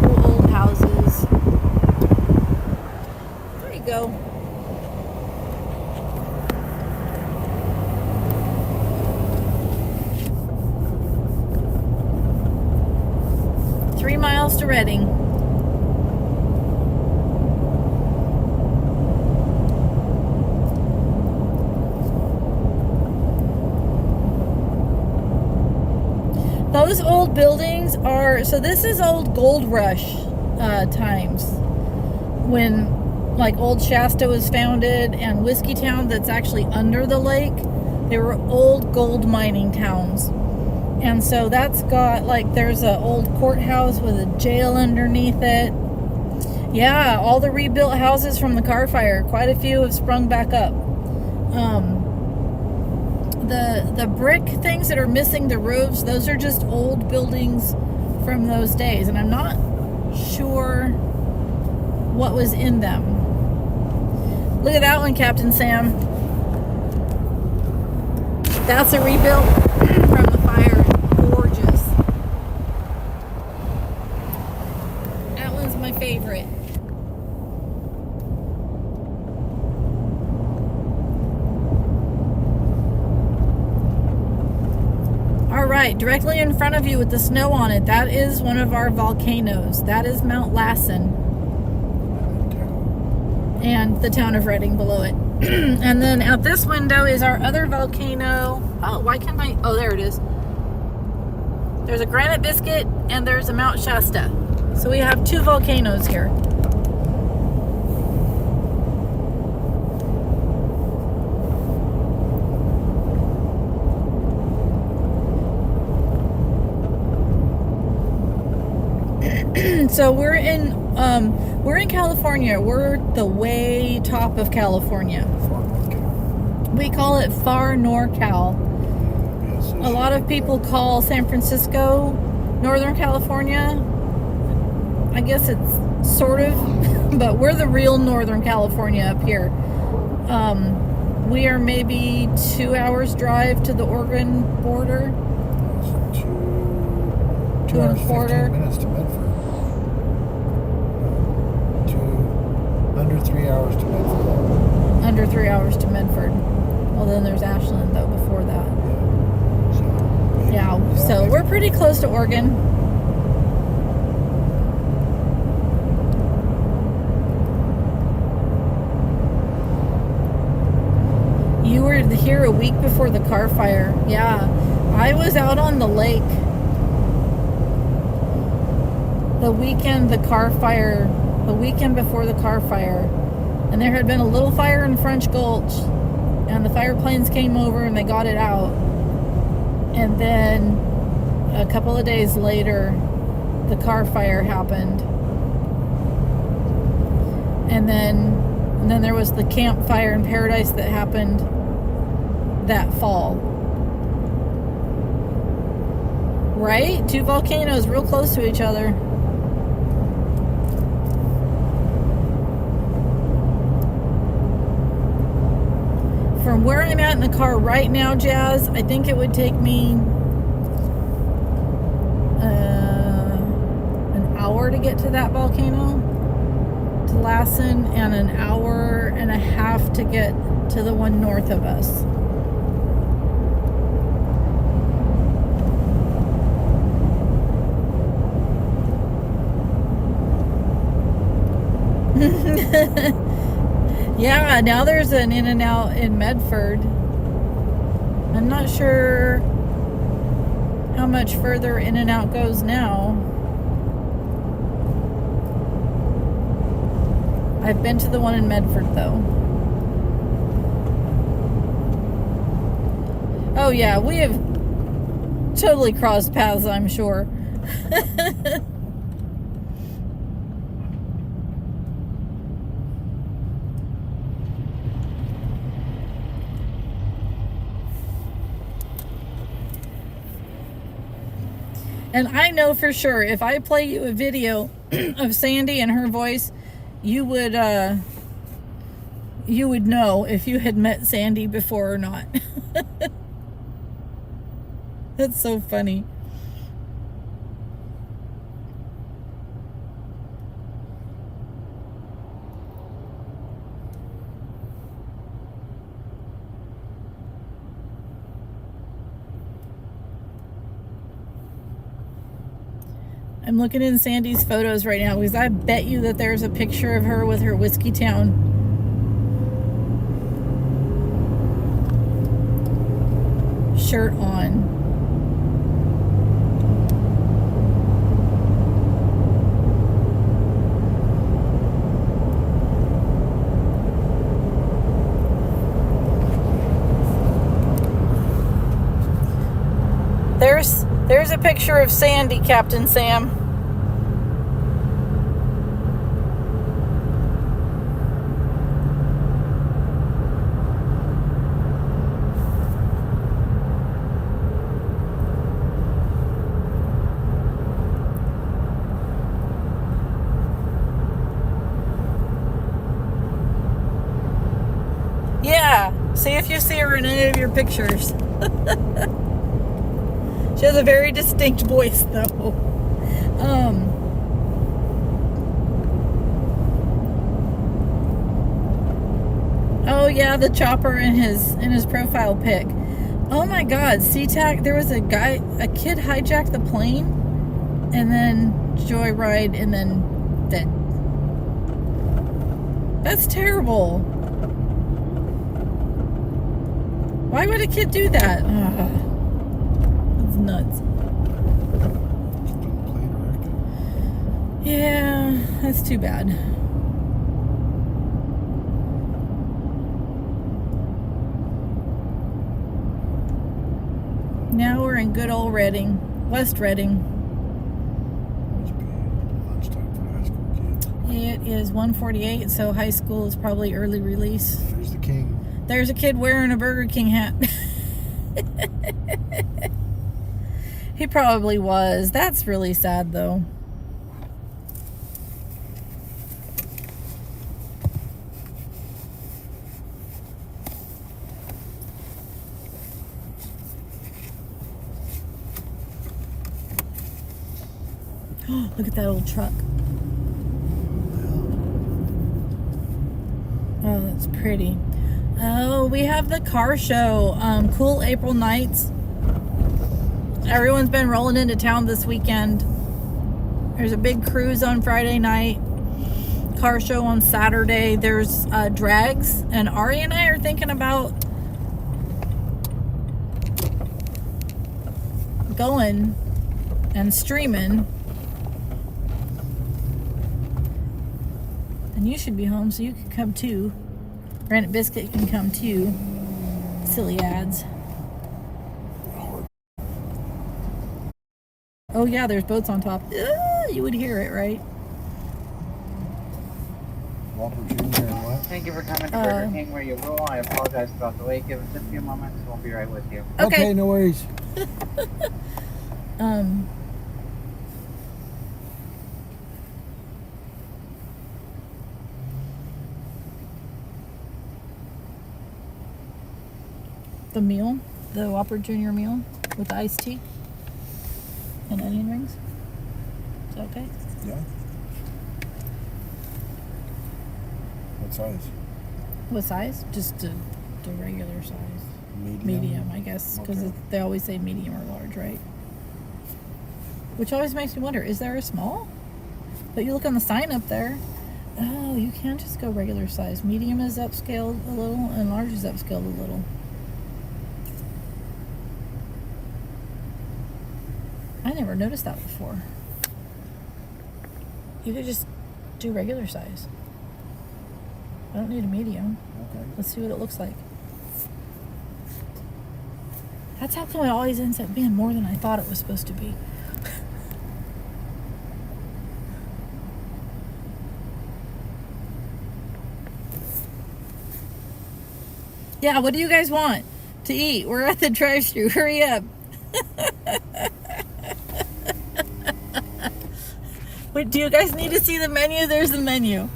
Cool old houses. There you go. Miles to Reading. Those old buildings are, so this is old gold rush times when like Old Shasta was founded, and Whiskeytown that's actually under the lake, they were old gold mining towns. And so that's got, like, there's an old courthouse with a jail underneath it. Yeah, all the rebuilt houses from the car fire, quite a few have sprung back up. The brick things that are missing the roofs, those are just old buildings from those days. And I'm not sure what was in them. Look at that one, Captain Sam. That's a rebuilt from the fire. Gorgeous. That one's my favorite. All right, directly in front of you with the snow on it, that is one of our volcanoes. That is Mount Lassen. And the town of Reading below it. And then out this window is our other volcano. Oh, why can't I? Oh, there it is. There's a Granite Biscuit and there's a Mount Shasta. So we have two volcanoes here. So we're in California. We're the way top of California. We call it Far NorCal. A lot of people call San Francisco Northern California. I guess it's sort of, but we're the real Northern California up here. We are maybe 2 hours drive to the Oregon border. 2 hours, 15 quarter. minutes to Medford. Under 3 hours to Medford. Under 3 hours to Medford. Well, then there's Ashland, though, before that. Yeah, so we're pretty close to Oregon. You were here a week before the car fire. Yeah, I was out on the lake the weekend the car fire the weekend before the car fire. And there had been a little fire in French Gulch, and the fire planes came over and they got it out. And then a couple of days later, the car fire happened. And then there was the campfire in Paradise that happened that fall. Right? 2 volcanoes real close to each other. From where I'm at in the car right now, Jazz, I think it would take me an hour to get to that volcano, to Lassen, and an hour and a half to get to the one north of us. Yeah, now there's an In-N-Out in Medford. I'm not sure how much further In-N-Out goes now. I've been to the one in Medford, though. Oh, yeah, we have totally crossed paths, I'm sure. And I know for sure, if I play you a video of Sandy and her voice, you would know if you had met Sandy before or not. That's so funny. I'm looking in Sandy's photos right now because I bet you that there's a picture of her with her Whiskey Town shirt on. There's a picture of Sandy, Captain Sam. Yeah, see if you see her in any of your pictures. She has a very distinct voice, though. Oh yeah, the chopper in his profile pic. Oh my God, SeaTac. There was a kid hijacked the plane, and then joyride, and then dead. That's terrible. Why would a kid do that? Ugh. Nuts. Yeah, that's too bad. Now we're in good old Reading, West Reading. It is 1:48, so high school is probably early release. There's the king. There's a kid wearing a Burger King hat. He probably was. That's really sad, though. Oh, look at that old truck. Oh, that's pretty. Oh, we have the car show. Cool April nights. Everyone's been rolling into town this weekend. There's a big cruise on Friday night. Car show on Saturday. There's drags. And Ari and I are thinking about going and streaming And you should be home, so you can come too. Granite Biscuit can come too. Silly ads. Oh yeah, there's boats on top. You would hear it, right? Whopper Jr. and what? Thank you for coming to Burger King where you roll. I apologize about the wait. Give us a few moments. We'll be right with you. Okay, no worries. The meal, the Whopper Jr. meal with the iced tea and onion rings. Is that okay? Yeah. What size? What size? Just the regular size. Medium. I guess, because Okay. they always say medium or large, right? Which always makes me wonder, is there a small? But you look on the sign up there. Oh, you can just go regular size. Medium is upscaled a little, and large is upscaled a little. I never noticed that before. You could just do regular size. I don't need a medium. Okay. Let's see what it looks like. That's how come it always ends up being more than I thought it was supposed to be. Yeah, what do you guys want to eat? We're at the drive-thru. Hurry up. Wait, do you guys need to see the menu? There's the menu.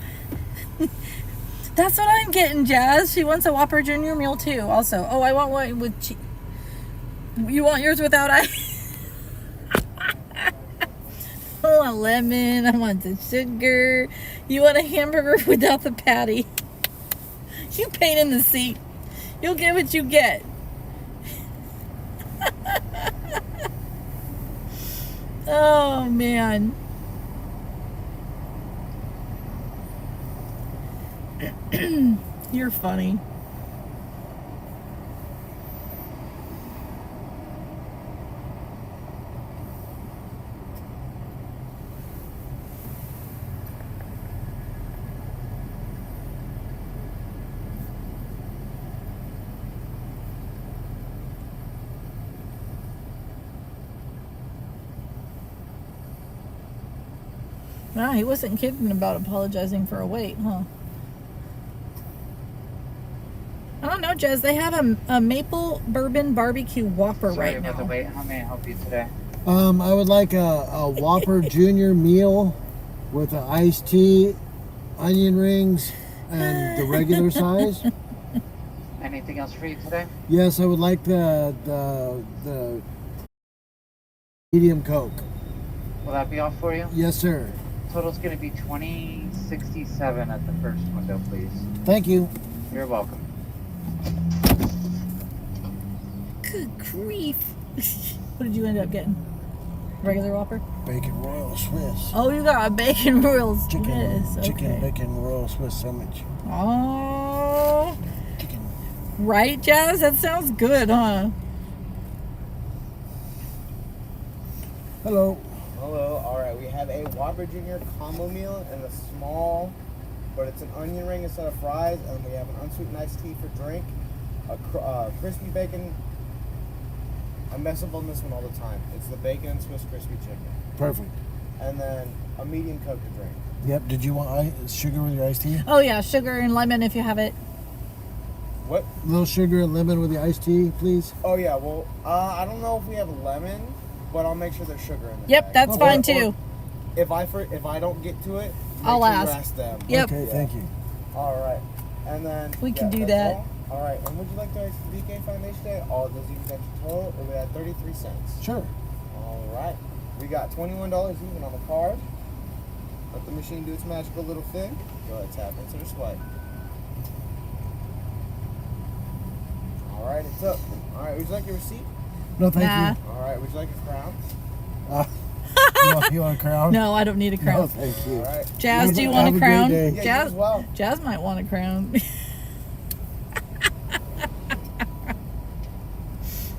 That's what I'm getting, Jazz. She wants a Whopper Jr. meal too, also. Oh, I want one with cheese. You want yours without ice? I want lemon. I want the sugar. You want a hamburger without the patty. You pain in the seat. You'll get what you get. Oh, man. You're funny. Wow, he wasn't kidding about apologizing for a wait, huh? I don't know, Jez. They have a maple bourbon barbecue Whopper Sorry right about the now. wait. How may I help you today? I would like a Whopper Jr. meal with an iced tea, onion rings, and the regular size. Anything else for you today? Yes, I would like the medium Coke. Will that be all for you? Yes, sir. Total's going to be $20.67 at the first window, please. Thank you. You're welcome. Good grief. What did you end up getting? Regular Whopper? Bacon Royal Swiss. Oh, you got a bacon Royal Chicken, Swiss. chicken Okay. bacon Royal Swiss sandwich. Oh, Chicken. right, Jazz? That sounds good, huh? Hello. Hello, alright, we have a Whopper Jr. combo meal and a small, but it's an onion ring instead of fries, and we have an unsweetened iced tea for drink, a crispy bacon. I mess up on this one all the time. It's the bacon and Swiss crispy chicken. Perfect. And then a medium Coke to drink. Yep. Did you want sugar with your iced tea? Oh, yeah, sugar and lemon if you have it. What? A little sugar and lemon with the iced tea, please. Oh yeah, well, I don't know if we have lemon, but I'll make sure there's sugar in there. Yep, that's fine too. If I don't get to it, I'll make sure you ask. them. Yep. Okay, thank you. Alright. And then We can do that's that. all. Alright, and would you like the DK Foundation Day? All those even extra total, or we had 33 cents. Sure. Alright. We got $21 even on the card. Let the machine do its magical little thing. Go ahead, tap into the swipe. Alright, it's up. Alright, would you like your receipt? No, thank Nah. you. Alright, would you like a crown? You want a crown? No, I don't need a No, crown. thank you. Alright. Jazz, do you want Have a a great crown? day. Yeah, you Jazz, as well. Jazz might want a crown.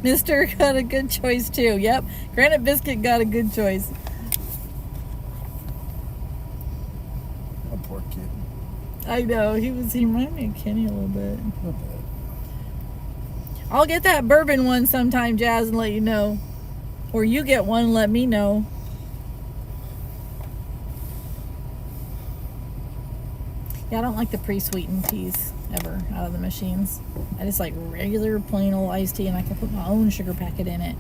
Mister got a good choice too. Yep. Granite Biscuit got a good choice. A poor kid. I know. He reminded me of Kenny a little bit. Not bad. I'll get that bourbon one sometime, Jazz, and let you know. Or you get one and let me know. Yeah, I don't like the pre-sweetened teas ever out of the machines. I just like regular plain old iced tea, and I can put my own sugar packet in it.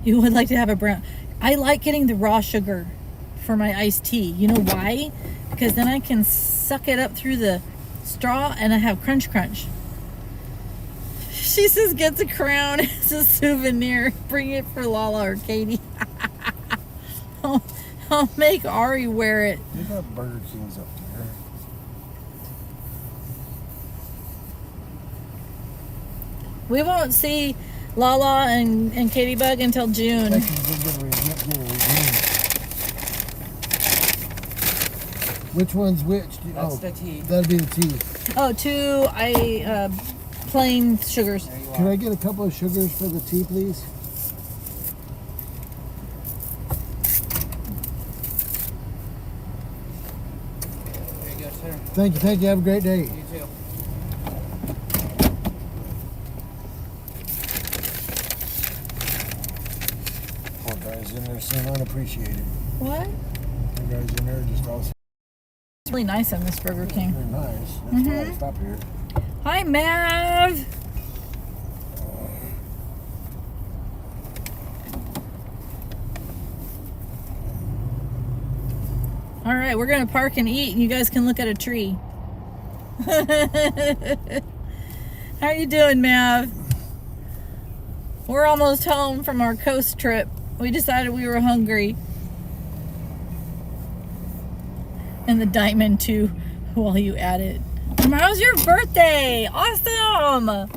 You would like to have a brown... I like getting the raw sugar for my iced tea. You know why? Because then I can suck it up through the straw and I have crunch crunch. She says gets a crown as a souvenir. Bring it for Lala or Katie. I'll make Ari wear it. They got Burger Kings up there. We won't see Lala and Katie Bug until June. I can get a review. Which one's which? That's the tea. That'd be the tea. Oh, 2 plain sugars. There you Can are. I get a couple of sugars for the tea, please? There you go, sir. Thank you. Have a great day. You too. Poor guys in there seem unappreciated. What? You guys in there just all It's really nice in this Burger King. they're nice. That's why I stop here. Hi, Mav. All right, we're gonna park and eat, and you guys can look at a tree. How you doing, Mav? We're almost home from our coast trip. We decided we were hungry. And the diamond too, while you at it. Tomorrow's your birthday! Awesome!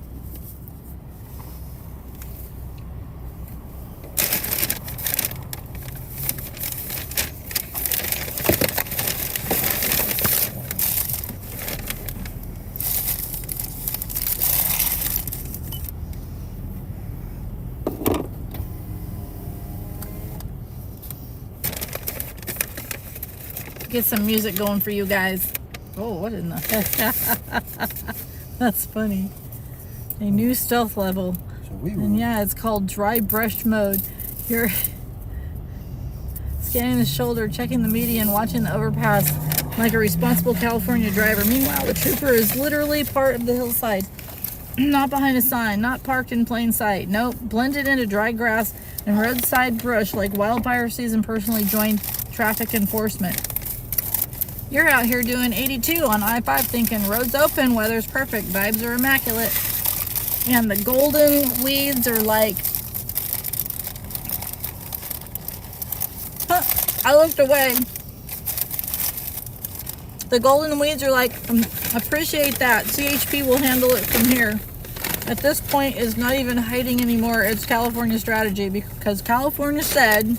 Get some music going for you guys. Oh, what in the heck? That's funny. A new stealth level. So we And were yeah, it's called dry brush mode. You're scanning the shoulder, checking the median, watching the overpass like a responsible California driver. Meanwhile, the trooper is literally part of the hillside. Not behind a sign, not parked in plain sight. Nope, blended into dry grass and roadside brush like wildfire season personally joined traffic enforcement. You're out here doing 82 on I-5 thinking road's open, weather's perfect, vibes are immaculate. And the golden weeds are like... Huh, I looked away. The golden weeds are like, appreciate that. CHP will handle it from here. At this point, it's not even hiding anymore. It's California strategy because California said...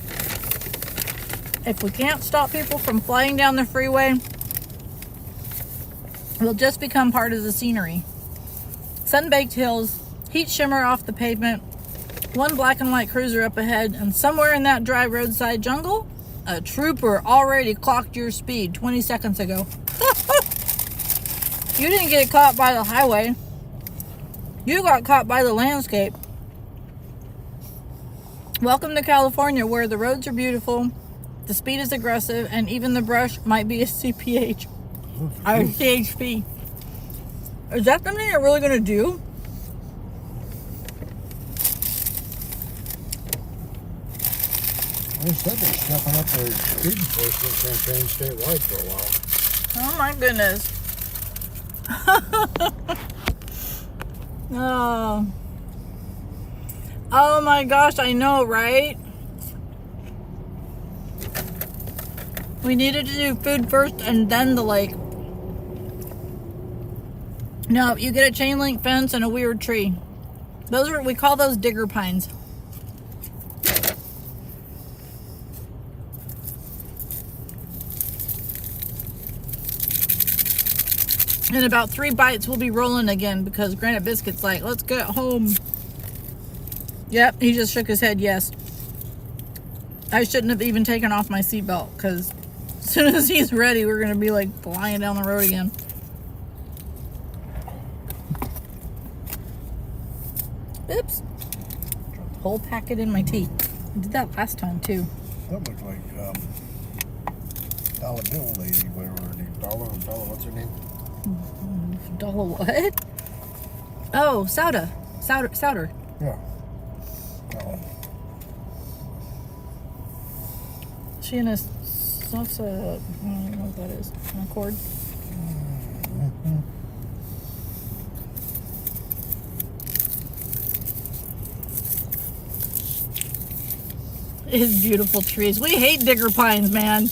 if we can't stop people from flying down the freeway, it'll just become part of the scenery. Sun-baked hills, heat shimmer off the pavement, one black and white cruiser up ahead, and somewhere in that dry roadside jungle, a trooper already clocked your speed 20 seconds ago. You didn't get caught by the highway. You got caught by the landscape. Welcome to California, where the roads are beautiful, the speed is aggressive, and even the brush might be a CPH or CHP. Is that something you're really going to do? They said they're stepping up their speed enforcement campaign statewide for a while. Oh my goodness. Oh my gosh, I know, right? We needed to do food first and then the lake. No, you get a chain link fence and a weird tree. We call those digger pines. In about 3 bites, we'll be rolling again because Granite Biscuit's like, let's get home. Yep, he just shook his head, yes. I shouldn't have even taken off my seatbelt because As soon as he's ready, we're gonna be like flying down the road again. Oops. Dropped the whole packet in my tea. I did that last time too. That looked like dollar bill lady, whatever her name. Dollar, what's her name? Dollar what? Oh, Souder. Yeah. That one. She in a salsa, I don't know what that is. An accord. His beautiful trees. We hate digger pines, man.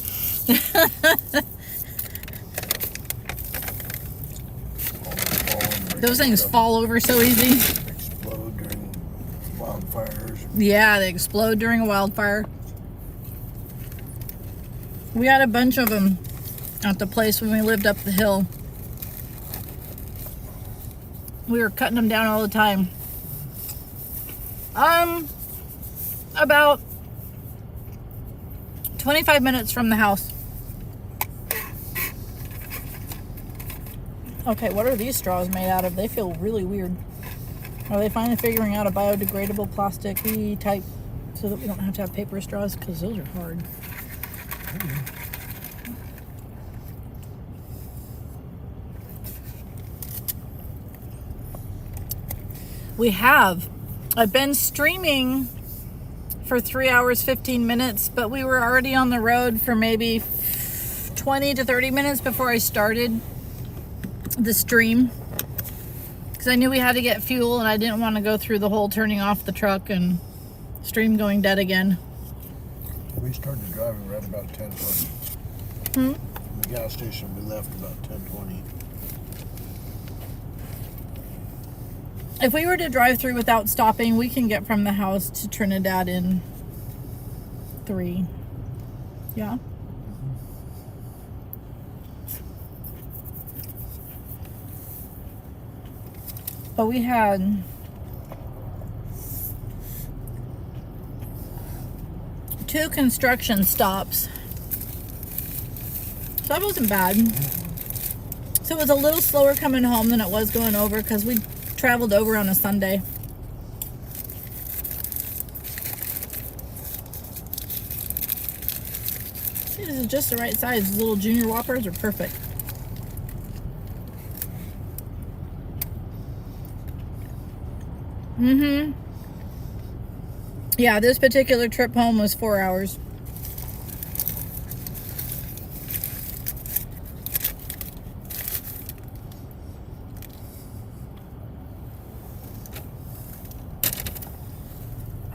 Those things fall over so easy. Explode during wildfires. Yeah, they explode during a wildfire. We had a bunch of them at the place when we lived up the hill. We were cutting them down all the time. About 25 minutes from the house. Okay, what are these straws made out of? They feel really weird. Are they finally figuring out a biodegradable plastic-y type so that we don't have to have paper straws? Because those are hard. I've been streaming for 3 hours, 15 minutes, but we were already on the road for maybe 20 to 30 minutes before I started the stream. Because I knew we had to get fuel and I didn't want to go through the whole turning off the truck and stream going dead again. We started driving right about 10:20. Hmm? From the gas station, we left about 10:20. If we were to drive through without stopping, we can get from the house to Trinidad in 3. Yeah. But we had 2 construction stops. So that wasn't bad. So it was a little slower coming home than it was going over because we traveled over on a Sunday. See, this is just the right size. These little junior whoppers are perfect. Mm-hmm. Yeah, this particular trip home was 4 hours.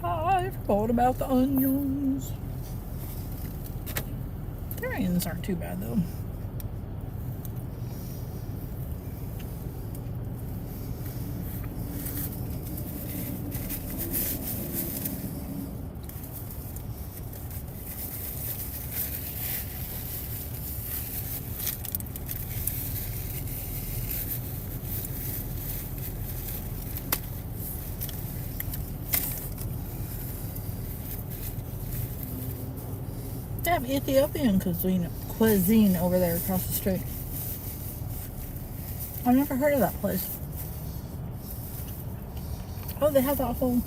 I forgot about the onions. The onions aren't too bad though. They have Ethiopian cuisine over there across the street. I've never heard of that place. Oh, they have that whole...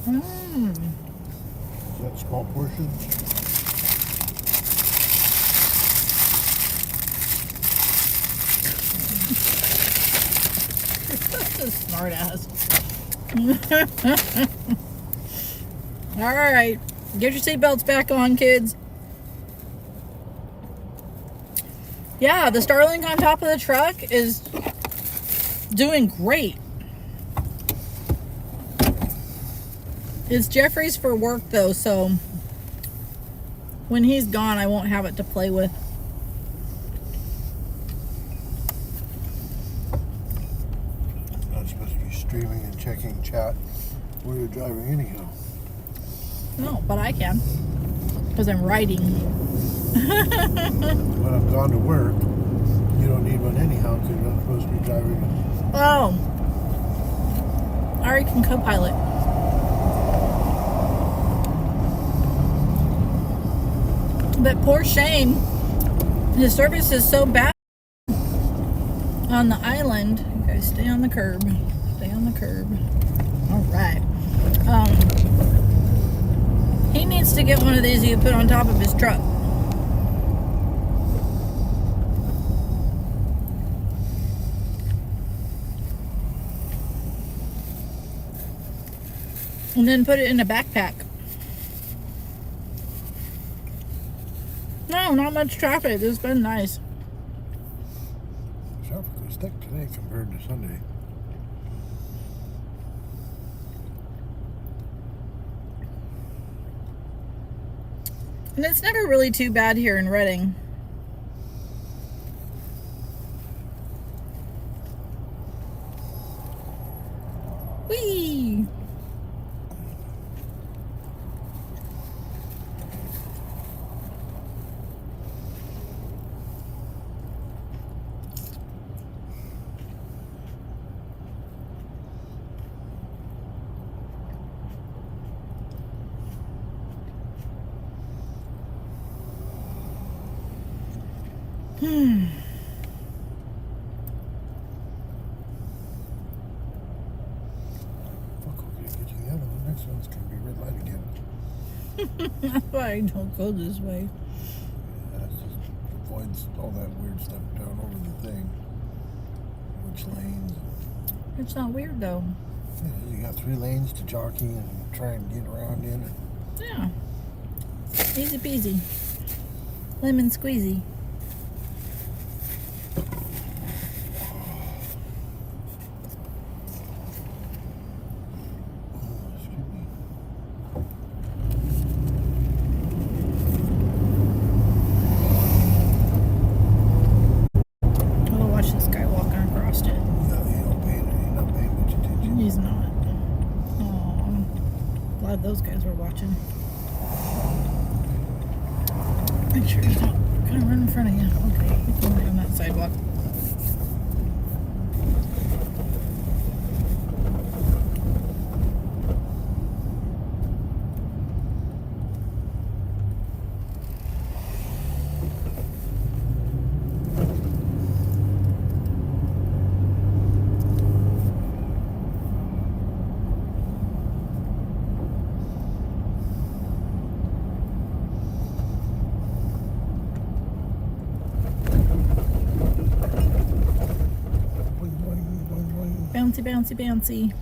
Is that small portions? That's a smart ass. All right. Get your seatbelts back on, kids. Yeah, the Starlink on top of the truck is doing great. It's Jeffrey's for work, though, so when he's gone, I won't have it to play with. Not supposed to be streaming and checking chat while you're driving anyhow. No, but I can. Because I'm writing. When I'm gone to work, you don't need one anyhow because you're not supposed to be driving. Oh. Ari can co-pilot. But poor Shane, his service is so bad on the island. You guys stay on the curb. Stay on the curb. All right. He needs to get one of these you put on top of his truck. And then put it in a backpack. No, not much traffic. It's been nice. Traffic was thick today compared to Sunday. And it's never really too bad here in Redding. Whee! Fuck, we're gonna get to the other one. The next one's gonna be red light again. That's why I don't go this way. Yeah, it just avoids all that weird stuff down over the thing. Which lanes? It's not weird though. Yeah, you got 3 lanes to jockey and try and get around in. Yeah. Easy peasy. Lemon squeezy. He's not. Oh, glad those guys were watching. Make sure he's not gonna run in front of you. Okay, he's going down that sidewalk. Bouncy, bouncy, bouncy.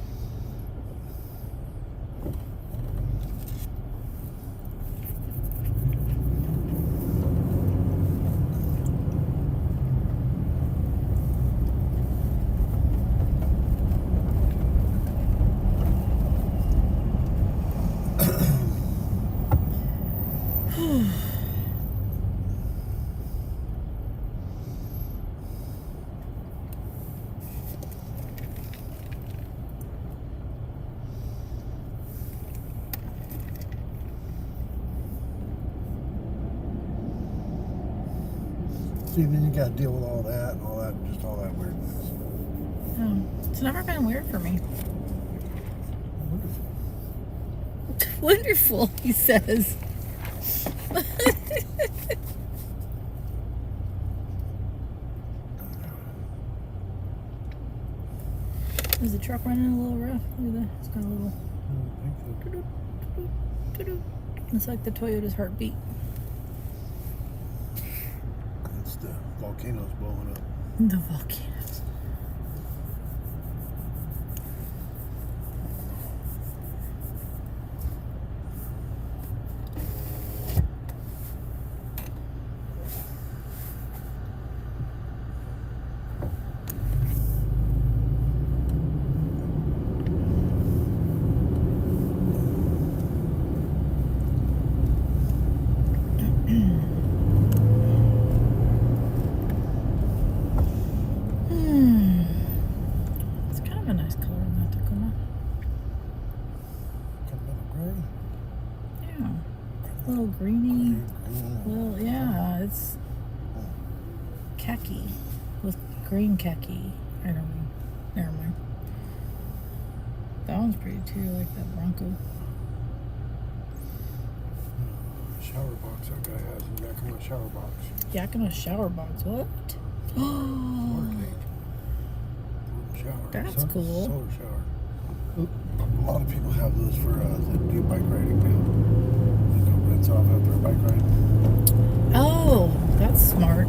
See, then you gotta deal with all that and all that, just all that weirdness. Oh, it's never been weird for me. Wonderful. Wonderful, he says. Is the truck running a little rough? Look at that. It's got a little. It's like the Toyota's heartbeat. It's the volcanoes blowing up. The volcanoes. It's kind of a nice color in that Tacoma. Got a little gray. Yeah. A little greeny. Well, yeah, it's khaki with green khaki. I don't know. Never mind. That one's pretty too, like that Bronco. Shasta shower box that guy has. A Yakima shower box. Yakima shower box. What? Smart cake. Shower. That's cool. Solar shower. A lot of people have those for that do bike riding now. They go rinse off after a bike ride. Oh, that's smart.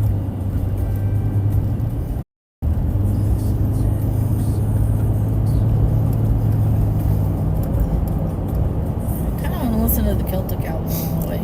I kind of want to listen to the Celtic album on the way.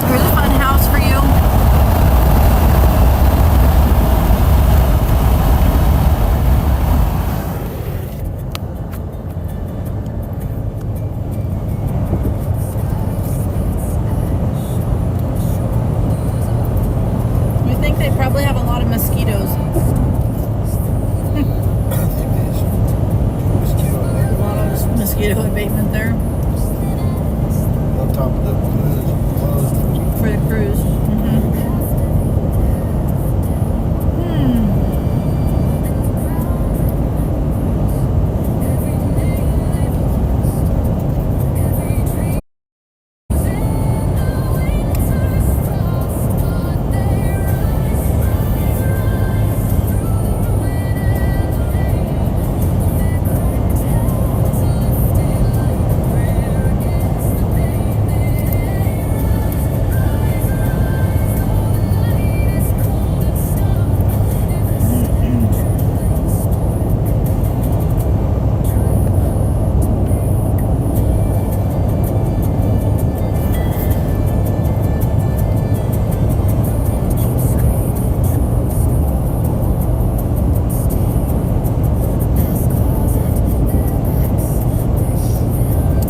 Here's a fun house for you. We think they probably have a lot of mosquitoes. I think they should mosquito A abatement lot of mosquito abatement there on top of the closed. for the cruise.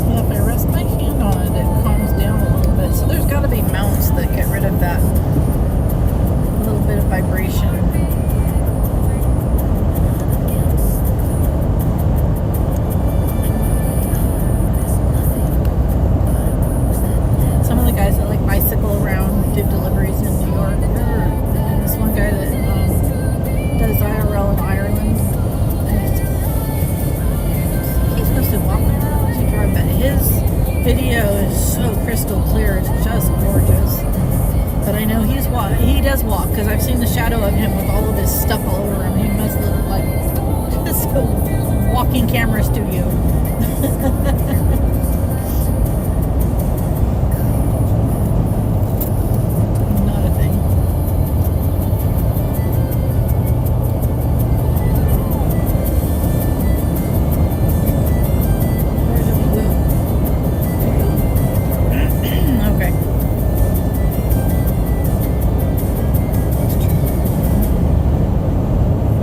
Well, if I rest my hand on it, it calms down a little bit. So there's got to be mounts that get rid of that little bit of vibration. Some of the guys that like bicycle around do deliveries in New York. And this one guy that does IRL in Ireland. He's supposed to walk to drive, but his video is so crystal clear. It's just gorgeous. But I know he does walk because I've seen the shadow of him with all of his stuff all over him. He must look like just a walking camera studio. Not a thing. Where did we go? Okay. That's two.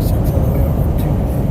6 all the way over 2 today.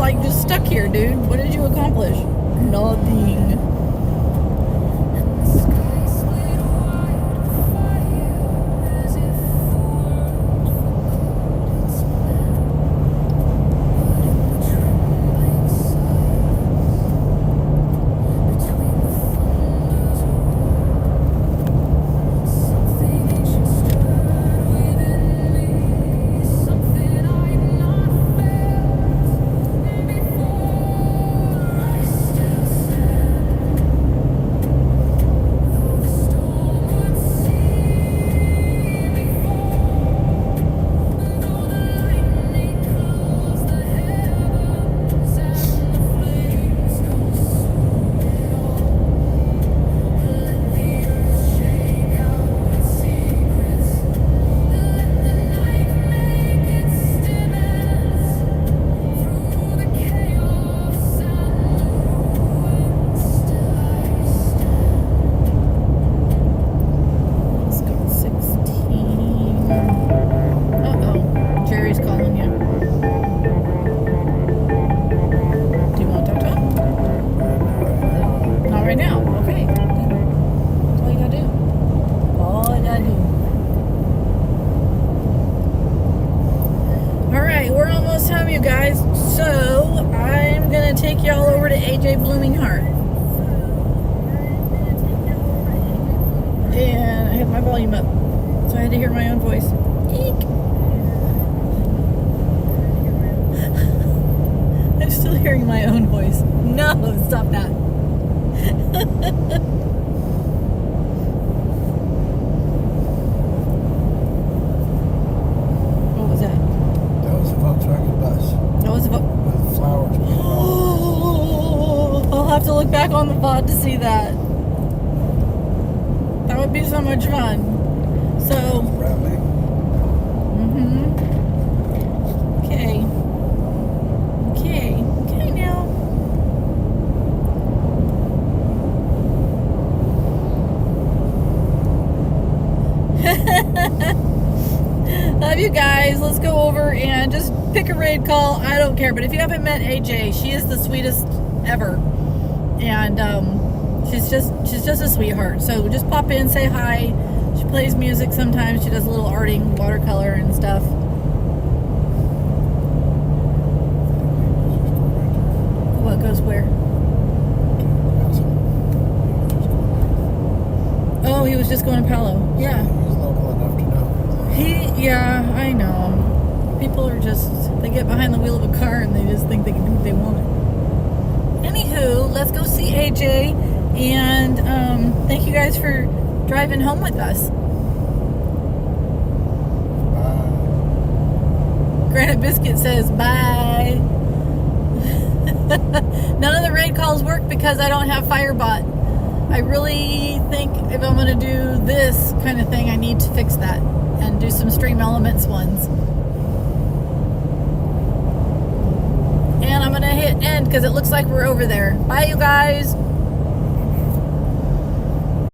like just stuck here, dude. What did you accomplish? Nothing. You guys, so I'm gonna take y'all over to AJ Blooming Heart, and I have my volume up, so I had to hear my own voice. Eek. I'm still hearing my own voice. No, stop that. What was that? That was a Volkswagen bus. That was with flowers. Oh, I'll have to look back on the VOD to see that. That would be so much fun. So. Bradley. Okay. Okay now. Love you guys. Let's go over and just pick a raid call. I don't care, but if you haven't met AJ, she is the sweetest ever, and she's just a sweetheart. So just pop in, say hi. She plays music sometimes. She does a little arting, watercolor and stuff. What goes where? Oh, he was just going to Palo. Yeah. He's local enough to know. Yeah, I know. People are just, they get behind the wheel of a car and they just think they can do what they want. Anywho, let's go see AJ, and thank you guys for driving home with us. Granite Biscuit says bye. None of the raid calls work because I don't have Firebot. I really think if I'm going to do this kind of thing, I need to fix that and do some Stream Elements ones. And I'm going to hit end because it looks like we're over there. Bye, you guys.